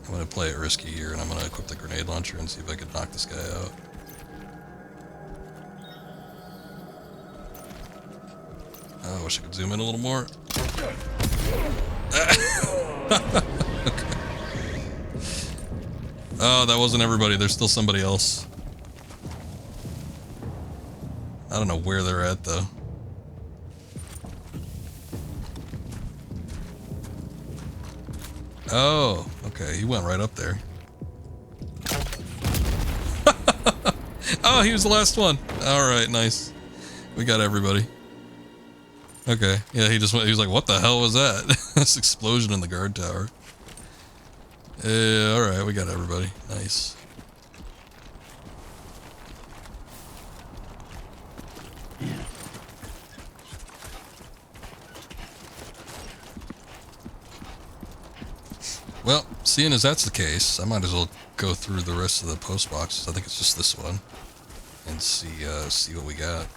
I'm going to play it risky here, and I'm going to equip the grenade launcher and see if I can knock this guy out. Oh, I wish I could zoom in a little more. Okay. Oh, that wasn't everybody. There's still somebody else. I don't know where they're at, though. Oh, okay. He went right up there. Oh, he was the last one. All right, nice. We got everybody. Okay. Yeah, he just went. He was like, "What the hell was that?" This explosion in the guard tower. All right, we got everybody. Nice. Well, seeing as that's the case, I might as well go through the rest of the post boxes. I think it's just this one, and see what we got.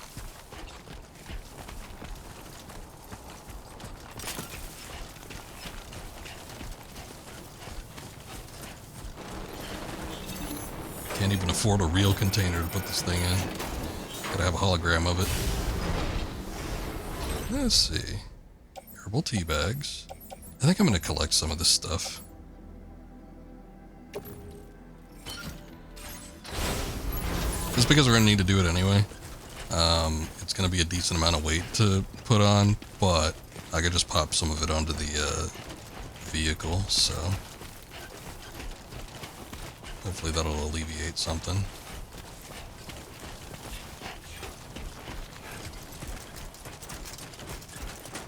Can't even afford a real container to put this thing in. Gotta have a hologram of it. Let's see. Herbal tea bags. I think I'm gonna collect some of this stuff. Just because we're gonna need to do it anyway. It's gonna be a decent amount of weight to put on, but I could just pop some of it onto the vehicle, so Hopefully that'll alleviate something.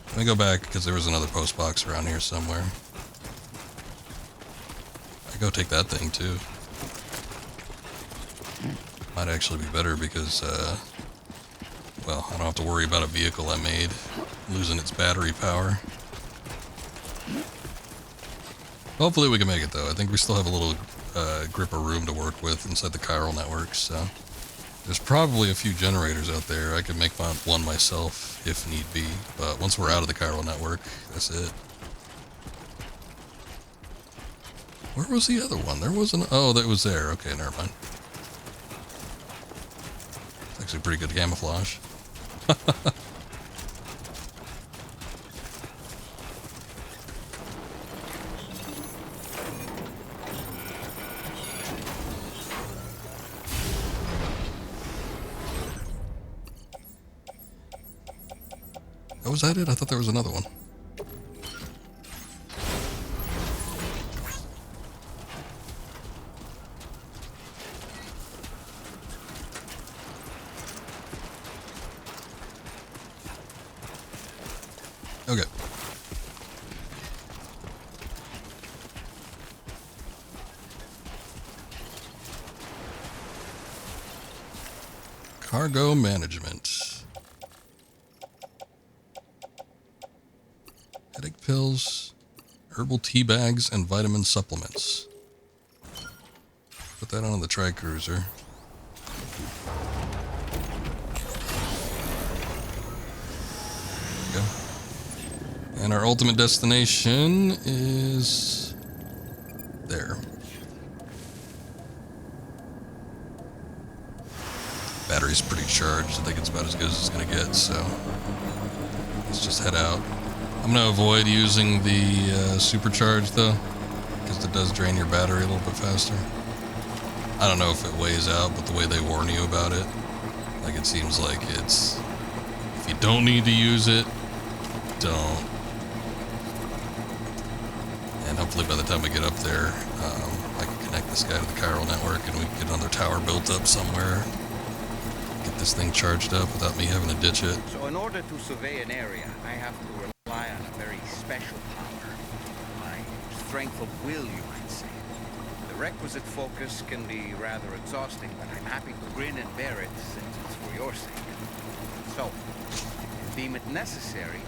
Let me go back, because there was another post box around here somewhere. I go take that thing, too. Might actually be better because, well, I don't have to worry about a vehicle I made losing its battery power. Hopefully we can make it, though. I think we still have a little grip of room to work with inside the chiral network, so... There's probably a few generators out there. I could make one myself if need be, but once we're out of the chiral network, that's it. Where was the other one? There wasn't... Oh, that was there. Okay, never mind. It's actually pretty good camouflage. Oh, was that it? I thought there was another one. Okay. Cargo management. Headache pills, herbal tea bags, and vitamin supplements. Put that on the tri-cruiser. There we go. And our ultimate destination is there. Battery's pretty charged. I think it's about as good as it's gonna get, so let's just head out. I'm going to avoid using the supercharge though, because it does drain your battery a little bit faster. I don't know if it weighs out, but the way they warn you about it, like it seems like it's, if you don't need to use it, don't. And hopefully by the time we get up there, I can connect this guy to the chiral network and we can get another tower built up somewhere. Get this thing charged up without me having to ditch it. So in order to survey an area, I have to rely on a very special power. My strength of will, you might say. The requisite focus can be rather exhausting, but I'm happy to grin and bear it since it's for your sake. So, if you deem it necessary,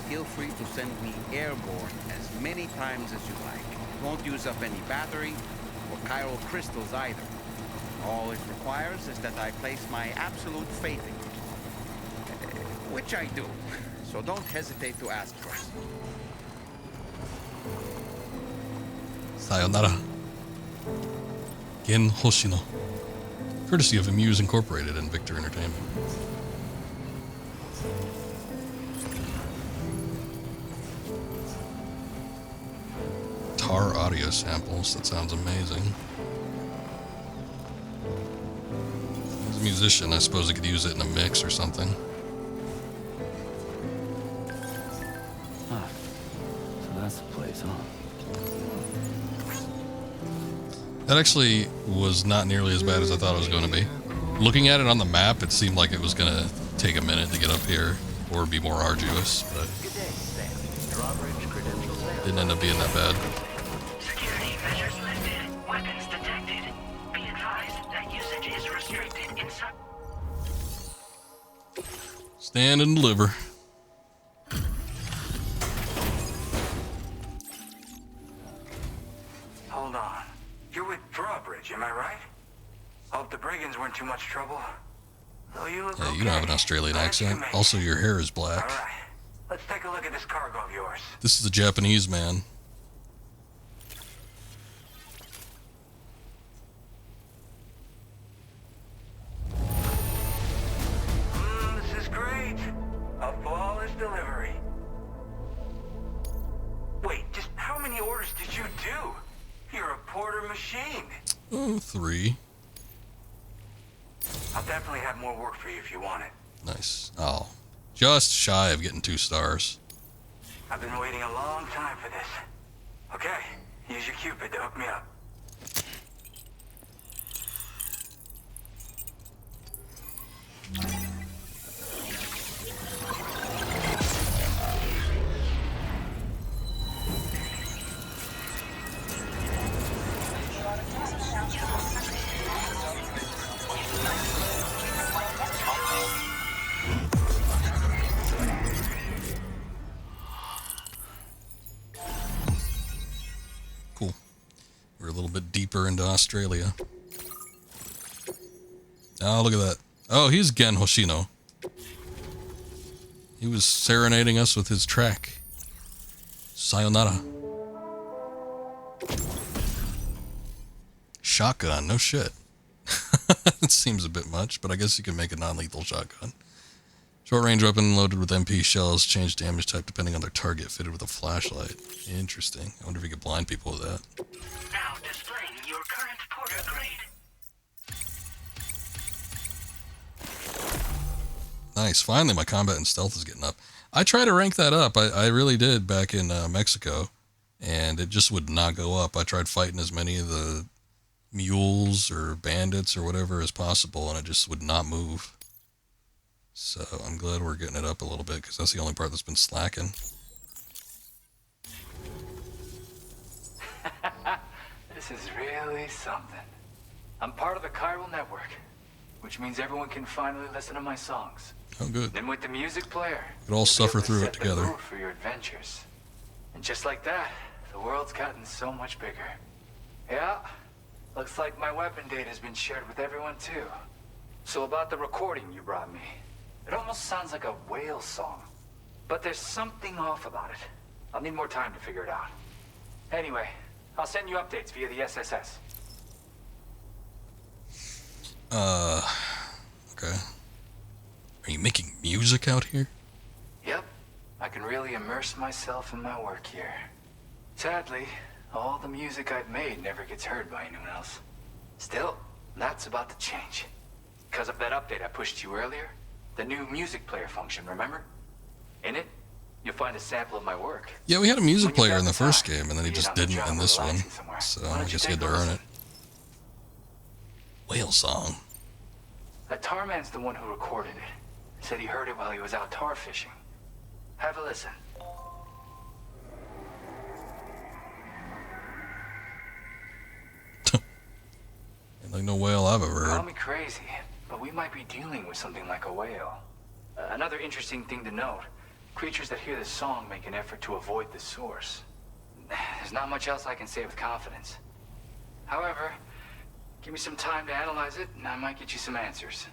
feel free to send me airborne as many times as you like. It won't use up any battery or chiral crystals either. All it requires is that I place my absolute faith in you. Which I do. So don't hesitate to ask for it. Sayonara. Gen Hoshino. Courtesy of Amuse Incorporated and Victor Entertainment. Tar audio samples. That sounds amazing. As a musician, I suppose I could use it in a mix or something. That's the place, huh? That actually was not nearly as bad as I thought it was going to be. Looking at it on the map, it seemed like it was going to take a minute to get up here or be more arduous, but didn't end up being that bad. Security measures lifted. Weapons detected. Be advised that usage is restricted inside. Stand and deliver. Hold on. You're with Drawbridge, am I right? Hope the brigands weren't too much trouble. Oh, you look Yeah, okay. you don't have an Australian accent. Also, your hair is black. All right. Let's take a look at this cargo of yours. This is a Japanese man. This is great. A flawless delivery. Wait, just how many orders did you do? You're a porter machine. Oh, 3. I'll definitely have more work for you if you want it. Nice. Oh, just shy of getting 2 stars. I've been waiting a long time for this. Okay, use your Cupid to hook me up. Cool. We're a little bit deeper into Australia. Oh, look at that. Oh, he's Gen Hoshino. He was serenading us with his track. Sayonara. Shotgun, no shit. It seems a bit much, but I guess you can make a non-lethal shotgun. Short range weapon loaded with MP shells, change damage type depending on their target, fitted with a flashlight. Interesting. I wonder if you could blind people with that. Now displaying your current Porter grade. Nice. Finally, my combat and stealth is getting up. I tried to rank that up. I really did back in Mexico, and it just would not go up. I tried fighting as many of the mules or bandits or whatever as possible, and it just would not move. So I'm glad we're getting it up a little bit, because that's the only part that's been slacking. This is really something. I'm part of the chiral network, which means everyone can finally listen to my songs. Oh, good. Then with the music player, We'd all suffer through it together. For your adventures. And just like that, the world's gotten so much bigger. Yeah, looks like my weapon data has been shared with everyone too. So about the recording you brought me, it almost sounds like a whale song. But there's something off about it. I'll need more time to figure it out. Anyway, I'll send you updates via the SSS. Okay. Are you making music out here? Yep, I can really immerse myself in my work here. Sadly, all the music I've made never gets heard by anyone else. Still, that's about to change. Because of that update I pushed you earlier, the new music player function, remember? In it, you'll find a sample of my work. Yeah, we had a music player in the first game, and then he just didn't in this one. So I guess he had to earn it. Whale song. That tar man's the one who recorded it. Said he heard it while he was out tar fishing. Have a listen. Ain't like no whale I've ever heard. Call me crazy, but we might be dealing with something like a whale. Another interesting thing to note, creatures that hear this song make an effort to avoid the source. There's not much else I can say with confidence. However, give me some time to analyze it, and I might get you some answers.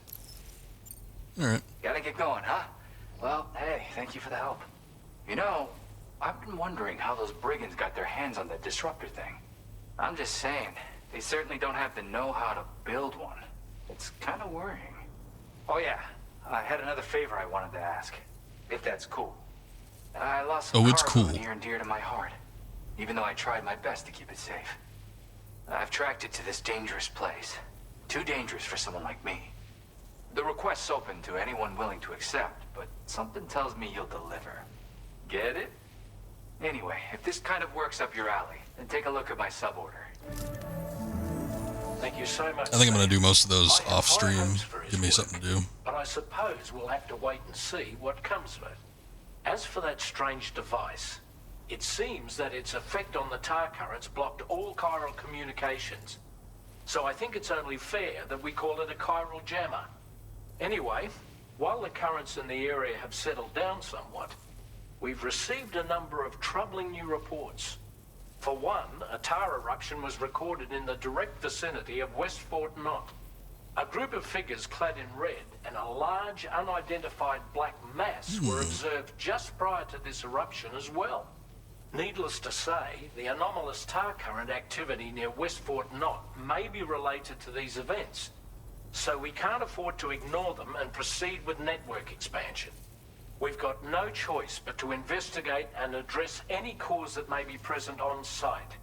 Alright. Gotta get going, huh? Well, hey, thank you for the help. You know, I've been wondering how those brigands got their hands on that disruptor thing. I'm just saying, they certainly don't have the know-how to build one. It's kind of worrying. Oh yeah, I had another favor I wanted to ask, if that's cool. I lost some cargo near and dear to my heart, even though I tried my best to keep it safe. I've tracked it to this dangerous place. Too dangerous for someone like me. The request's open to anyone willing to accept, but something tells me you'll deliver. Get it? Anyway, if this kind of works up your alley, then take a look at my suborder. Thank you so much. I think I'm going to do most of those off stream. Give me something to do. But I suppose we'll have to wait and see what comes of it. As for that strange device, it seems that its effect on the tar currents blocked all chiral communications. So I think it's only fair that we call it a chiral jammer. Anyway, while the currents in the area have settled down somewhat, we've received a number of troubling new reports. For one, a tar eruption was recorded in the direct vicinity of West Fort Knot. A group of figures clad in red and a large unidentified black mass were observed just prior to this eruption as well. Needless to say, the anomalous tar current activity near West Fort Knot may be related to these events. So we can't afford to ignore them and proceed with network expansion. We've got no choice but to investigate and address any cause that may be present on site.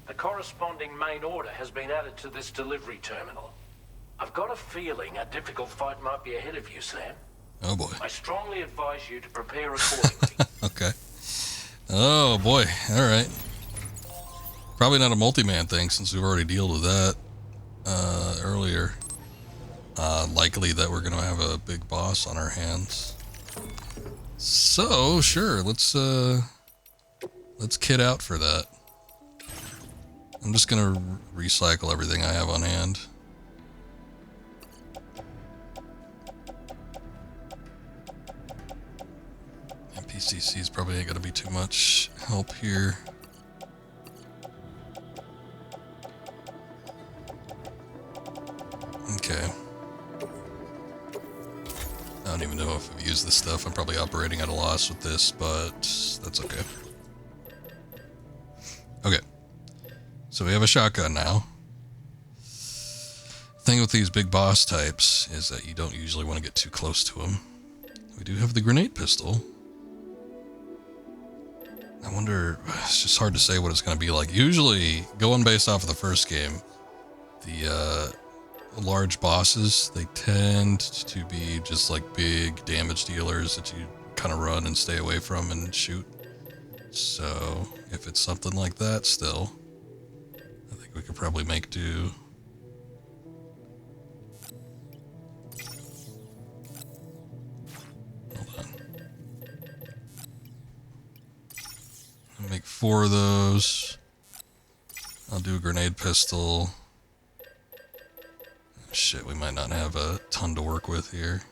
The corresponding main order has been added to this delivery terminal. I've got a feeling a difficult fight might be ahead of you, Sam. Oh boy. I strongly advise you to prepare accordingly. Okay. Oh boy. Alright. Probably not a multi-man thing since we've already dealt with that earlier. likely that we're gonna have a big boss on our hands. So sure, let's kit out for that. I'm just gonna recycle everything I have on hand. NPCC's probably ain't gonna be too much help here. Okay. I don't even know if I've used this stuff. I'm probably operating at a loss with this, but that's okay. Okay. So we have a shotgun now. Thing with these big boss types is that you don't usually want to get too close to them. We do have the grenade pistol. I wonder, it's just hard to say what it's going to be like. Usually, going based off of the first game, the large bosses, they tend to be just like big damage dealers that you kind of run and stay away from and shoot. So if it's something like that still, I think we could probably make do. Hold on. I'll make 4 of those. I'll do a grenade pistol. Shit, we might not have a ton to work with here.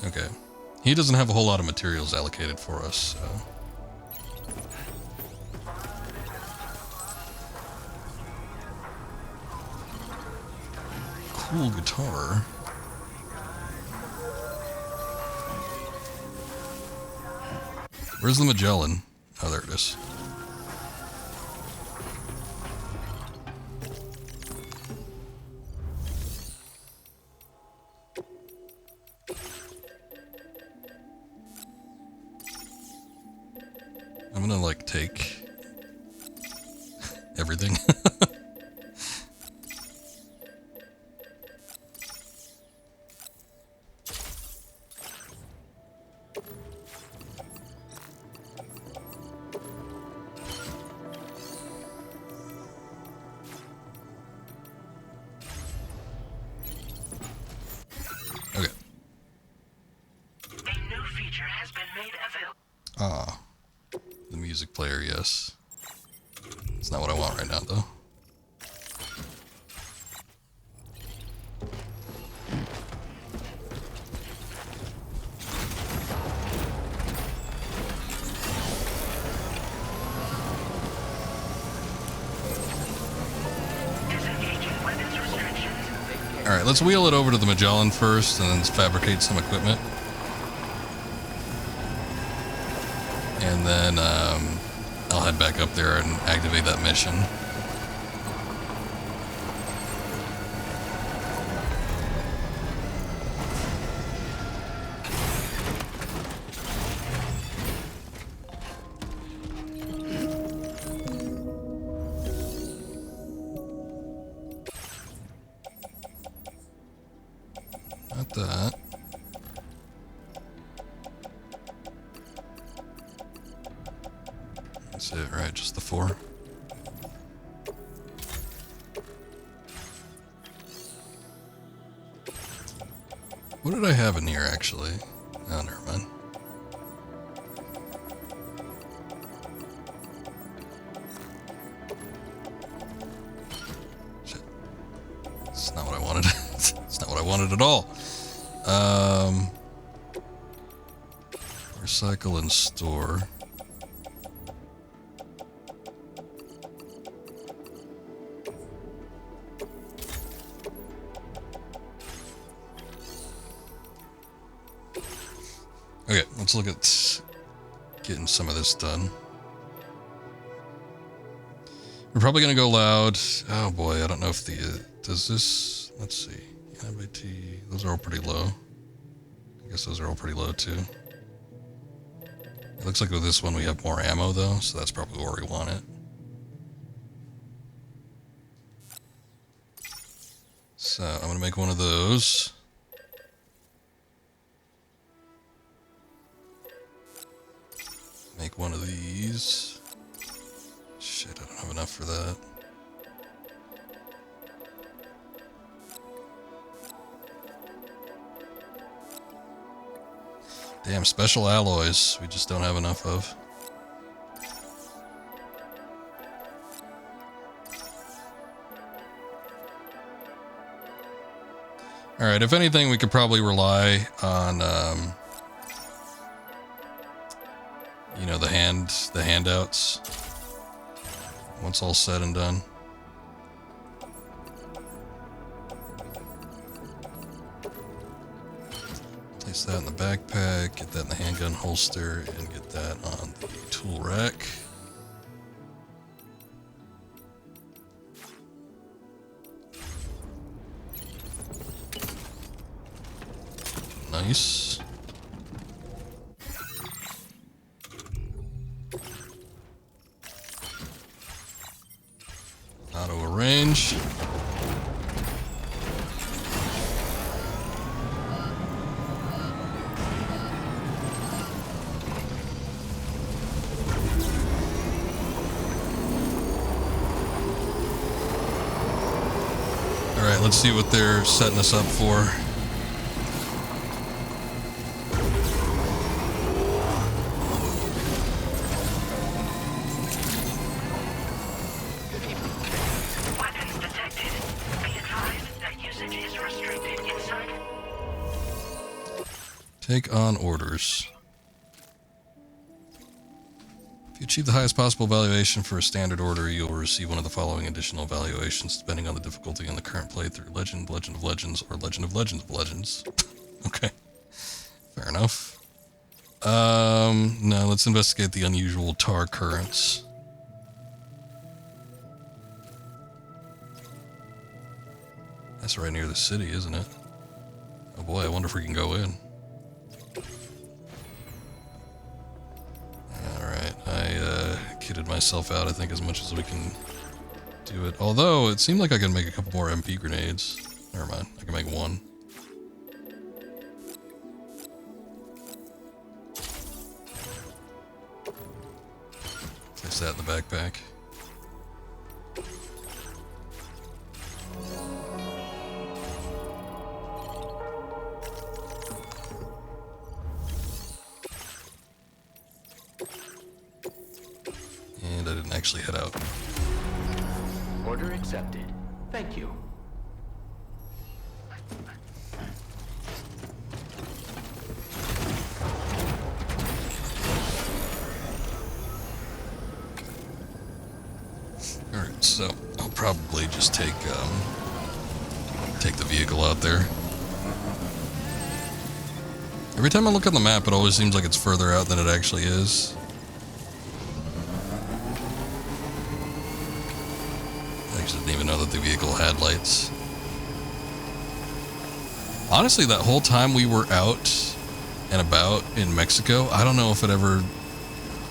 Okay. He doesn't have a whole lot of materials allocated for us, so. Cool guitar. Where's the Magellan? Oh, there it is. I'm gonna, like, take everything. Okay. A new feature has been made available. Ah. The music player, yes. It's not what I want right now, though. Alright, let's wheel it over to the Magellan first and then fabricate some equipment. And then I'll head back up there and activate that mission. Not that. That's it, right? Just the 4. What did I have in here, actually? Oh, never mind. Shit. It's not what I wanted. It's not what I wanted at all. Recycle and store. Okay, let's look at getting some of this done. We're probably going to go loud. Oh boy, I don't know if the... does this... let's see. NBT, those are all pretty low. I guess those are all pretty low too. It looks like with this one we have more ammo though, so that's probably where we want it. So I'm going to make one of those. Make one of these. these. Shit, I don't have enough for that. Damn, special alloys we just don't have enough of. Alright, if anything, we could probably rely on, you know, the handouts. Once all said and done. Place that in the backpack, get that in the handgun holster, and get that on the tool rack. Nice. Auto arrange. Alright, let's see what they're setting us up for. Take on orders. If you achieve the highest possible valuation for a standard order, you'll receive one of the following additional valuations, depending on the difficulty in the current playthrough. Legend, Legend of Legends, or Legend of Legends of Legends. Okay. Fair enough. No, let's investigate the unusual tar currents. That's right near the city, isn't it? Oh boy, I wonder if we can go in. Alright, I kitted myself out, I think, as much as we can do it. Although, it seemed like I could make a couple more MP grenades. Never mind, I can make one. Place that in the backpack. And I didn't actually head out. Order accepted. Thank you. Alright, so I'll probably just take the vehicle out there. Every time I look on the map, it always seems like it's further out than it actually is. I actually didn't even know that the vehicle had lights. Honestly, that whole time we were out and about in Mexico, I don't know if it ever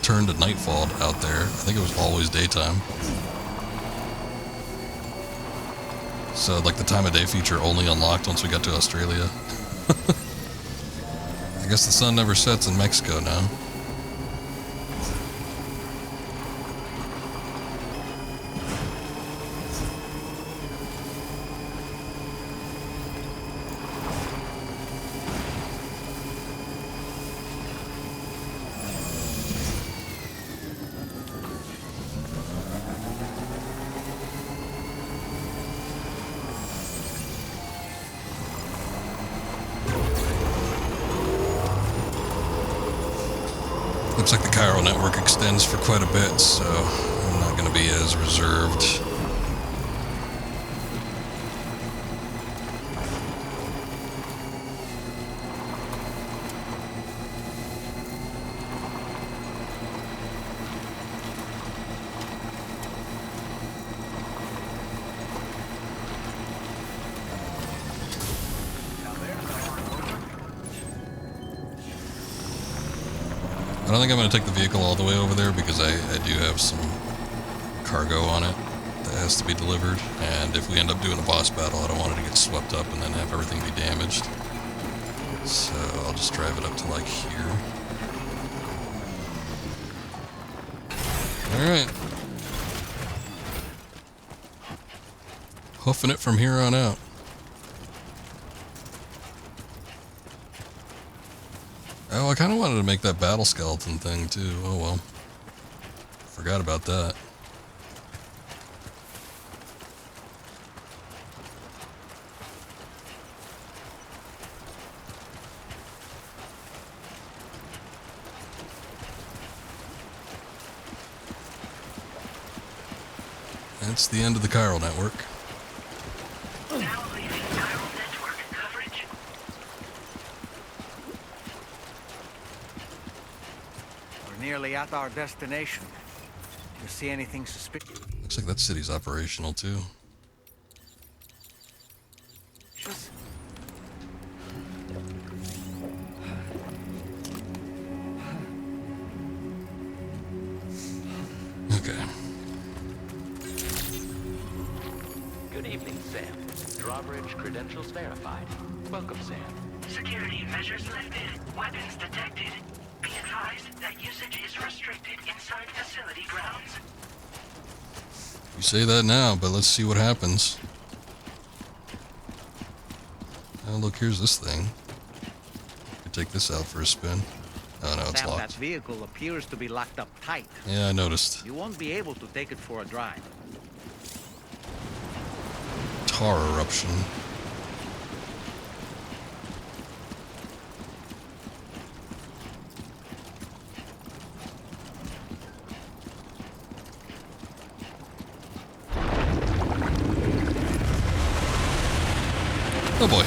turned to nightfall out there. I think it was always daytime. So, like, the time of day feature only unlocked once we got to Australia. I guess the sun never sets in Mexico now. Looks like the Cairo network extends for quite a bit, so I'm not going to be as reserved. I don't think I'm going to take the vehicle all the way over there because I do have some cargo on it that has to be delivered, and if we end up doing a boss battle, I don't want it to get swept up and then have everything be damaged. So I'll just drive it up to like here. Alright. Hoofing it from here on out. Oh, I kind of wanted to make that battle skeleton thing too. Oh well. Forgot about that. That's the end of the chiral network. Now leaving chiral network coverage. We're nearly at our destination. Do you see anything suspicious? Looks like that city's operational too. Okay. Good evening, Sam. Drawbridge credentials verified. Welcome, Sam. Security measures lifted. Weapons detected. Be advised that usage is restricted inside facility grounds. You say that now, but let's see what happens. Oh, look, here's this thing. Could take this out for a spin. Oh, no, it's Sam, locked. that vehicle appears to be locked up tight. Yeah, I noticed. You won't be able to take it for a drive. Tar eruption. Oh boy.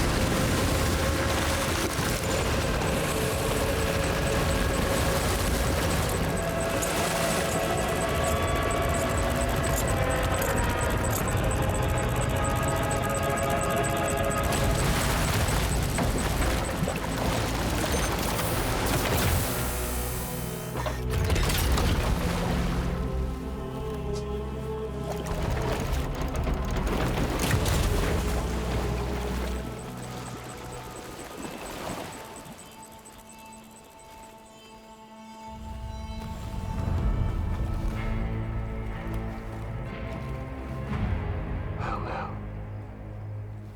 Well, now,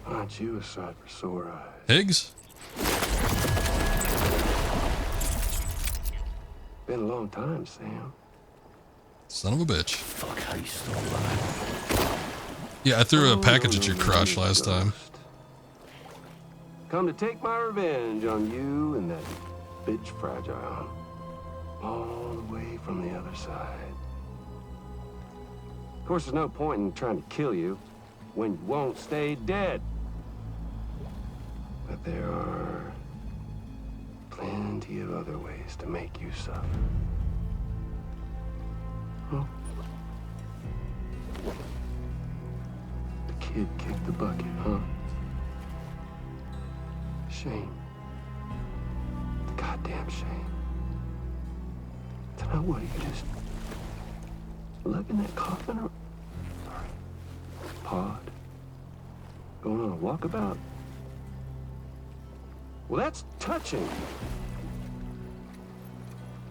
aren't you a sight for sore eyes? Higgs? Been a long time, Sam. Son of a bitch. Fuck, how you still alive? Yeah, I threw a package at your crotch last time. Come to take my revenge on you and that bitch Fragile. All the way from the other side. Of course, there's no point in trying to kill you when you won't stay dead. But there are plenty of other ways to make you suffer. Huh? The kid kicked the bucket, huh? Shame. The goddamn shame. Tonight, what, are you just lugging that coffin or pod? Going on a walkabout? Well, that's touching.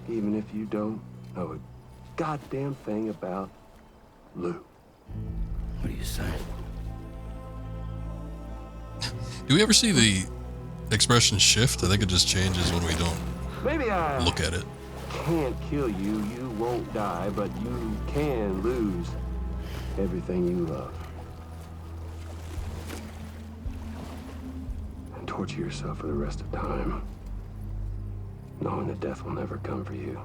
Even if you don't know a goddamn thing about Lou. What are you saying? Do we ever see the expression shift? I think it just changes when we don't Maybe I look at it. can't kill you, you won't die, but you can lose everything you love. And torture yourself for the rest of time, knowing that death will never come for you.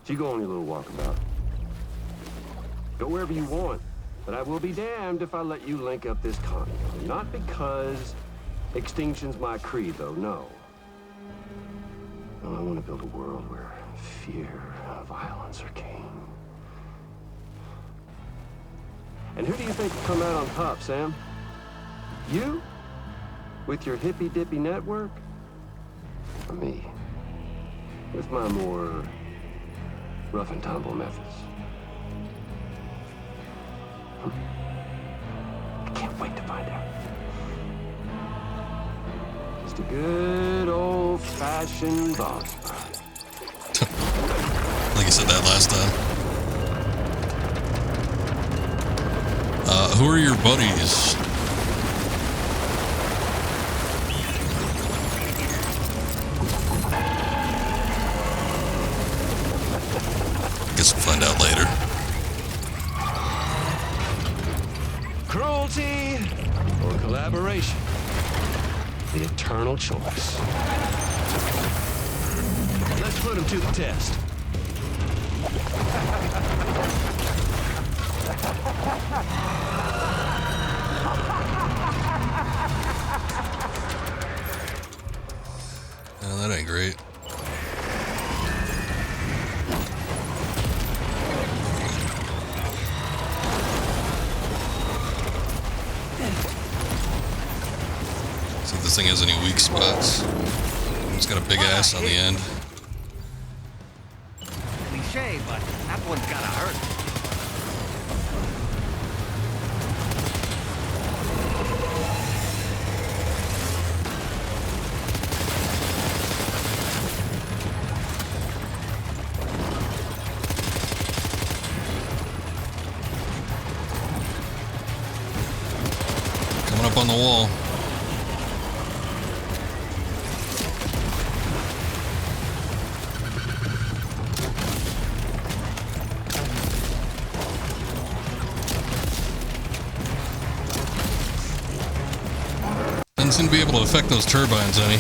So you go on your little walkabout. Go wherever you want, but I will be damned if I let you link up this continent. Not because extinction's my creed, though, no. No, I want to build a world where fear and violence are king. And who do you think will come out on top, Sam? You? With your hippy-dippy network? Or me? With my more rough and tumble methods? I can't wait to find out. Just a good old-fashioned boss fight. Like you said that last time. Who are your buddies? Guess we'll find out later. Cruelty or collaboration? The eternal choice. Let's put him to the test. Oh, that ain't great. See if this thing has any weak spots. It's got a big ass on the end. Cliche, but that one's gotta hurt. Coming up on the wall. Doesn't seem to be able to affect those turbines any.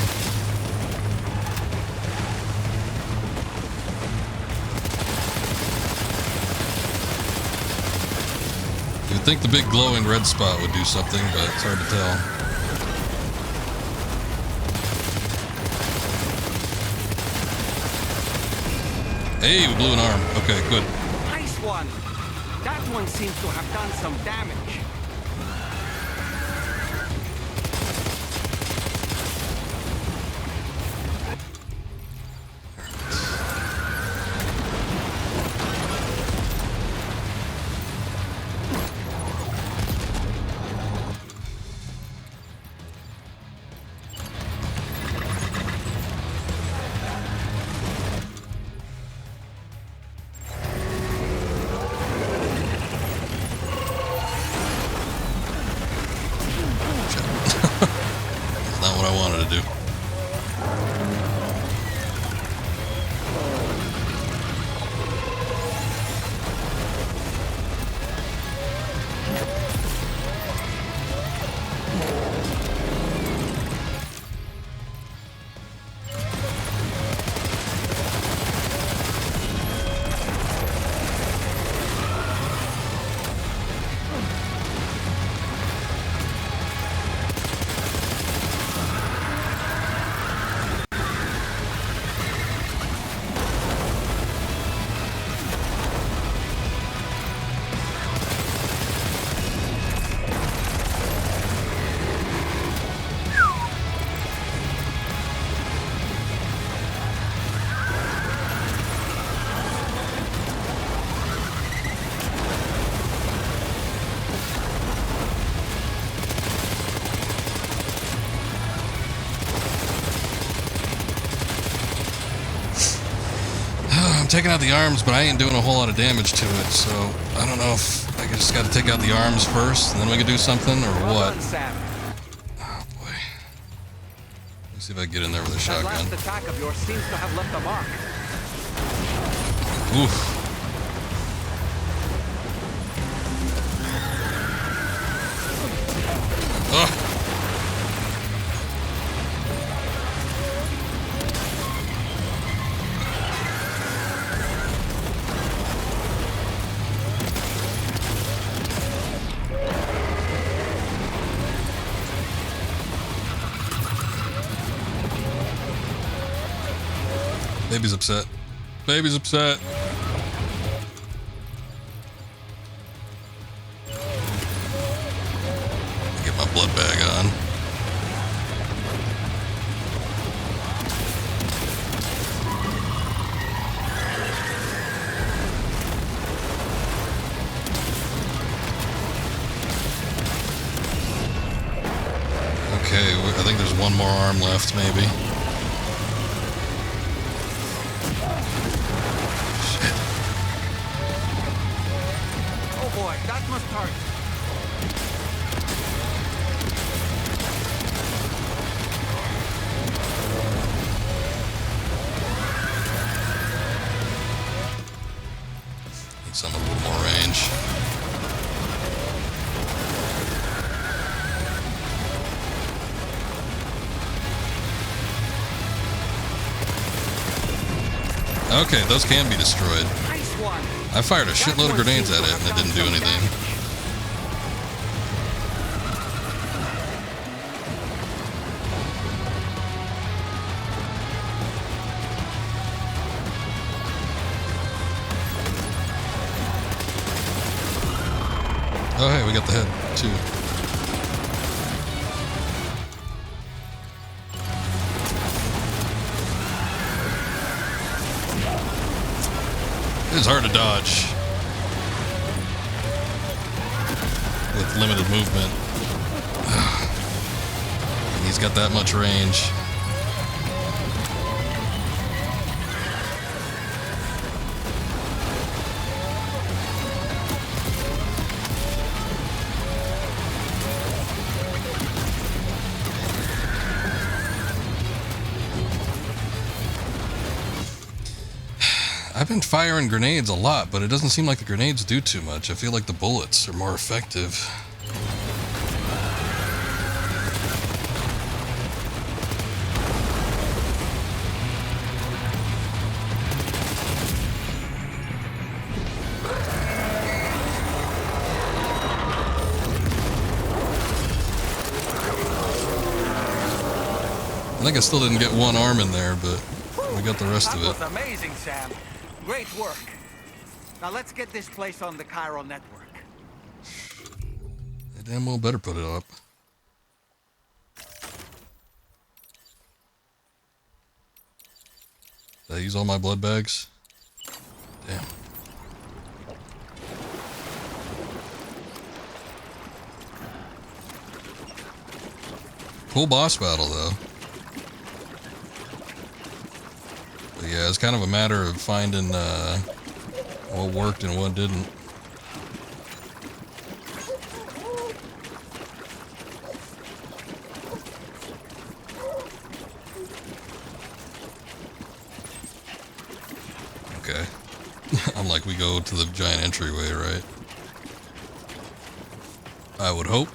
You'd think the big glowing red spot would do something, but it's hard to tell. Hey, we blew an arm. Okay, good. Nice one. That one seems to have done some damage. Not what I wanted to do. Taking out the arms, but I ain't doing a whole lot of damage to it, so I don't know if I just got to take out the arms first, and then we can do something, or what. Oh boy. Let's see if I can get in there with a shotgun. That last attack of yours seems to have left a mark. Oof. Ugh. Baby's upset. Baby's upset. Get my blood bag on. Okay, I think there's one more arm left, maybe. Oh boy, that must hurt. Okay, those can be destroyed. Nice one. I fired a shitload of grenades at it and it didn't do anything. Oh, hey, we got the head, too. It's hard to dodge with limited movement. And he's got that much range. I've been firing grenades a lot, but it doesn't seem like the grenades do too much. I feel like the bullets are more effective. I think I still didn't get one arm in there, but we got the rest of it. That was amazing, Sam. Great work. Now let's get this place on the Chiral network. They damn well better put it up. Did I use all my blood bags? Damn. Cool boss battle, though. But yeah, it's kind of a matter of finding what worked and what didn't. Okay. I'm like, we go to the giant entryway, right? I would hope.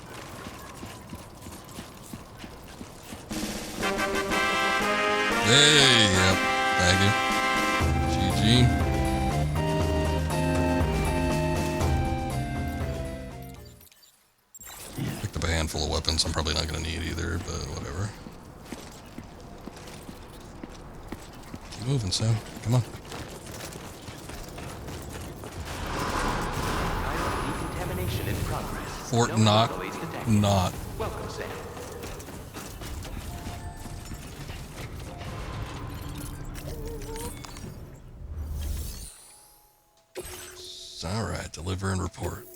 Hey, yep. Thank you. GG. Picked up a handful of weapons I'm probably not going to need either, but whatever. Keep moving, Sam. Come on. Decontamination in progress. Fort Knock. Not. Welcome, Sam. Alright, deliver and report.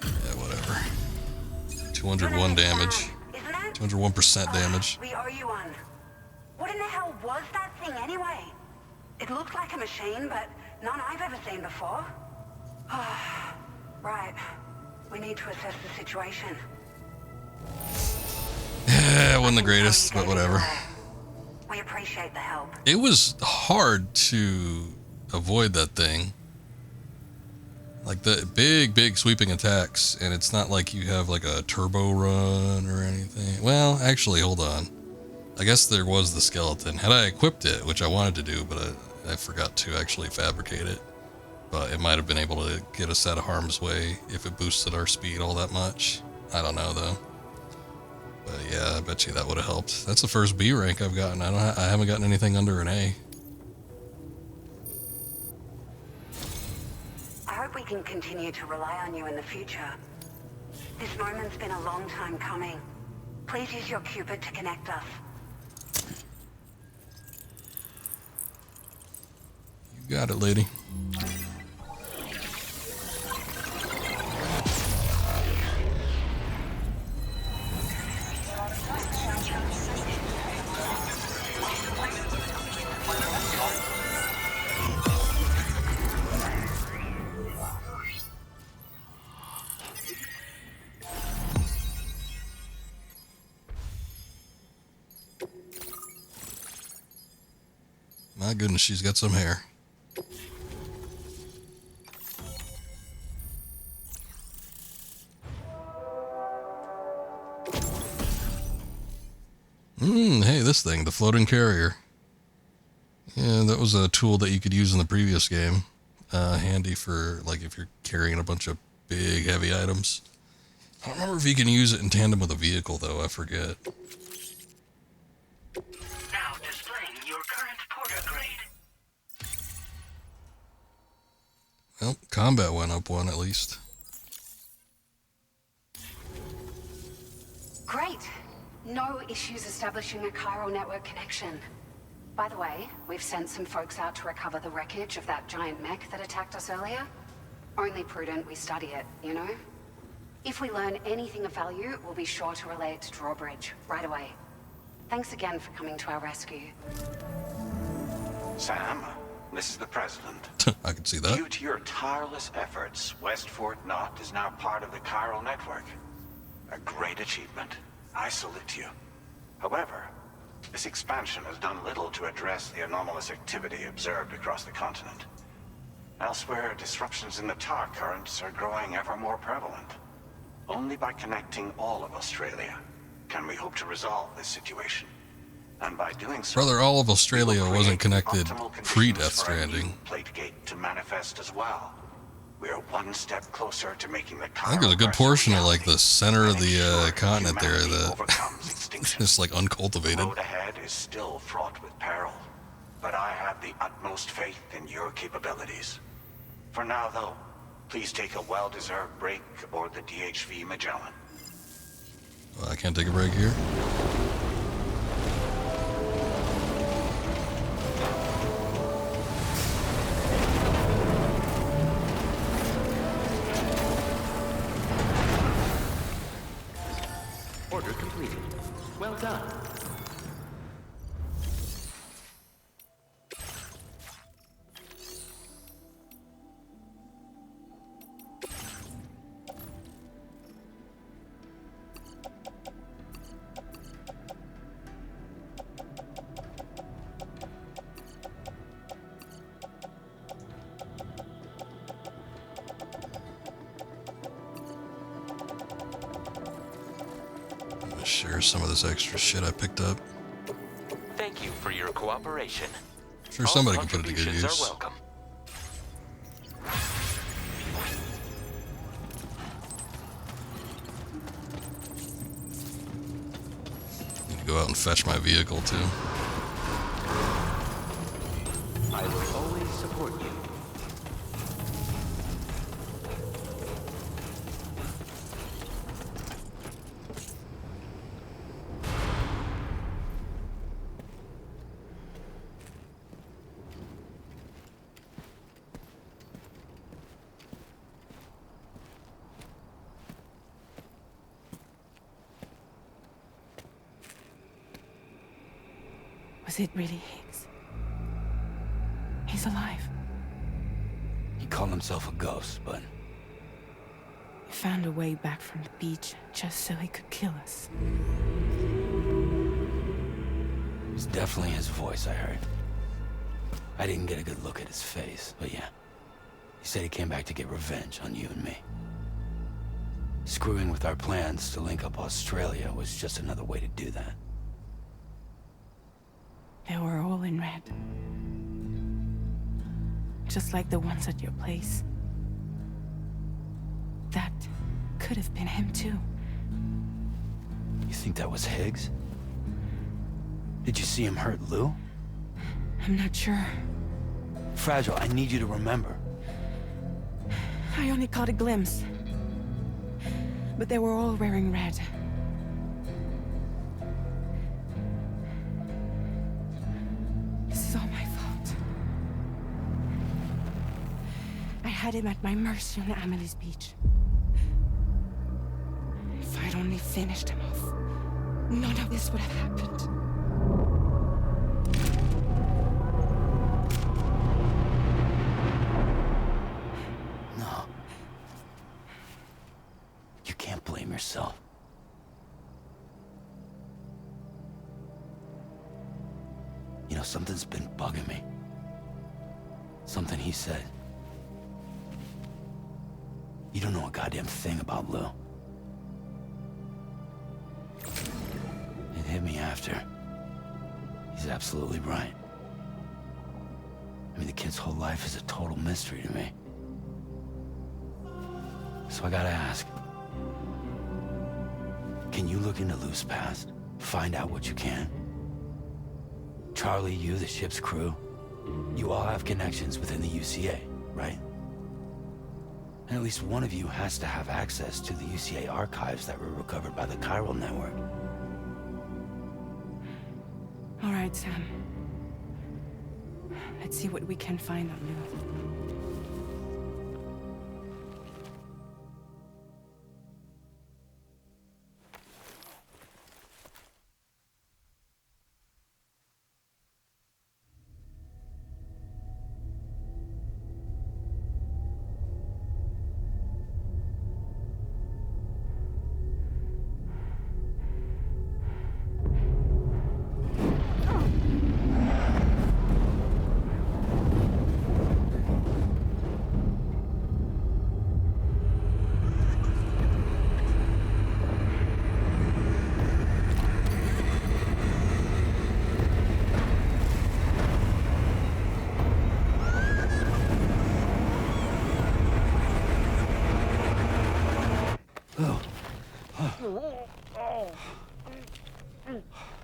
Yeah, whatever. 201 damage. 201% damage. We owe you one. What in the hell was that thing anyway? It looked like a machine, but none I've ever seen before. Right. We need to assess the situation. Yeah, it wasn't the greatest, but whatever. We appreciate the help. It was hard to avoid that thing. Like the big sweeping attacks, and it's not like you have like a turbo run or anything. Well, actually, hold on. I guess there was the skeleton. Had I equipped it, which I wanted to do, but I forgot to actually fabricate it. But it might have been able to get us out of harm's way if it boosted our speed all that much. I don't know though. But yeah, I bet you that would have helped. That's the first B rank I've gotten. I haven't gotten anything under an A. I hope we can continue to rely on you in the future. This moment's been a long time coming. Please use your Cupid to connect us. You got it, lady. My goodness, she's got some hair. this thing, the floating carrier. Yeah, that was a tool that you could use in the previous game. Handy for, like, if you're carrying a bunch of big, heavy items. I don't remember if you can use it in tandem with a vehicle, though. I forget. Now displaying your current porter grade. Well, combat went up one, at least. Great. No issues establishing a chiral network connection. By the way, we've sent some folks out to recover the wreckage of that giant mech that attacked us earlier. Only prudent we study it, you know? If we learn anything of value, we'll be sure to relay it to Drawbridge right away. Thanks again for coming to our rescue. Sam, this is the President. I can see that. Due to your tireless efforts, West Fort Knot is now part of the chiral network. A great achievement. I salute you. However, this expansion has done little to address the anomalous activity observed across the continent. Elsewhere, disruptions in the tar currents are growing ever more prevalent. Only by connecting all of Australia can we hope to resolve this situation. And by doing so, Brother, all of Australia we will wasn't create connected optimal pre-Death conditions for a new Stranding. plate gate to manifest as well. We are one step closer to making the I think there's a good portion of, like, the center of the continent there that is just, like, uncultivated. The road ahead is still fraught with peril, but I have the utmost faith in your capabilities. For now, though, please take a well-deserved break aboard the DHV Magellan. I can't take a break here. Order completed. Well done. Share some of this extra shit I picked up. Thank you for your cooperation. Sure, somebody can put it to good Contributions use. are welcome. Need to go out and fetch my vehicle too. I will always support you. Was it really Higgs? He's alive. He called himself a ghost, but He found a way back from the beach just so he could kill us. it was definitely his voice I heard. I didn't get a good look at his face, but yeah. He said he came back to get revenge on you and me. Screwing with our plans to link up Australia was just another way to do that. They were all in red. Just like the ones at your place. That could have been him too. You think that was Higgs? Did you see him hurt Lou? I'm not sure. Fragile, I need you to remember. I only caught a glimpse. But they were all wearing red. This is all my fault. I had him at my mercy on Amelie's beach. If I'd only finished him off, none of this would have happened. No. You can't blame yourself. You know, something's been bugging me. Something he said. You don't know a goddamn thing about Lou. It hit me after. He's absolutely right. I mean, the kid's whole life is a total mystery to me. So I gotta ask, can you look into Lou's past? Find out what you can? Charlie, you, the ship's crew, you all have connections within the UCA, right? And at least one of you has to have access to the UCA archives that were recovered by the Chiral Network. All right, Sam. Let's see what we can find on Lou.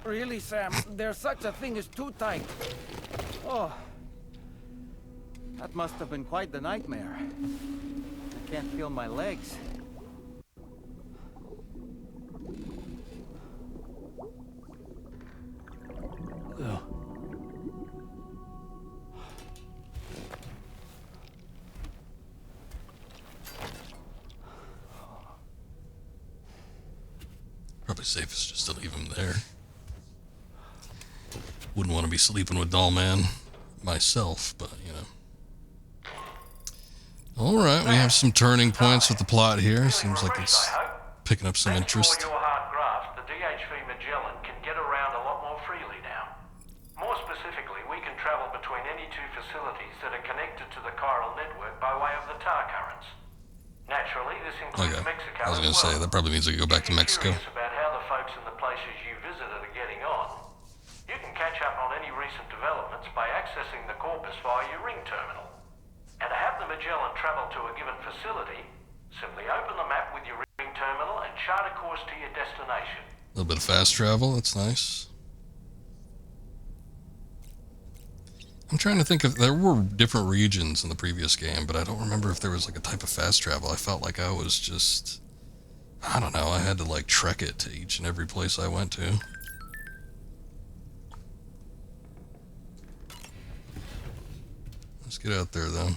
Really, Sam? There's such a thing as too tight. Oh. That must have been quite the nightmare. I can't feel my legs. Lou. Probably safest just to leave him there. Wouldn't want to be sleeping with Doll Man myself, but you know. Alright, we have some turning points with the plot here. Seems like it's picking up some interest. For your hard graft, the DHV Magellan can get around a lot more freely now. More specifically, we can travel between any two facilities that are connected to the chiral network by way of the tar currents. Naturally, this includes Mexico I was going to say, that probably means we go back to Mexico. about how the folks in the places you visited are getting on. You can catch up on any recent developments by accessing the corpus via your ring terminal. And to have the Magellan travel to a given facility, simply open the map with your ring terminal and chart a course to your destination. A little bit of fast travel, that's nice. I'm trying to think if there were different regions in the previous game, but I don't remember if there was like a type of fast travel. I felt like I was just, I don't know, I had to like trek it to each and every place I went to. Let's get out there though.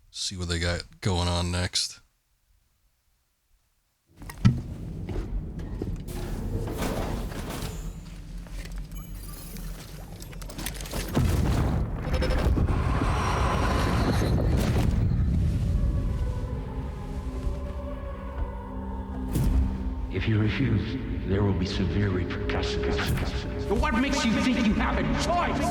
See what they got going on next. If you refuse, there will be severe repercussions. What makes you think you have a choice?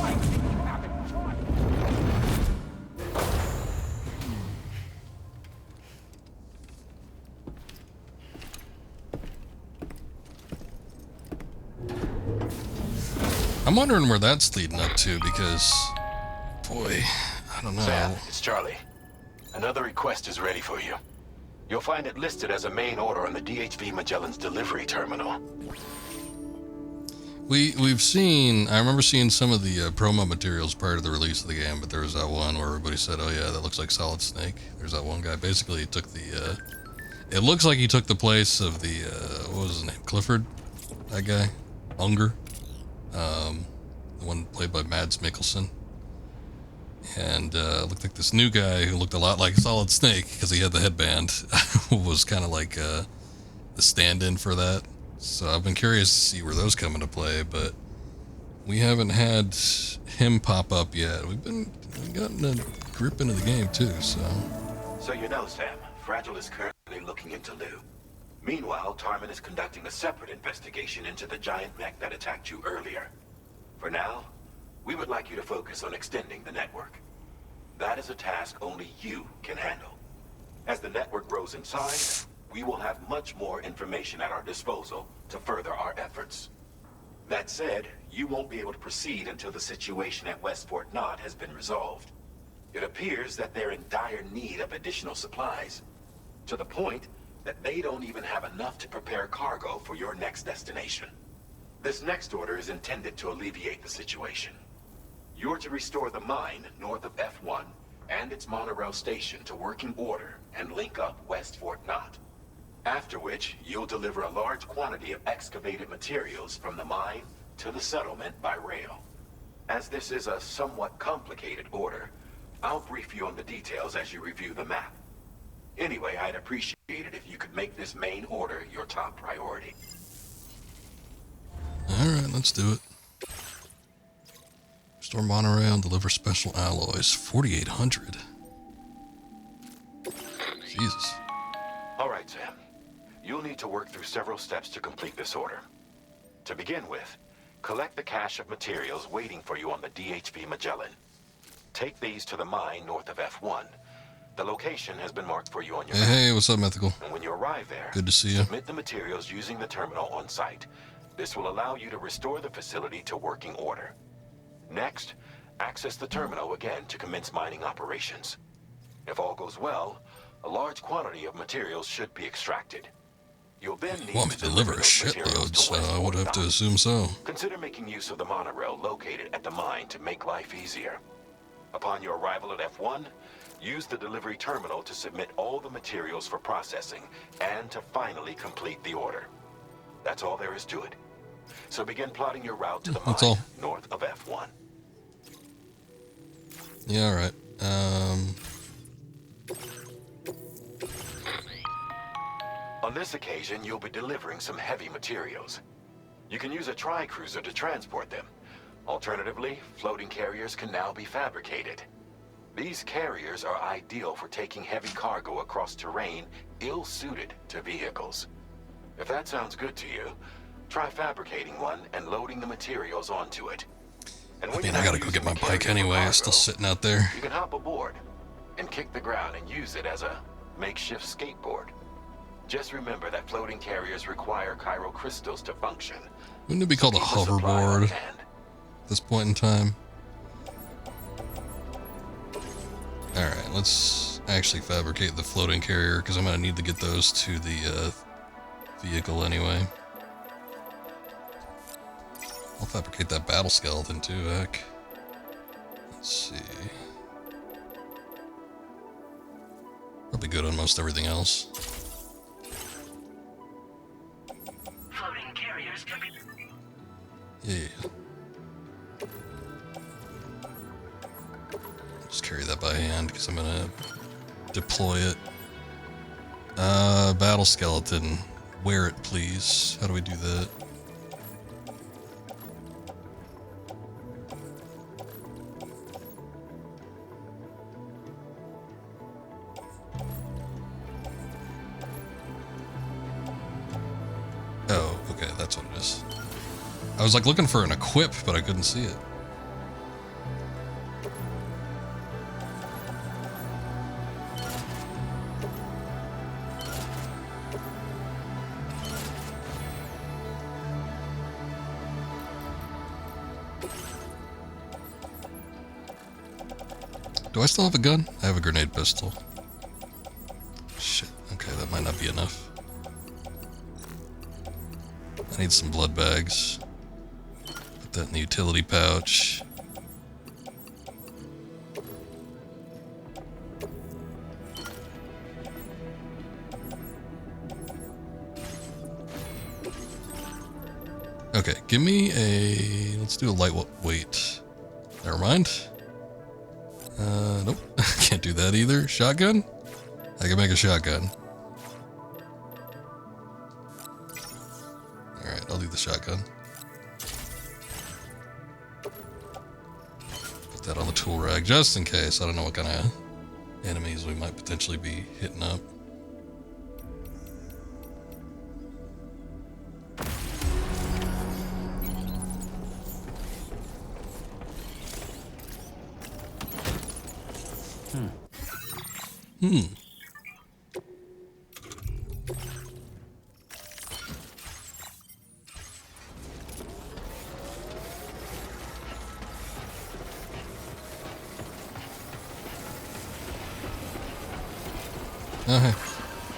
I'm wondering where that's leading up to because, boy, I don't know. Sam, it's Charlie. Another request is ready for you. You'll find it listed as a main order on the DHV Magellan's delivery terminal. We've seen, I remember seeing some of the promo materials prior to the release of the game, but there was that one where everybody said, oh yeah, that looks like Solid Snake. There's that one guy, basically he took the, it looks like he took the place of the, what was his name, Clifford? That guy? Unger? The one played by Mads Mikkelsen. And looked like this new guy who looked a lot like Solid Snake because he had the headband was kind of like the stand-in for that. So I've been curious to see where those come into play, but we haven't had him pop up yet. We've gotten a grip into the game too, so. So you know, Sam, Fragile is currently looking into Lou. Meanwhile, Tarman is conducting a separate investigation into the giant mech that attacked you earlier. For now, we would like you to focus on extending the network. That is a task only you can handle. As the network grows in size, we will have much more information at our disposal to further our efforts. That said, you won't be able to proceed until the situation at West Fort Knott has been resolved. It appears that they're in dire need of additional supplies, to the point that they don't even have enough to prepare cargo for your next destination. This next order is intended to alleviate the situation. You're to restore the mine north of F1 and its monorail station to working order and link up West Fort Knott. After which, you'll deliver a large quantity of excavated materials from the mine to the settlement by rail. As this is a somewhat complicated order, I'll brief you on the details as you review the map. Anyway, I'd appreciate it if you could make this main order your top priority. Alright, let's do it. Restore monorail and deliver special alloys. 4,800. Jesus. Alright, Sam. You'll need to work through several steps to complete this order. To begin with, collect the cache of materials waiting for you on the DHV Magellan. Take these to the mine north of F1. The location has been marked for you on your map. Hey, what's up, Mythical? And when you arrive there, good to see you. Submit the materials using the terminal on site. This will allow you to restore the facility to working order. Next, access the terminal again to commence mining operations. If all goes well, a large quantity of materials should be extracted. You'll then need to deliver a shitload, so I would have to assume so. Consider making use of the monorail located at the mine to make life easier. Upon your arrival at F1, use the delivery terminal to submit all the materials for processing and to finally complete the order. That's all there is to it. So begin plotting your route to the mine north of F1. Yeah, alright. On this occasion, you'll be delivering some heavy materials. You can use a tri-cruiser to transport them. Alternatively, floating carriers can now be fabricated. These carriers are ideal for taking heavy cargo across terrain ill-suited to vehicles. If that sounds good to you, try fabricating one and loading the materials onto it. And when I gotta go get my bike anyway, it's still sitting out there. You can hop aboard and kick the ground and use it as a makeshift skateboard. Just remember that floating carriers require chiral crystals to function. Wouldn't it be called a hoverboard at this point in time? Alright, let's actually fabricate the floating carrier, because I'm going to need to get those to the vehicle anyway. I'll fabricate that battle skeleton too, heck. Let's see. Probably good on most everything else. Floating carriers can be... Yeah. Just carry that by hand because I'm gonna deploy it. Battle skeleton. Wear it, please. How do we do that? Oh, okay, that's what it is. I was like looking for an equip, but I couldn't see it. Do I still have a gun? I have a grenade pistol. Shit, okay, that might not be enough. I need some blood bags. Put that in the utility pouch. Okay, give me a... let's do a lightweight. Never mind. Nope. Can't do that either. Shotgun? I can make a shotgun. Alright, I'll do the shotgun. Put that on the tool rack just in case. I don't know what kind of enemies we might potentially be hitting up. hey.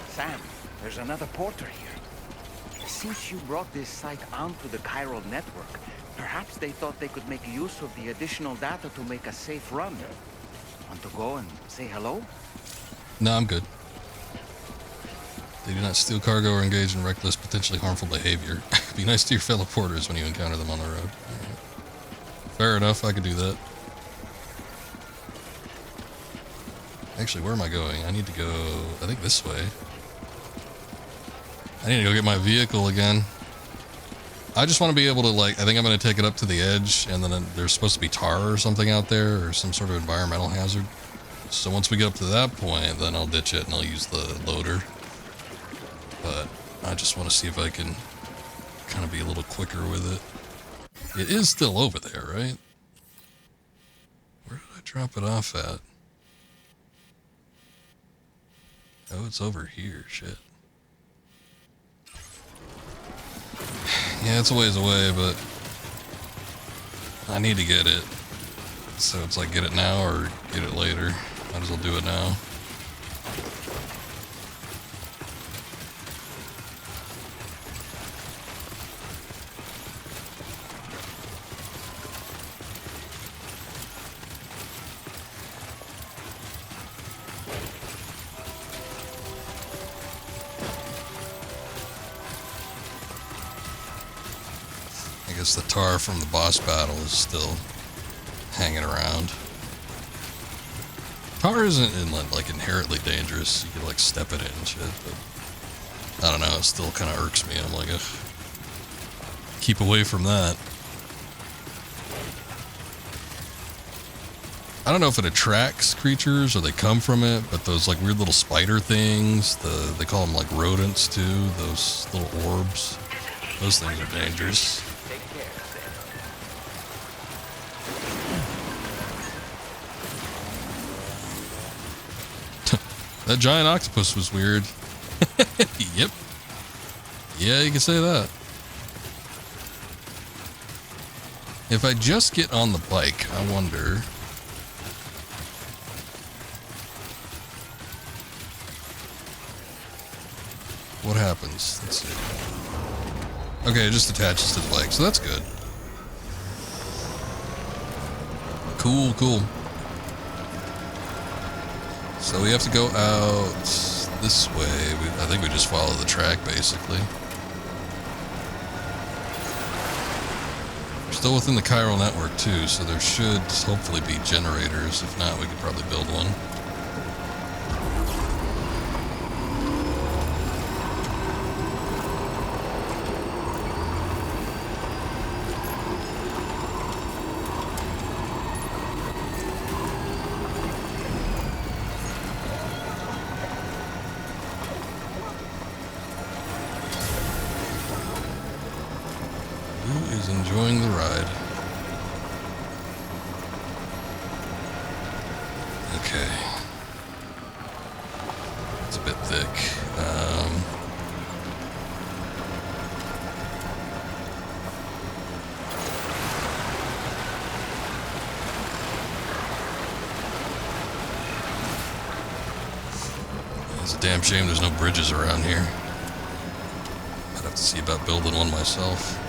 Sam, there's another porter here. Since you brought this site onto the chiral network, perhaps they thought they could make use of the additional data to make a safe run. Want to go and say hello? No, I'm good. They do not steal cargo or engage in reckless, potentially harmful behavior. Be nice to your fellow porters when you encounter them on the road. Right. Fair enough, I could do that. Actually, where am I going? I need to go, I think this way. I need to go get my vehicle again. I just want to be able to, like, I think I'm going to take it up to the edge, and then there's supposed to be tar or something out there, or some sort of environmental hazard. So once we get up to that point, then I'll ditch it and I'll use the loader. But I just want to see if I can kind of be a little quicker with it. It is still over there, right? Where did I drop it off at? Oh, it's over here. Shit. Yeah, it's a ways away, but I need to get it. So it's like, get it now or get it later. Might as well do it now. I guess the tar from the boss battle is still hanging around. Tar isn't like inherently dangerous. You can like step in it and shit, but I don't know, it still kind of irks me. I'm like, ugh, keep away from that. I don't know if it attracts creatures or they come from it, but those like weird little spider things, they call them like rodents too, those little orbs, those things are dangerous. That giant octopus was weird. Yep. Yeah, you can say that. If I just get on the bike, I wonder. What happens? Let's see. Okay, it just attaches to the bike, so that's good. Cool, cool. So we have to go out this way. I think we just follow the track, basically. We're still within the chiral network, too, so there should hopefully be generators. If not, we could probably build one. Enjoying the ride. Okay. It's a bit thick. It's a damn shame there's no bridges around here. I'd have to see about building one myself.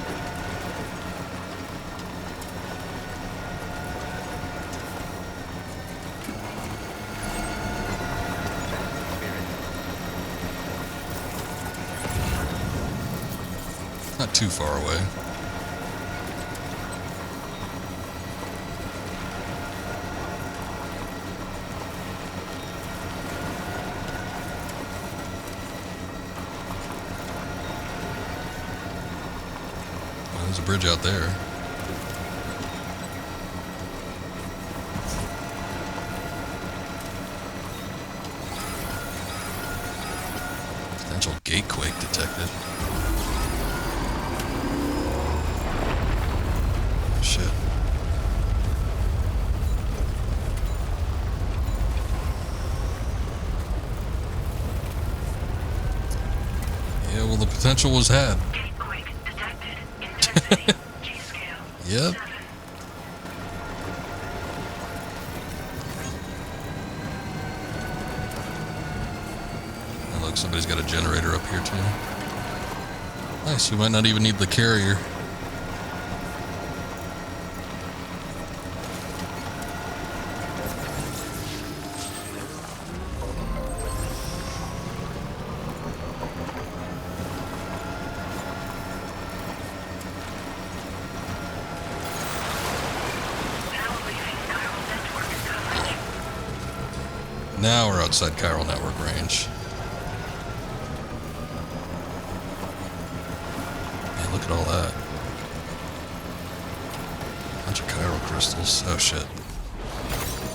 Not too far away. Well, there's a bridge out there. Potential gatequake detected. Shit. Yeah, well, the potential was had. Yep. like somebody's got a generator up here too. Nice, we might not even need the carrier. Now we're outside chiral network range. Man, look at all that. Bunch of chiral crystals. Oh shit.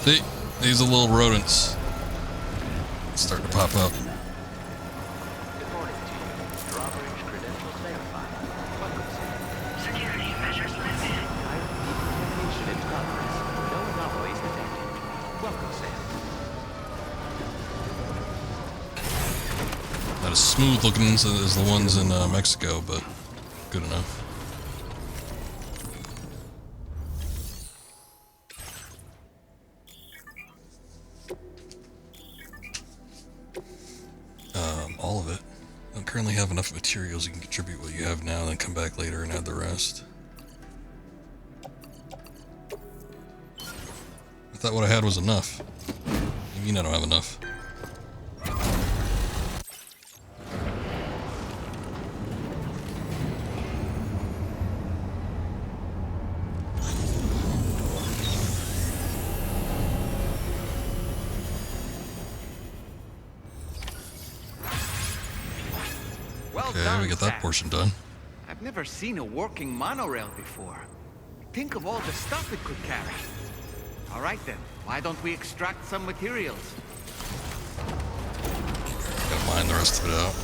See? These are little rodents. It's starting to pop up. Good morning to you. Drawbridge credentials verified. Welcome, sir. Security measures lifted. Decontamination in progress. No anomalies detected. Welcome, Sam. Not as smooth looking as the ones in Mexico, but good enough. All of it. I don't currently have enough materials. You can contribute what you have now, and then come back later and add the rest. I thought what I had was enough. What do you mean I don't have enough? Okay, we get that portion done. I've never seen a working monorail before. Think of all the stuff it could carry. All right then, why don't we extract some materials? Gotta mine the rest of it out.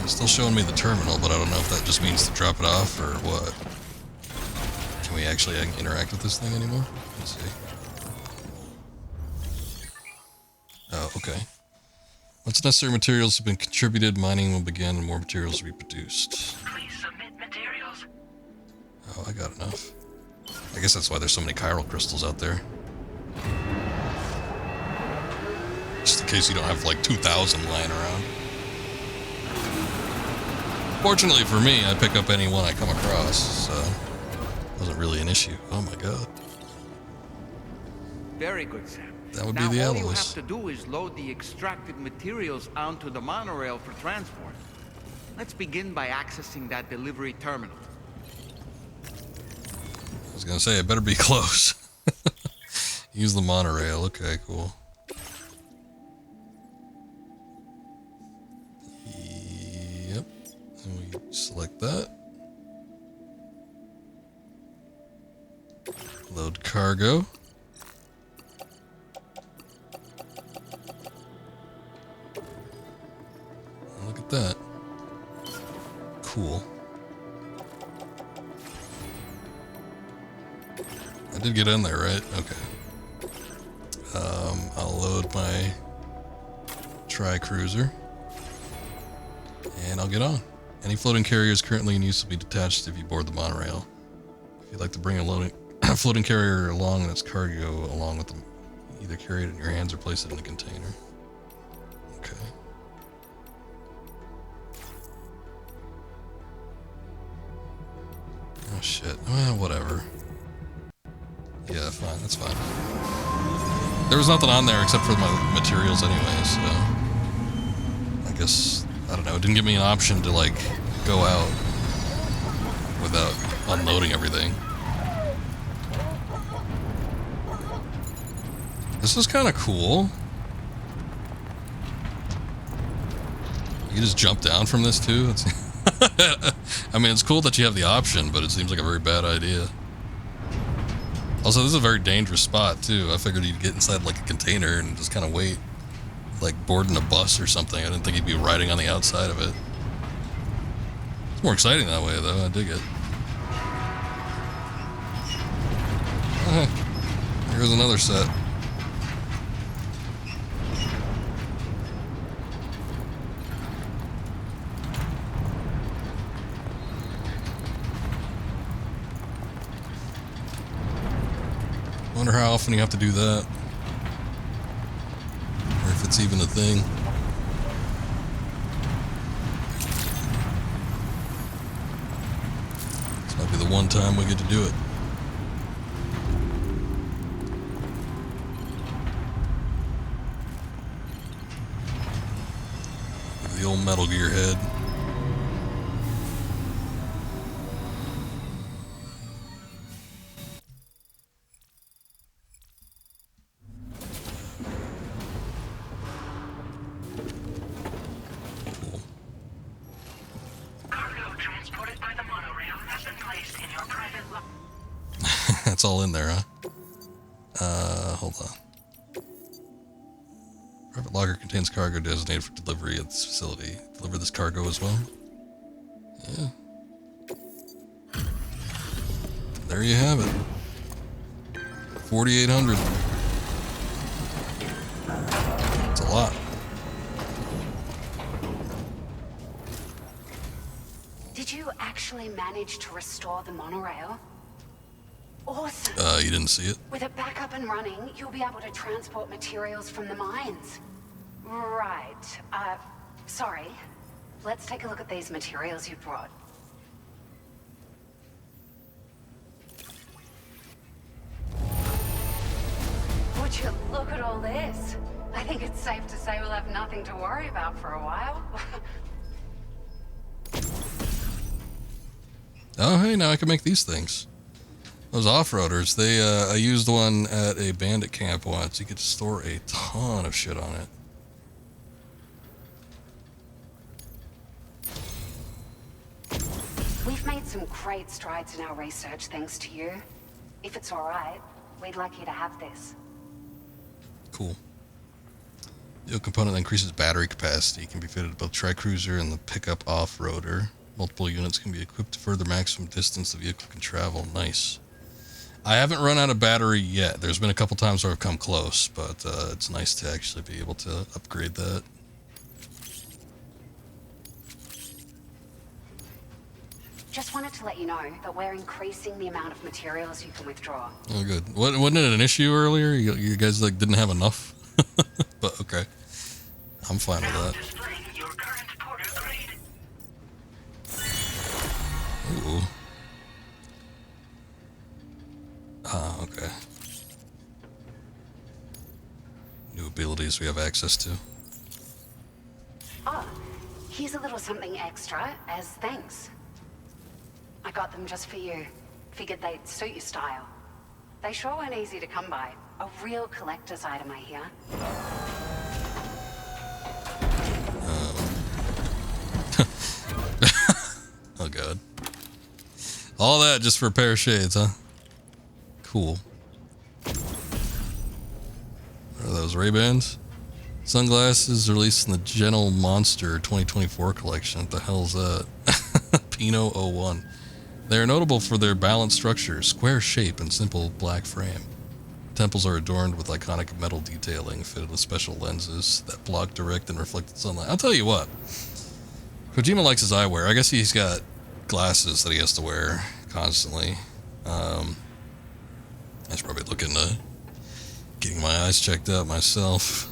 It's still showing me the terminal, but I don't know if that just means to drop it off or what. Can we actually interact with this thing anymore? Let's see. Oh, okay. Once necessary materials have been contributed, mining will begin and more materials will be produced. Please submit materials. Oh, I got enough. I guess that's why there's so many chiral crystals out there. Just in case you don't have like 2,000 lying around. Fortunately for me, I pick up any one I come across, so it wasn't really an issue. Oh my god. Very good, Sam. That would now, be the all you alloys. have to do is load the extracted materials onto the monorail for transport. Let's begin by accessing that delivery terminal. I was gonna say, it better be close. Use the monorail. Okay, cool. Yep. And we select that. Load cargo. Look at that. Cool. I did get in there, right? Okay. I'll load my tri-cruiser. And I'll get on. Any floating carriers currently in use will be detached if you board the monorail. If you'd like to bring a floating carrier along and its cargo along with them, either carry it in your hands or place it in a container. Okay. Oh shit. Well, whatever. Yeah, fine. That's fine. There was nothing on there except for my materials anyway, so I guess, I don't know, it didn't give me an option to like go out without unloading everything. This is kind of cool. You just jump down from this too? I mean, it's cool that you have the option, but it seems like a very bad idea. Also, this is a very dangerous spot too. I figured you'd get inside like a container and just kind of wait, like boarding a bus or something. I didn't think you'd be riding on the outside of it. It's more exciting that way though, I dig it. Here's another set. wonder how often you have to do that. Or if it's even a thing. This might be the one time we get to do it. The old Metal Gear head. That's all in there, huh? Hold on. Private locker contains cargo designated for delivery at this facility. Deliver this cargo as well? Yeah. There you have it. 4,800. It's a lot. Did you actually manage to restore the monorail? Awesome. You didn't see it? With it back up and running, you'll be able to transport materials from the mines. Right. Sorry. Let's take a look at these materials you brought. Would you look at all this? I think it's safe to say we'll have nothing to worry about for a while. Oh, hey, now I can make these things. Those off-roaders, I used one at a bandit camp once. You could store a ton of shit on it. We've made some great strides in our research thanks to you. If it's alright, we'd like you to have this. Cool. The component that increases battery capacity can be fitted to both Tri-Cruiser and the pickup off-roader. Multiple units can be equipped to further maximum distance the vehicle can travel. Nice. I haven't run out of battery yet. There's been a couple times where I've come close, but it's nice to actually be able to upgrade that. Just wanted to let you know that we're increasing the amount of materials you can withdraw. Oh, good. Wasn't it an issue earlier? You guys like didn't have enough? But okay. I'm fine with that. Ooh. Ah, okay. New abilities we have access to. Oh, here's a little something extra as thanks. I got them just for you. Figured they'd suit your style. They sure weren't easy to come by. A real collector's item, I hear. Oh god. All that just for a pair of shades, huh? Cool. What are those, Ray-Bans? Sunglasses released in the Gentle Monster 2024 collection. What the hell is that? Pinot 01. They are notable for their balanced structure, square shape, and simple black frame. Temples are adorned with iconic metal detailing fitted with special lenses that block direct and reflected sunlight. I'll tell you what. Kojima likes his eyewear. I guess he's got glasses that he has to wear constantly. I should probably look into getting my eyes checked out myself.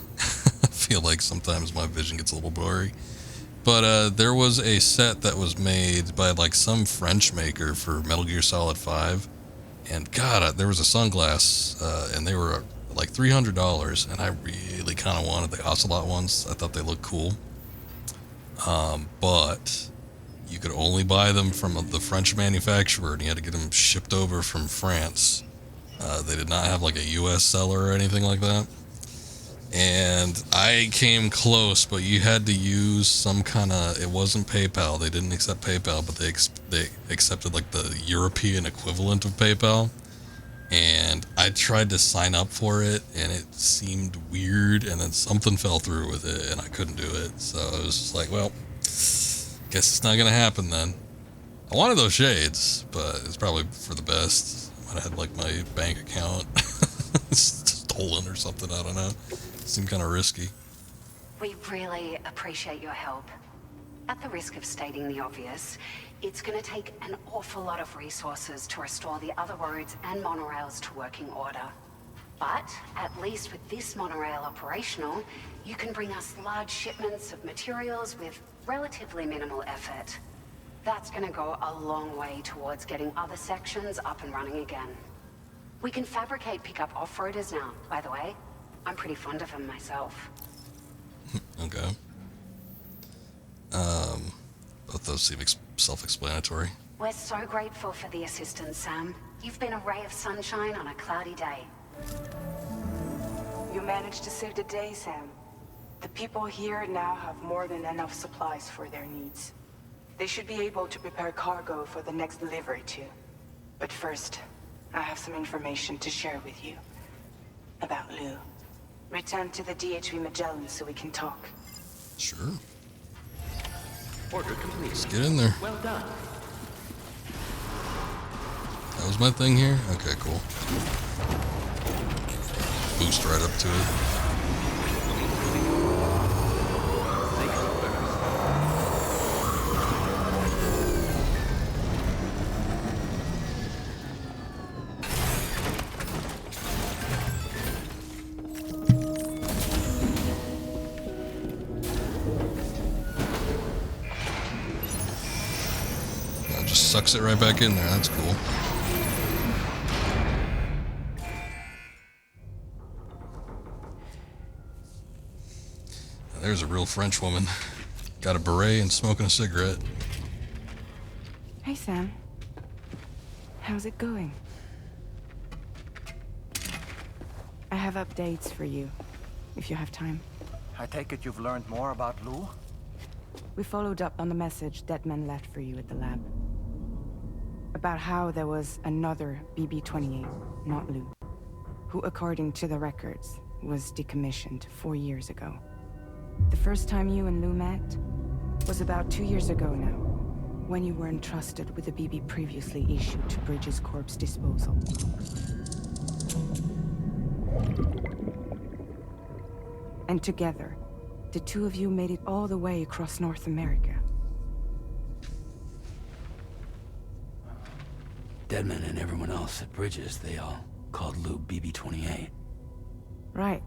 I feel like sometimes my vision gets a little blurry. But there was a set that was made by like some French maker for Metal Gear Solid 5. And God, there was a sunglass, and they were like $300, and I really kind of wanted the Ocelot ones. I thought they looked cool. But you could only buy them from the French manufacturer, and you had to get them shipped over from France. They did not have like a US seller or anything like that. And I came close, but you had to use some kind of, it wasn't PayPal. They didn't accept PayPal, but they accepted like the European equivalent of PayPal. And I tried to sign up for it, and it seemed weird, and then something fell through with it, and I couldn't do it. So I was just like, well, guess it's not going to happen then. I wanted those shades, but it's probably for the best. I might have had like my bank account stolen or something, I don't know. Seemed kind of risky. We really appreciate your help. At the risk of stating the obvious, it's going to take an awful lot of resources to restore the other roads and monorails to working order. But at least with this monorail operational, you can bring us large shipments of materials with relatively minimal effort. That's gonna go a long way towards getting other sections up and running again. We can fabricate pickup off-roaders now, by the way. I'm pretty fond of them myself. Okay. Both those seem self-explanatory. We're so grateful for the assistance, Sam. You've been a ray of sunshine on a cloudy day. You managed to save the day, Sam. The people here now have more than enough supplies for their needs. They should be able to prepare cargo for the next delivery too. But first, I have some information to share with you. About Lou. Return to the DHV Magellan so we can talk. Sure. Order complete. Let's get in there. Well done. That was my thing here? Okay, cool. Boost right up to it. That just sucks it right back in there. That's cool. There's a real French woman. Got a beret and smoking a cigarette. Hey, Sam. How's it going? I have updates for you, if you have time. I take it you've learned more about Lou? We followed up on the message Deadman left for you at the lab. About how there was another BB-28, not Lou, who, according to the records, was decommissioned 4 years ago. The first time you and Lou met was about 2 years ago now, when you were entrusted with the BB previously issued to Bridges Corp's disposal. And together, the two of you made it all the way across North America. Deadman and everyone else at Bridges, they all called Lou BB-28. Right.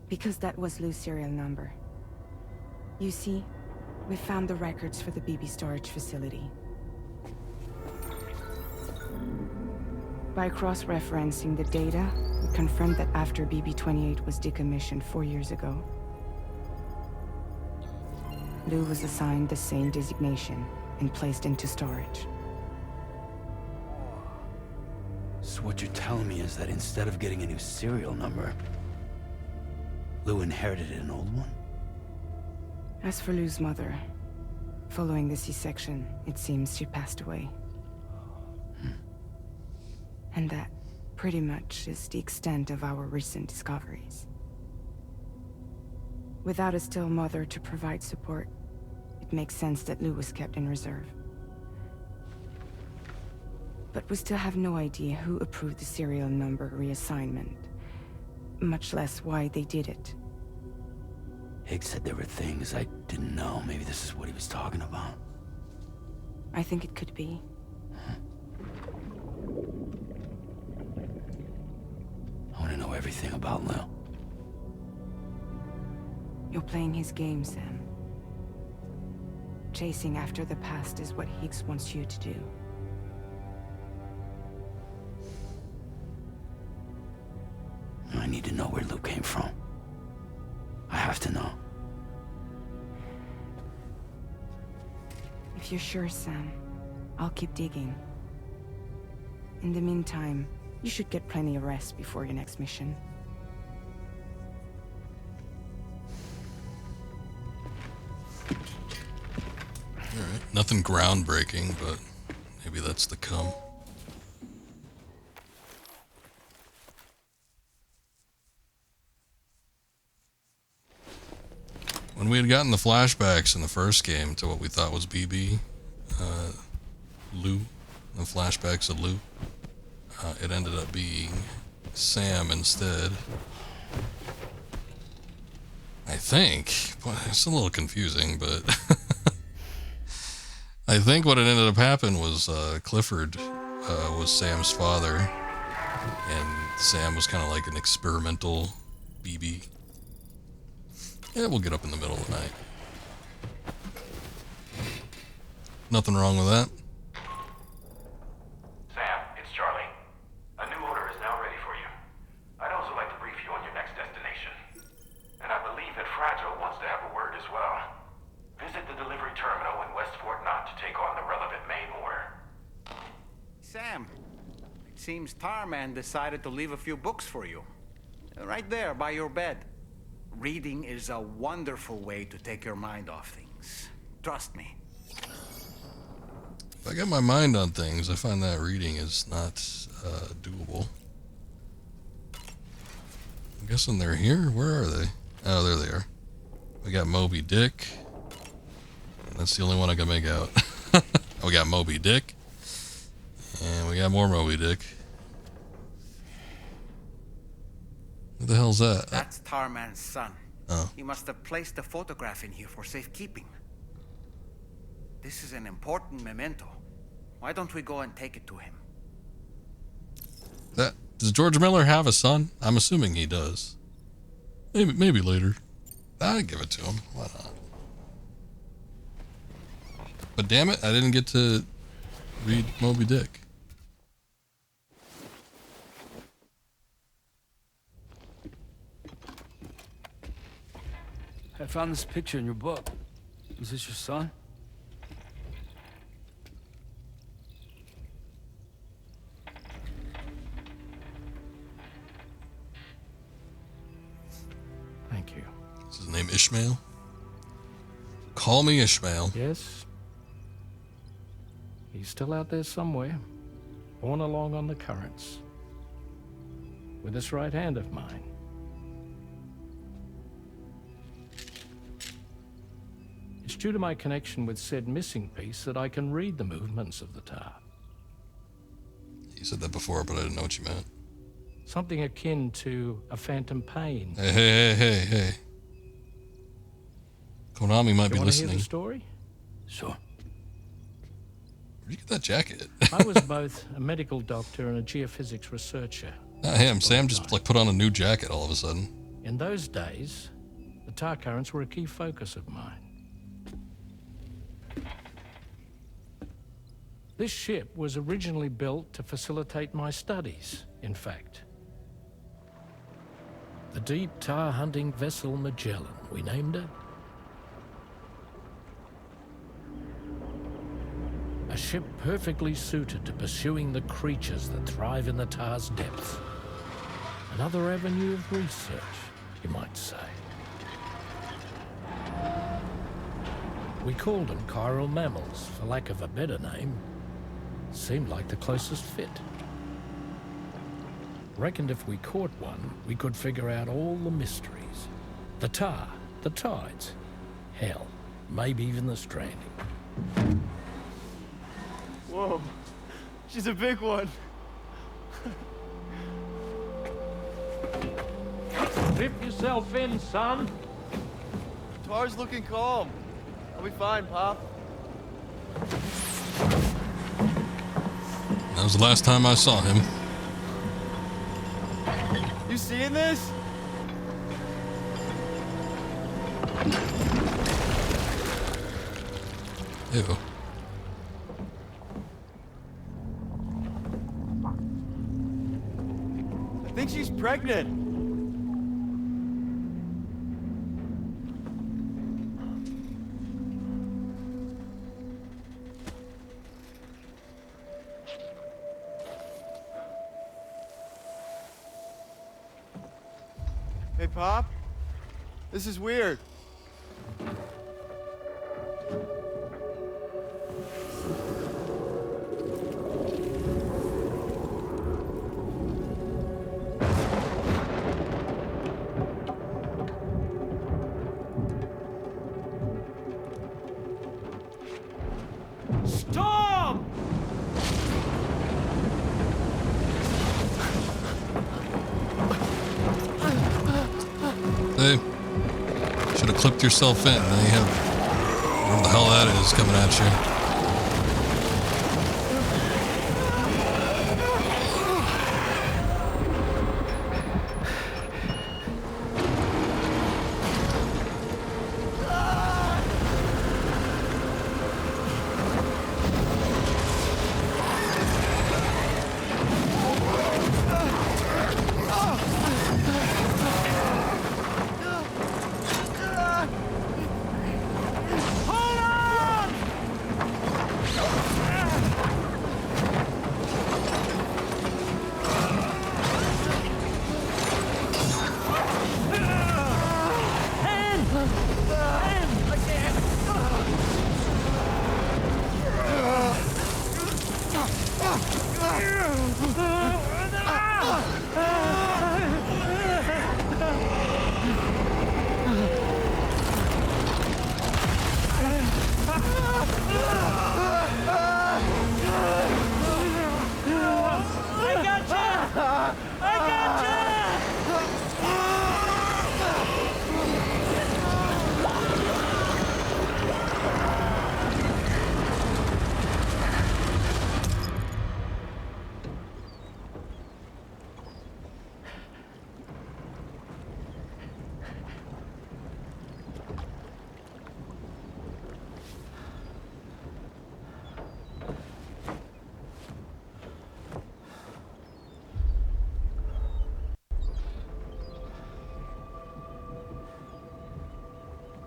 Because that was Lou's serial number. You see, we found the records for the BB storage facility. By cross-referencing the data, we confirmed that after BB-28 was decommissioned 4 years ago, Lou was assigned the same designation and placed into storage. So what you're telling me is that instead of getting a new serial number, Lou inherited an old one? As for Lou's mother, following the C-section, it seems she passed away. And that, pretty much, is the extent of our recent discoveries. Without a still mother to provide support, it makes sense that Lou was kept in reserve. But we still have no idea who approved the serial number reassignment, much less why they did it. Higgs said there were things I didn't know. Maybe this is what he was talking about. I think it could be. I want to know everything about Lou. You're playing his game, Sam. Chasing after the past is what Higgs wants you to do. I need to know where Lou came from. I have to know. If you're sure, Sam, I'll keep digging. In the meantime, you should get plenty of rest before your next mission. Alright, nothing groundbreaking, but maybe that's the come. When we had gotten the flashbacks in the first game to what we thought was BB, Lou, the flashbacks of Lou, it ended up being Sam instead. I think. Well, it's a little confusing, but I think what it ended up happening was Clifford was Sam's father, And Sam was kind of like an experimental BB. Yeah, we'll get up in the middle of the night. Nothing wrong with that. Sam, it's Charlie. A new order is now ready for you. I'd also like to brief you on your next destination. And I believe that Fragile wants to have a word as well. Visit the delivery terminal in West Fort Knott to take on the relevant main order. Sam, it seems Tarman decided to leave a few books for you. Right there by your bed. Reading is a wonderful way to take your mind off things. Trust me. If I get my mind on things, I find that reading is not doable. I'm guessing they're here? Where are they? Oh, there they are. We got Moby Dick. That's the only one I can make out. We got Moby Dick. And we got more Moby Dick. What the hell's that? That's Tarman's son. Oh. He must have placed the photograph in here for safekeeping. This is an important memento. Why don't we go and take it to him? Does George Miller have a son? I'm assuming he does. Maybe later. I'd give it to him. Why not? But damn it, I didn't get to read Moby Dick. I found this picture in your book. Is this your son? Thank you. Is his name Ishmael? Call me Ishmael. Yes. He's still out there somewhere, borne along on the currents, with this right hand of mine. It's due to my connection with said missing piece that I can read the movements of the tar. You said that before, but I didn't know what you meant. Something akin to a phantom pain. Hey. Konami might be listening. listening. Hear the story? Sure. Where'd you get that jacket? I was both a medical doctor and a geophysics researcher. Not him. Sam just like put on a new jacket all of a sudden. In those days, the tar currents were a key focus of mine. This ship was originally built to facilitate my studies, in fact. The deep tar hunting vessel Magellan, we named it. A ship perfectly suited to pursuing the creatures that thrive in the tar's depths. Another avenue of research, you might say. We called them chiral mammals, for lack of a better name. Seemed like the closest fit. Reckoned if we caught one, we could figure out all the mysteries. The tar, the tides, hell, maybe even the stranding. Whoa, she's a big one. Strip yourself in, son. Tar's looking calm. I'll be fine, Pop. That was the last time I saw him. You seeing this? Ew. I think she's pregnant. Hey, Pop. This is weird. Storm! Hey, should have clipped yourself in. Now you have whatever the hell that is coming at you.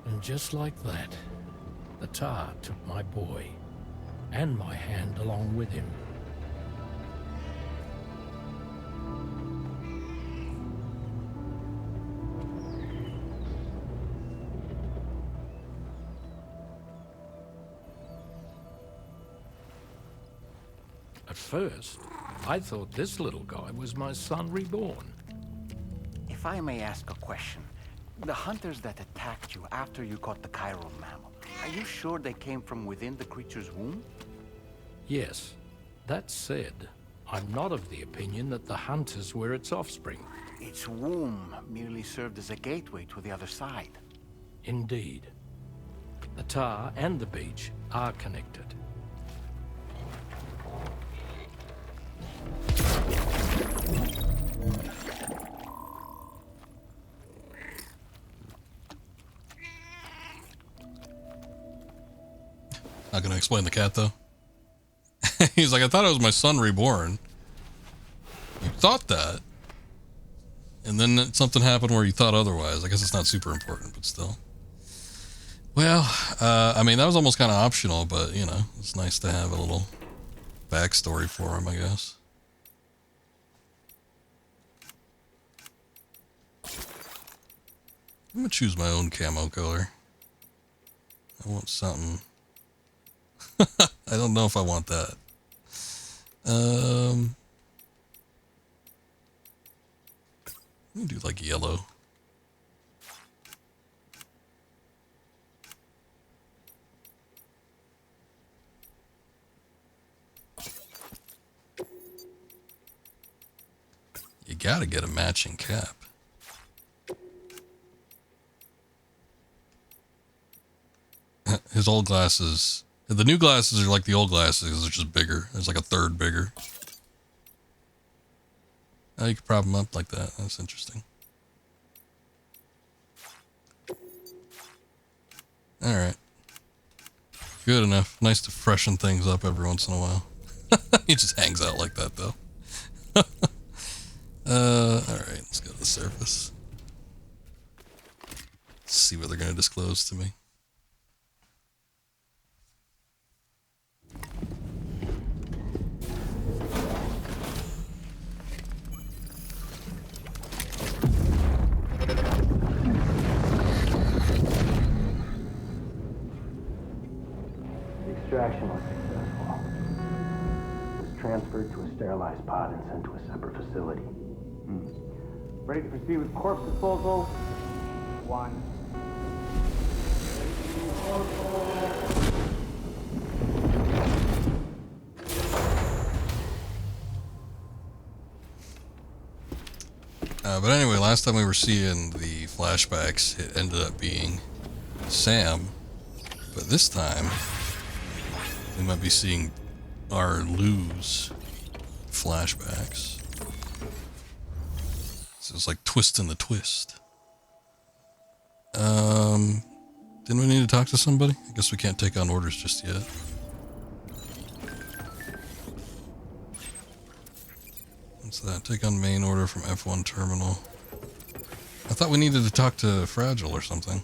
And just like that, the tar took my boy, and my hand along with him. At first, I thought this little guy was my son reborn. If I may ask a question, the hunters that attacked you after you caught the chiral mammal, are you sure they came from within the creature's womb? Yes. That said, I'm not of the opinion that the hunters were its offspring. Its womb merely served as a gateway to the other side. Indeed. The tar and the beach are connected. Not gonna explain the cat though. He's like, I thought it was my son reborn. You thought that, and then something happened where you thought otherwise. I guess it's not super important, but still. Well, I mean, that was almost kind of optional, but you know, it's nice to have a little backstory for him, I guess. I'm gonna choose my own camo color. I want something. I don't know if I want that. Let me do like yellow. You gotta get a matching cap. His old glasses. The new glasses are like the old glasses. They're just bigger. There's like a third bigger. Oh, you can prop them up like that. That's interesting. Alright. Good enough. Nice to freshen things up every once in a while. He just hangs out like that, though. Alright. Let's go to the surface. Let's see what they're going to disclose to me. Extraction was successful. It was transferred to a sterilized pod and sent to a separate facility. Ready to proceed with corpse disposal? 1. But anyway, last time we were seeing the flashbacks, it ended up being Sam. But this time, we might be seeing our Lou's flashbacks. So it's like twisting the twist. Didn't we need to talk to somebody? I guess we can't take on orders just yet. What's that? Take on main order from F1 terminal. I thought we needed to talk to Fragile or something.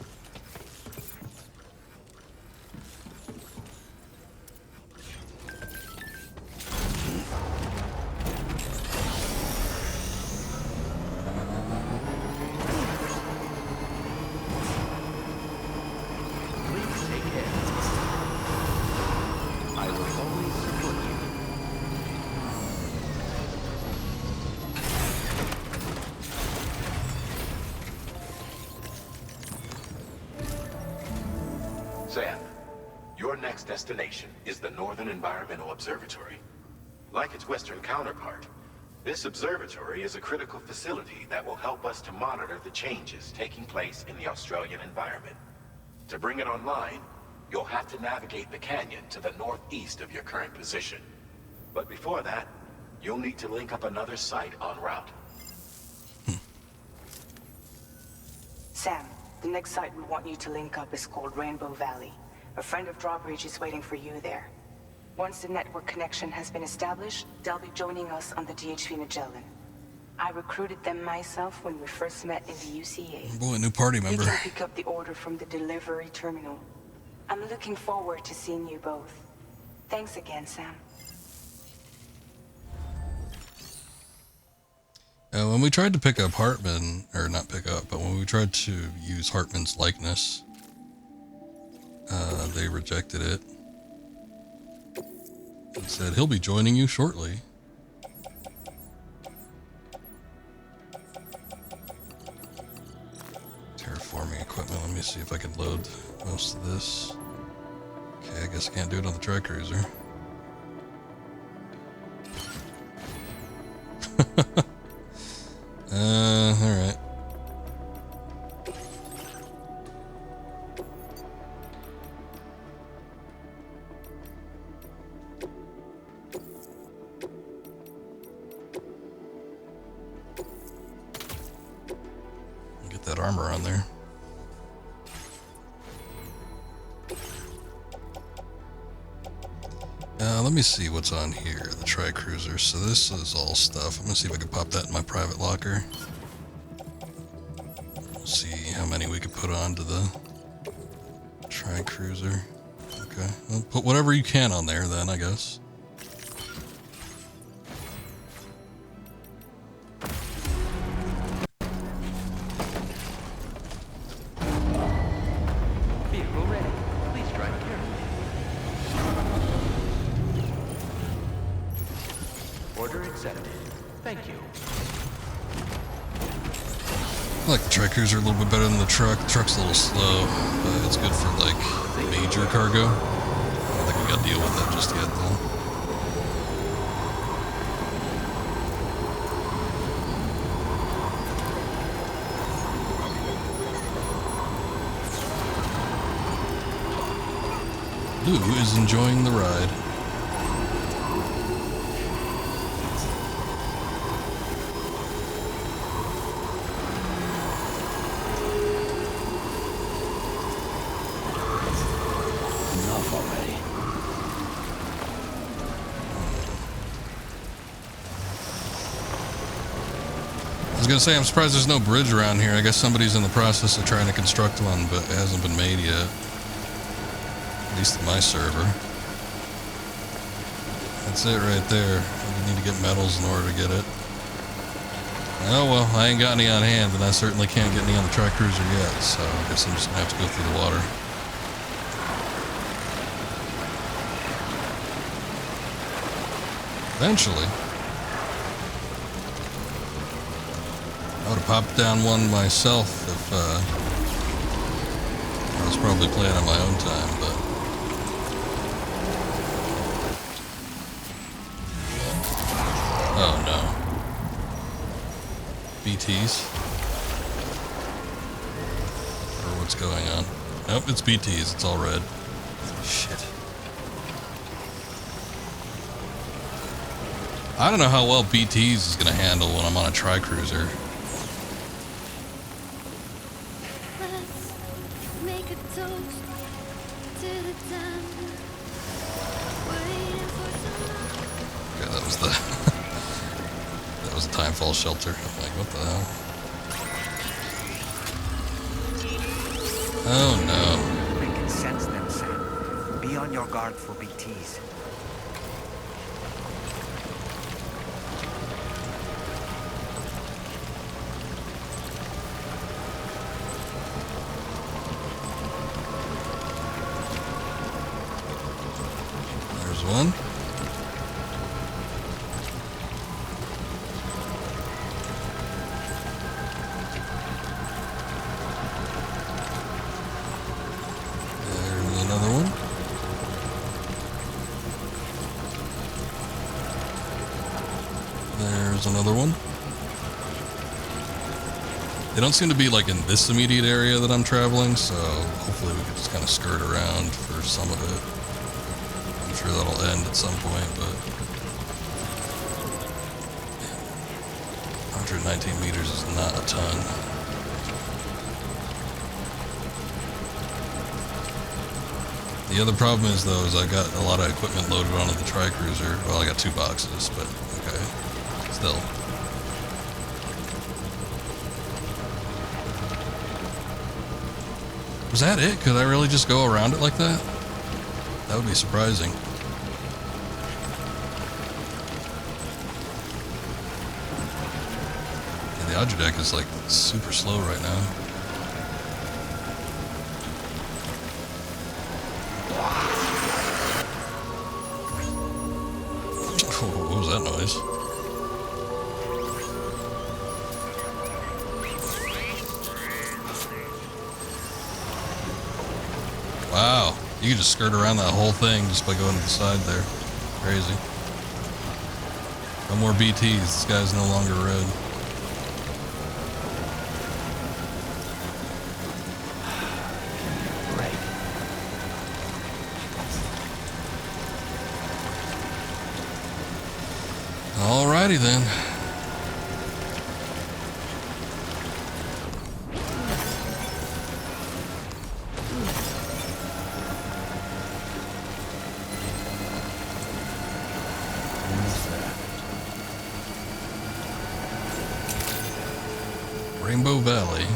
Sam, your next destination is the Northern Environmental Observatory. Like its western counterpart, This observatory is a critical facility that will help us to monitor the changes taking place in the Australian environment. To bring it online, you'll have to navigate the canyon to the northeast of your current position. But before that, you'll need to link up another site en route. Sam, the next site we want you to link up is called Rainbow Valley. A friend of Drawbridge is waiting for you there. Once the network connection has been established, they'll be joining us on the DHV Magellan. I recruited them myself when we first met in the UCA. Boy, new party member. You can pick up the order from the delivery terminal. I'm looking forward to seeing you both. Thanks again, Sam. When we tried to pick up Hartman, or not pick up, but when we tried to use Hartman's likeness, they rejected it. He said he'll be joining you shortly. Terraforming equipment. Let me see if I can load most of this. Okay, I guess I can't do it on the Tri-Cruiser. Alright. Get that armor on there. Let me see what's on here, the Tri-Cruiser. So this is all stuff. I'm gonna see if I can pop that in my private locker. We'll see how many we can put onto the Tri-Cruiser. Okay, well, put whatever you can on there then, I guess. Vehicle ready. Please drive carefully. Order accepted. Thank you. I like the Tri-Cruiser a little bit better than the truck. The truck's a little slow, but it's good for like major cargo. I don't think we gotta deal with that just yet though. Lou is enjoying the ride. Enough already. I was gonna say, I'm surprised there's no bridge around here. I guess somebody's in the process of trying to construct one, but it hasn't been made yet. At least in my server. That's it right there. We need to get metals in order to get it. Oh well, I ain't got any on hand, and I certainly can't get any on the Tri-Cruiser yet, so I guess I'm just gonna have to go through the water. Eventually. I would have popped down one myself if I was probably playing on my own time, but oh no. BTs? Or what's going on? Nope, it's BTs, it's all red. Shit. I don't know how well BTs is going to handle when I'm on a Tri-Cruiser. Let's make a toast to the time waiting for some. Okay, that was the that was the Timefall shelter. I'm like, what the hell? Oh no. I can sense them, Sam. Be on your guard for BTs. There's one. There's another one. another one. They don't seem to be like in this immediate area that I'm traveling, so hopefully we can just kind of skirt around for some of it. I'm sure that'll end at some point, but 119 meters is not a ton. The other problem is, though, is I got a lot of equipment loaded onto the Tri-Cruiser. Well, I got 2 boxes, but okay, still. Was that it? Could I really just go around it like that? That would be surprising. Yeah, the Audiodeck is like super slow right now. What was that noise? Wow, you can just skirt around that whole thing just by going to the side there. Crazy. No more BTs, this guy's no longer red. Alrighty then. Rainbow Valley.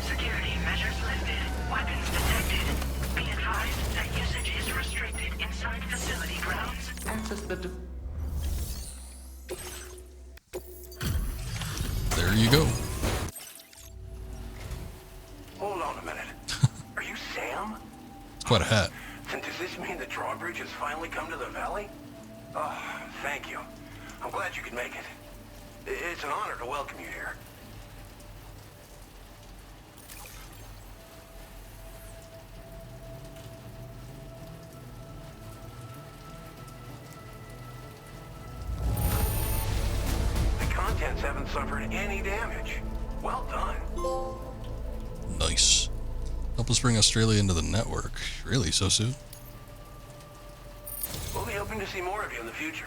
Security measures lifted. Weapons detected. Be advised that usage is restricted inside facility grounds. Access the... There you go. Hold on a minute. Are you Sam? It's quite a hat. Does this mean the drawbridge has finally come to the valley? Oh, thank you. I'm glad you could make it. It's an honor to welcome you here. The contents haven't suffered any damage. Well done. Nice. Help us bring Australia into the network. Really, so soon? We'll be hoping to see more of you in the future.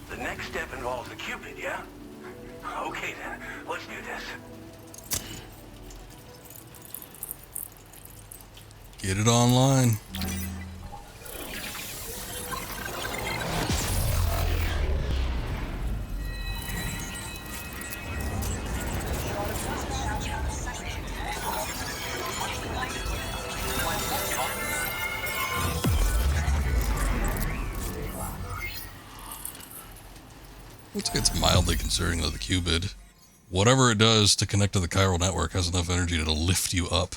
The next step involves the Cupid, yeah? Okay then, let's do this. Get it online. Looks like it's mildly concerning though, the Cupid. Whatever it does to connect to the chiral network has enough energy to lift you up.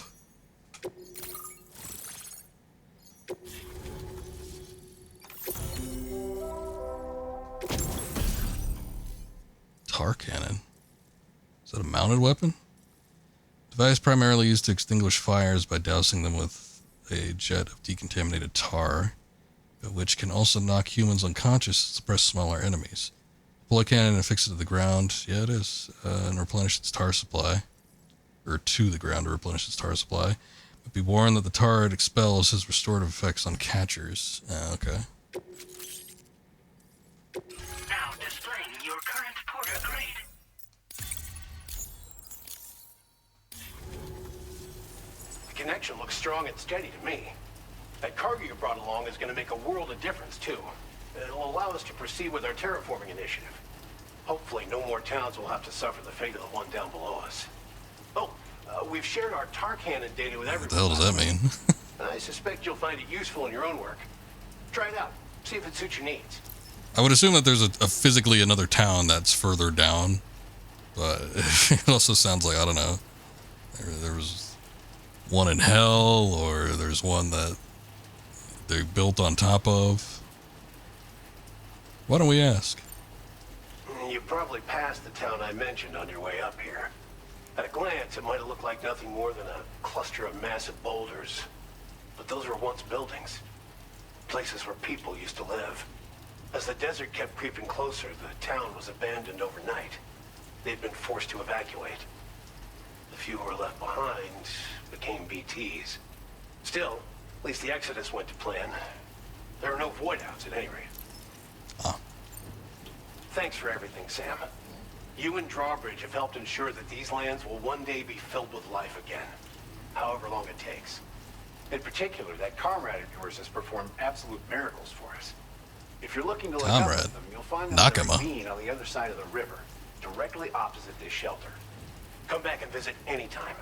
Tar cannon. Is that a mounted weapon? Device primarily used to extinguish fires by dousing them with a jet of decontaminated tar, which can also knock humans unconscious and suppress smaller enemies. Pull a cannon and fix it to the ground. Yeah, it is. And replenish its tar supply. Or to the ground to replenish its tar supply. But be warned that the tar it expels has restorative effects on catchers. Okay. Now displaying your current porter grade. The connection looks strong and steady to me. That cargo you brought along is going to make a world of difference, too. It'll allow us to proceed with our terraforming initiative. Hopefully, no more towns will have to suffer the fate of the one down below us. Oh, we've shared our tar cannon data with everyone. What the hell does that mean? I suspect you'll find it useful in your own work. Try it out. See if it suits your needs. I would assume that there's a physically another town that's further down. But it also sounds like, I don't know. There was one in hell, or there's one that they built on top of. Why don't we ask? You probably passed the town I mentioned on your way up here. At a glance, it might have looked like nothing more than a cluster of massive boulders. But those were once buildings. Places where people used to live. As the desert kept creeping closer, the town was abandoned overnight. They'd been forced to evacuate. The few who were left behind became BTs. Still, at least the exodus went to plan. There are no void outs at any rate. Thanks for everything, Sam. You and Drawbridge have helped ensure that these lands will one day be filled with life again, however long it takes. In particular, that comrade of yours has performed absolute miracles for us. If you're looking to look up at them, you'll find them in a ravine on the other side of the river, directly opposite this shelter. Come back and visit anytime.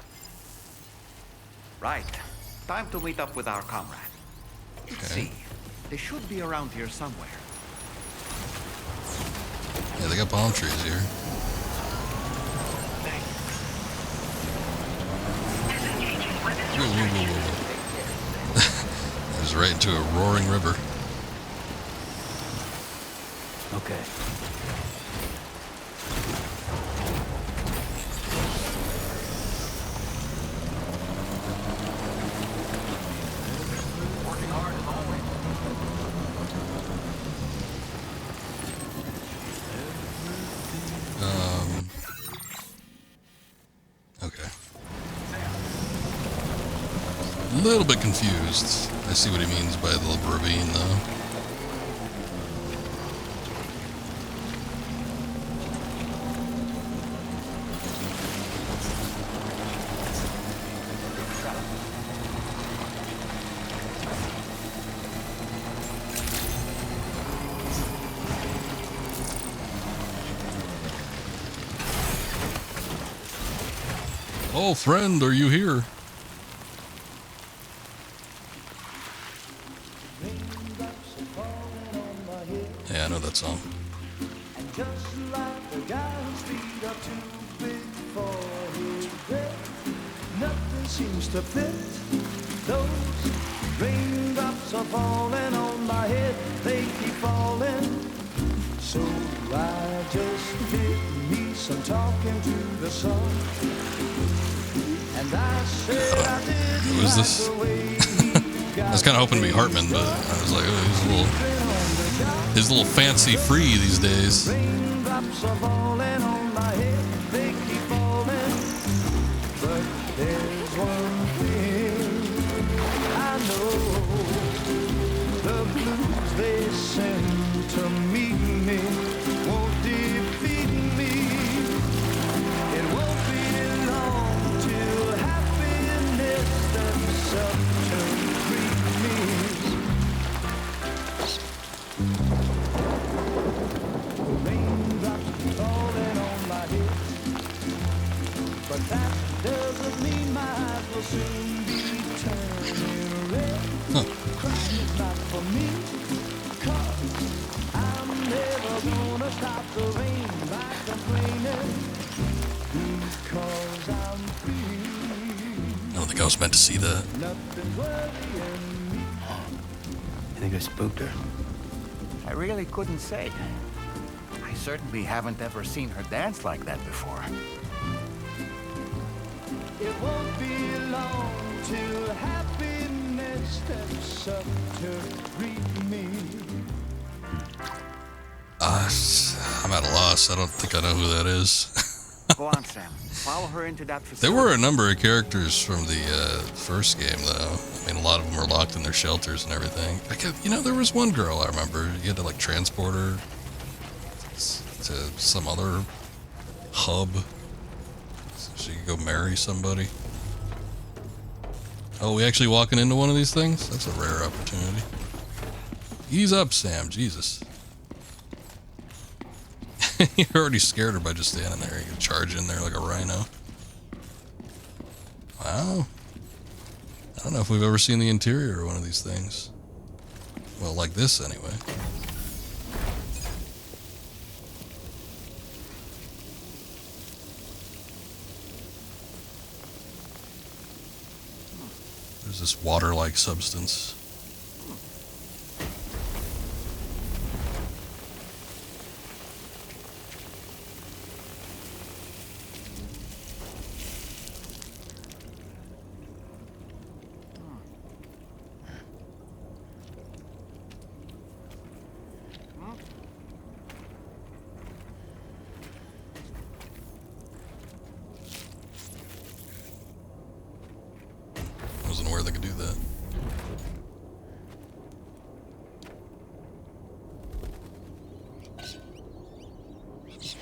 Right. Time to meet up with our comrade. Let's see. They should be around here somewhere. Yeah, they got palm trees here. Whoa, whoa, whoa, whoa. It was right into a roaring river. Okay. Working hard as always. Okay. A little bit confused. I see what he means by the ravine, though. Oh, friend, are you here? Yeah, I know that song. And just like the guy whose feet are too big for his bed, nothing seems to fit. Those raindrops are falling on my head, they keep falling. So I just did me some talking to the sun. And I said I did. Who is this? I was kind of hoping to be Hartman, but I was like, oh, he's a little fancy free these days. Raindrops are falling on my head, they keep falling. But there's one thing I know, the blues they send to meet me won't defeat me. It won't be long till happiness steps up to greet me. Raindrops falling on my head, but that doesn't mean my eyes will soon be turning red. Crying is not for me, 'cause I'm never gonna stop the rain by complaining, because I'm free. I don't think I was meant to see that. Nothing's worrying me. You think I spooked her? I really couldn't say. I certainly haven't ever seen her dance like that before. It won't be long till happiness steps up to greet me. I'm at a loss. I don't think I know who that is. Go on, Sam. Follow her into that facility. There were a number of characters from the first game, though. I mean, a lot of them were locked in their shelters and everything. There was one girl I remember. You had to, like, transport her to some other hub so she could go marry somebody. Oh, we actually walking into one of these things? That's a rare opportunity. Ease up, Sam. Jesus. You already scared her by just standing there. You can charge in there like a rhino. Wow. I don't know if we've ever seen the interior of one of these things. Well, like this, anyway. There's this water-like substance.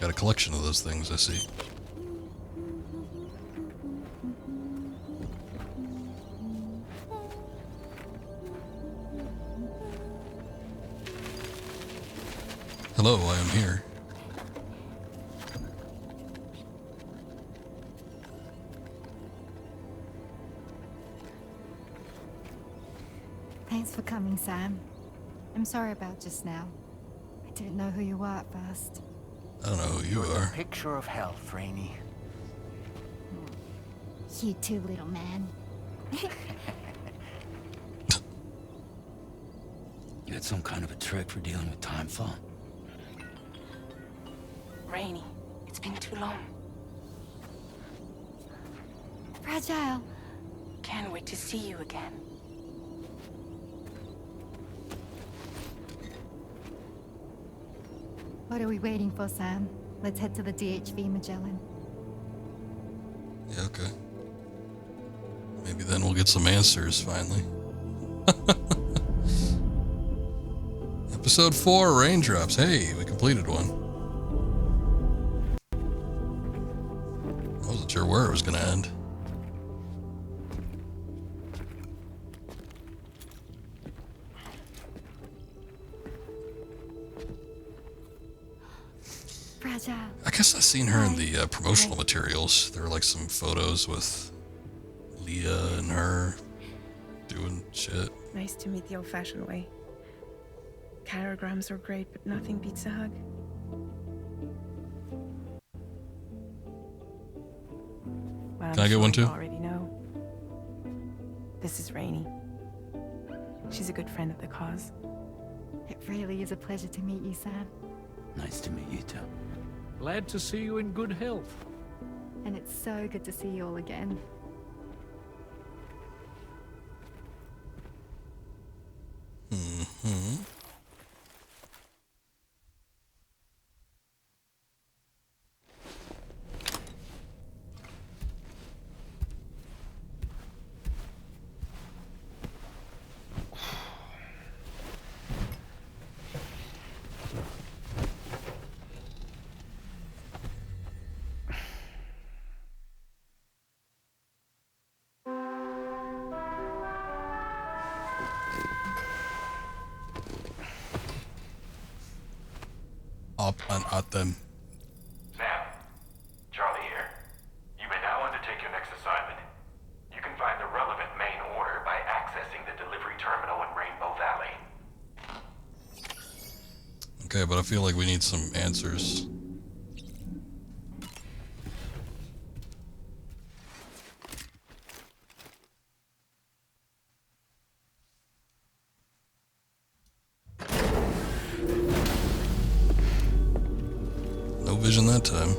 Got a collection of those things, I see. Hello, I am here. Thanks for coming, Sam. I'm sorry about just now. I didn't know who you were at first. I don't know who you are. Picture of health, Rainey. You too, little man. You had some kind of a trick for dealing with timefall? Rainey, it's been too long. Fragile. Can't wait to see you again. What are we waiting for, Sam? Let's head to the DHV Magellan. Yeah, okay. Maybe then we'll get some answers, finally. Episode 4, Raindrops. Hey, we completed one. I wasn't sure where it was going to end. Fragile. I guess I've seen her in the promotional materials. There were like some photos with Leah and her doing shit. Nice to meet the old-fashioned way. Carograms are great, but nothing beats a hug. Well, Can I get one too? You already know. This is Rainey. She's a good friend of the cause. It really is a pleasure to meet you, Sam. Nice to meet you too. Glad to see you in good health. And it's so good to see you all again. Mm-hmm. Up and at them. Sam, Charlie here. You may now undertake your next assignment. You can find the relevant main order by accessing the delivery terminal in Rainbow Valley. Okay, but I feel like we need some answers. No vision that time.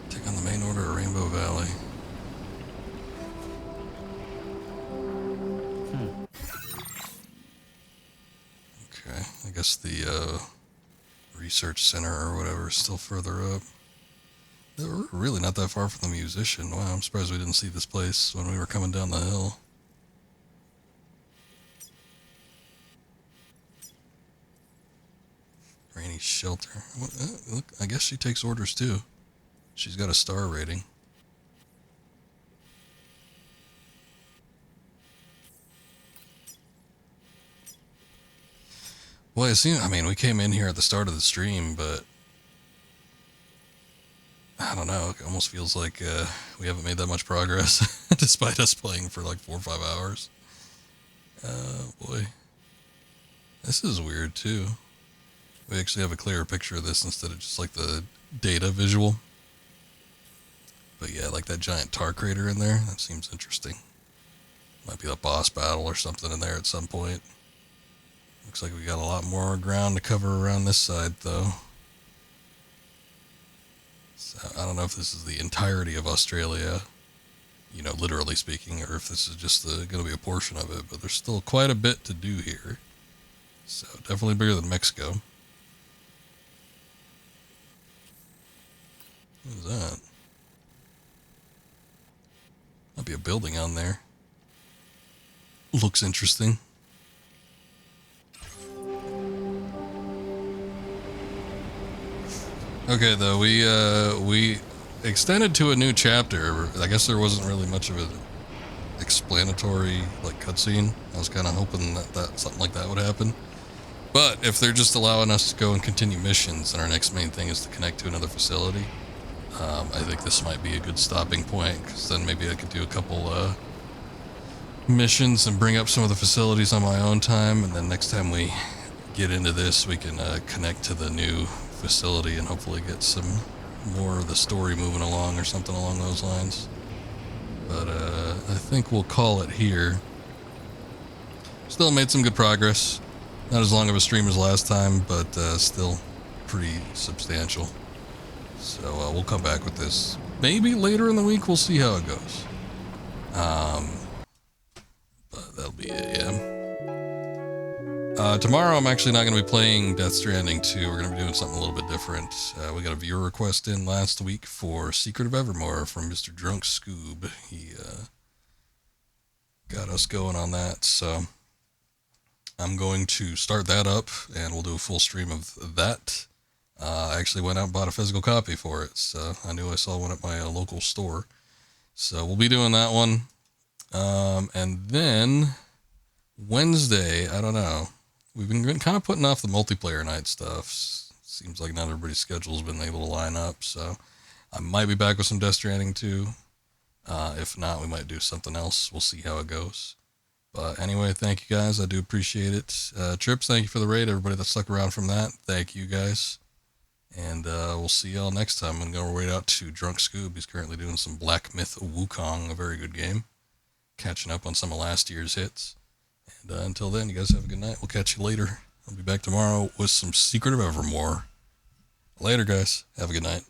Take on the main order of Rainbow Valley. Okay, I guess the research center or whatever is still further up. We're really not that far from the musician. Wow, I'm surprised we didn't see this place when we were coming down the hill. Rainy shelter. Look, I guess she takes orders too. She's got a star rating. Well, I mean, we came in here at the start of the stream, but I don't know. It almost feels like we haven't made that much progress, despite us playing for like 4 or 5 hours. Oh boy, this is weird too. We actually have a clearer picture of this instead of just like the data visual. But yeah, like that giant tar crater in there, that seems interesting. Might be a boss battle or something in there at some point. Looks like we got a lot more ground to cover around this side though. So I don't know if this is the entirety of Australia, you know, literally speaking, or if this is just going to be a portion of it, but there's still quite a bit to do here. So definitely bigger than Mexico. What is that? Might be a building on there. looks interesting. Okay, though, we extended to a new chapter. I guess there wasn't really much of an explanatory, like, cutscene. I was kind of hoping that something like that would happen. But if they're just allowing us to go and continue missions, and our next main thing is to connect to another facility, I think this might be a good stopping point, because then maybe I could do a couple missions and bring up some of the facilities on my own time, and then next time we get into this, we can connect to the new facility and hopefully get some more of the story moving along or something along those lines. But I think we'll call it here. Still made some good progress. Not as long of a stream as last time, but still pretty substantial. So we'll come back with this maybe later in the week. We'll see how it goes. But that'll be it, yeah. Tomorrow I'm actually not going to be playing Death Stranding 2. We're going to be doing something a little bit different. We got a viewer request in last week for Secret of Evermore from Mr. Drunk Scoob. He got us going on that, so I'm going to start that up, and we'll do a full stream of that. I actually went out and bought a physical copy for it, so I knew I saw one at my local store. So we'll be doing that one. And then Wednesday, I don't know. We've been kind of putting off the multiplayer night stuff. Seems like not everybody's schedule's been able to line up, so I might be back with some Death Stranding 2. If not, we might do something else. We'll see how it goes. But anyway, thank you guys. I do appreciate it. Trips, thank you for the raid. Everybody that stuck around from that, thank you guys. And we'll see y'all next time. I'm going to wait out to Drunk Scoob. He's currently doing some Black Myth Wukong, a very good game. Catching up on some of last year's hits. And until then, you guys have a good night. We'll catch you later. I'll be back tomorrow with some Secret of Evermore. Later, guys. Have a good night.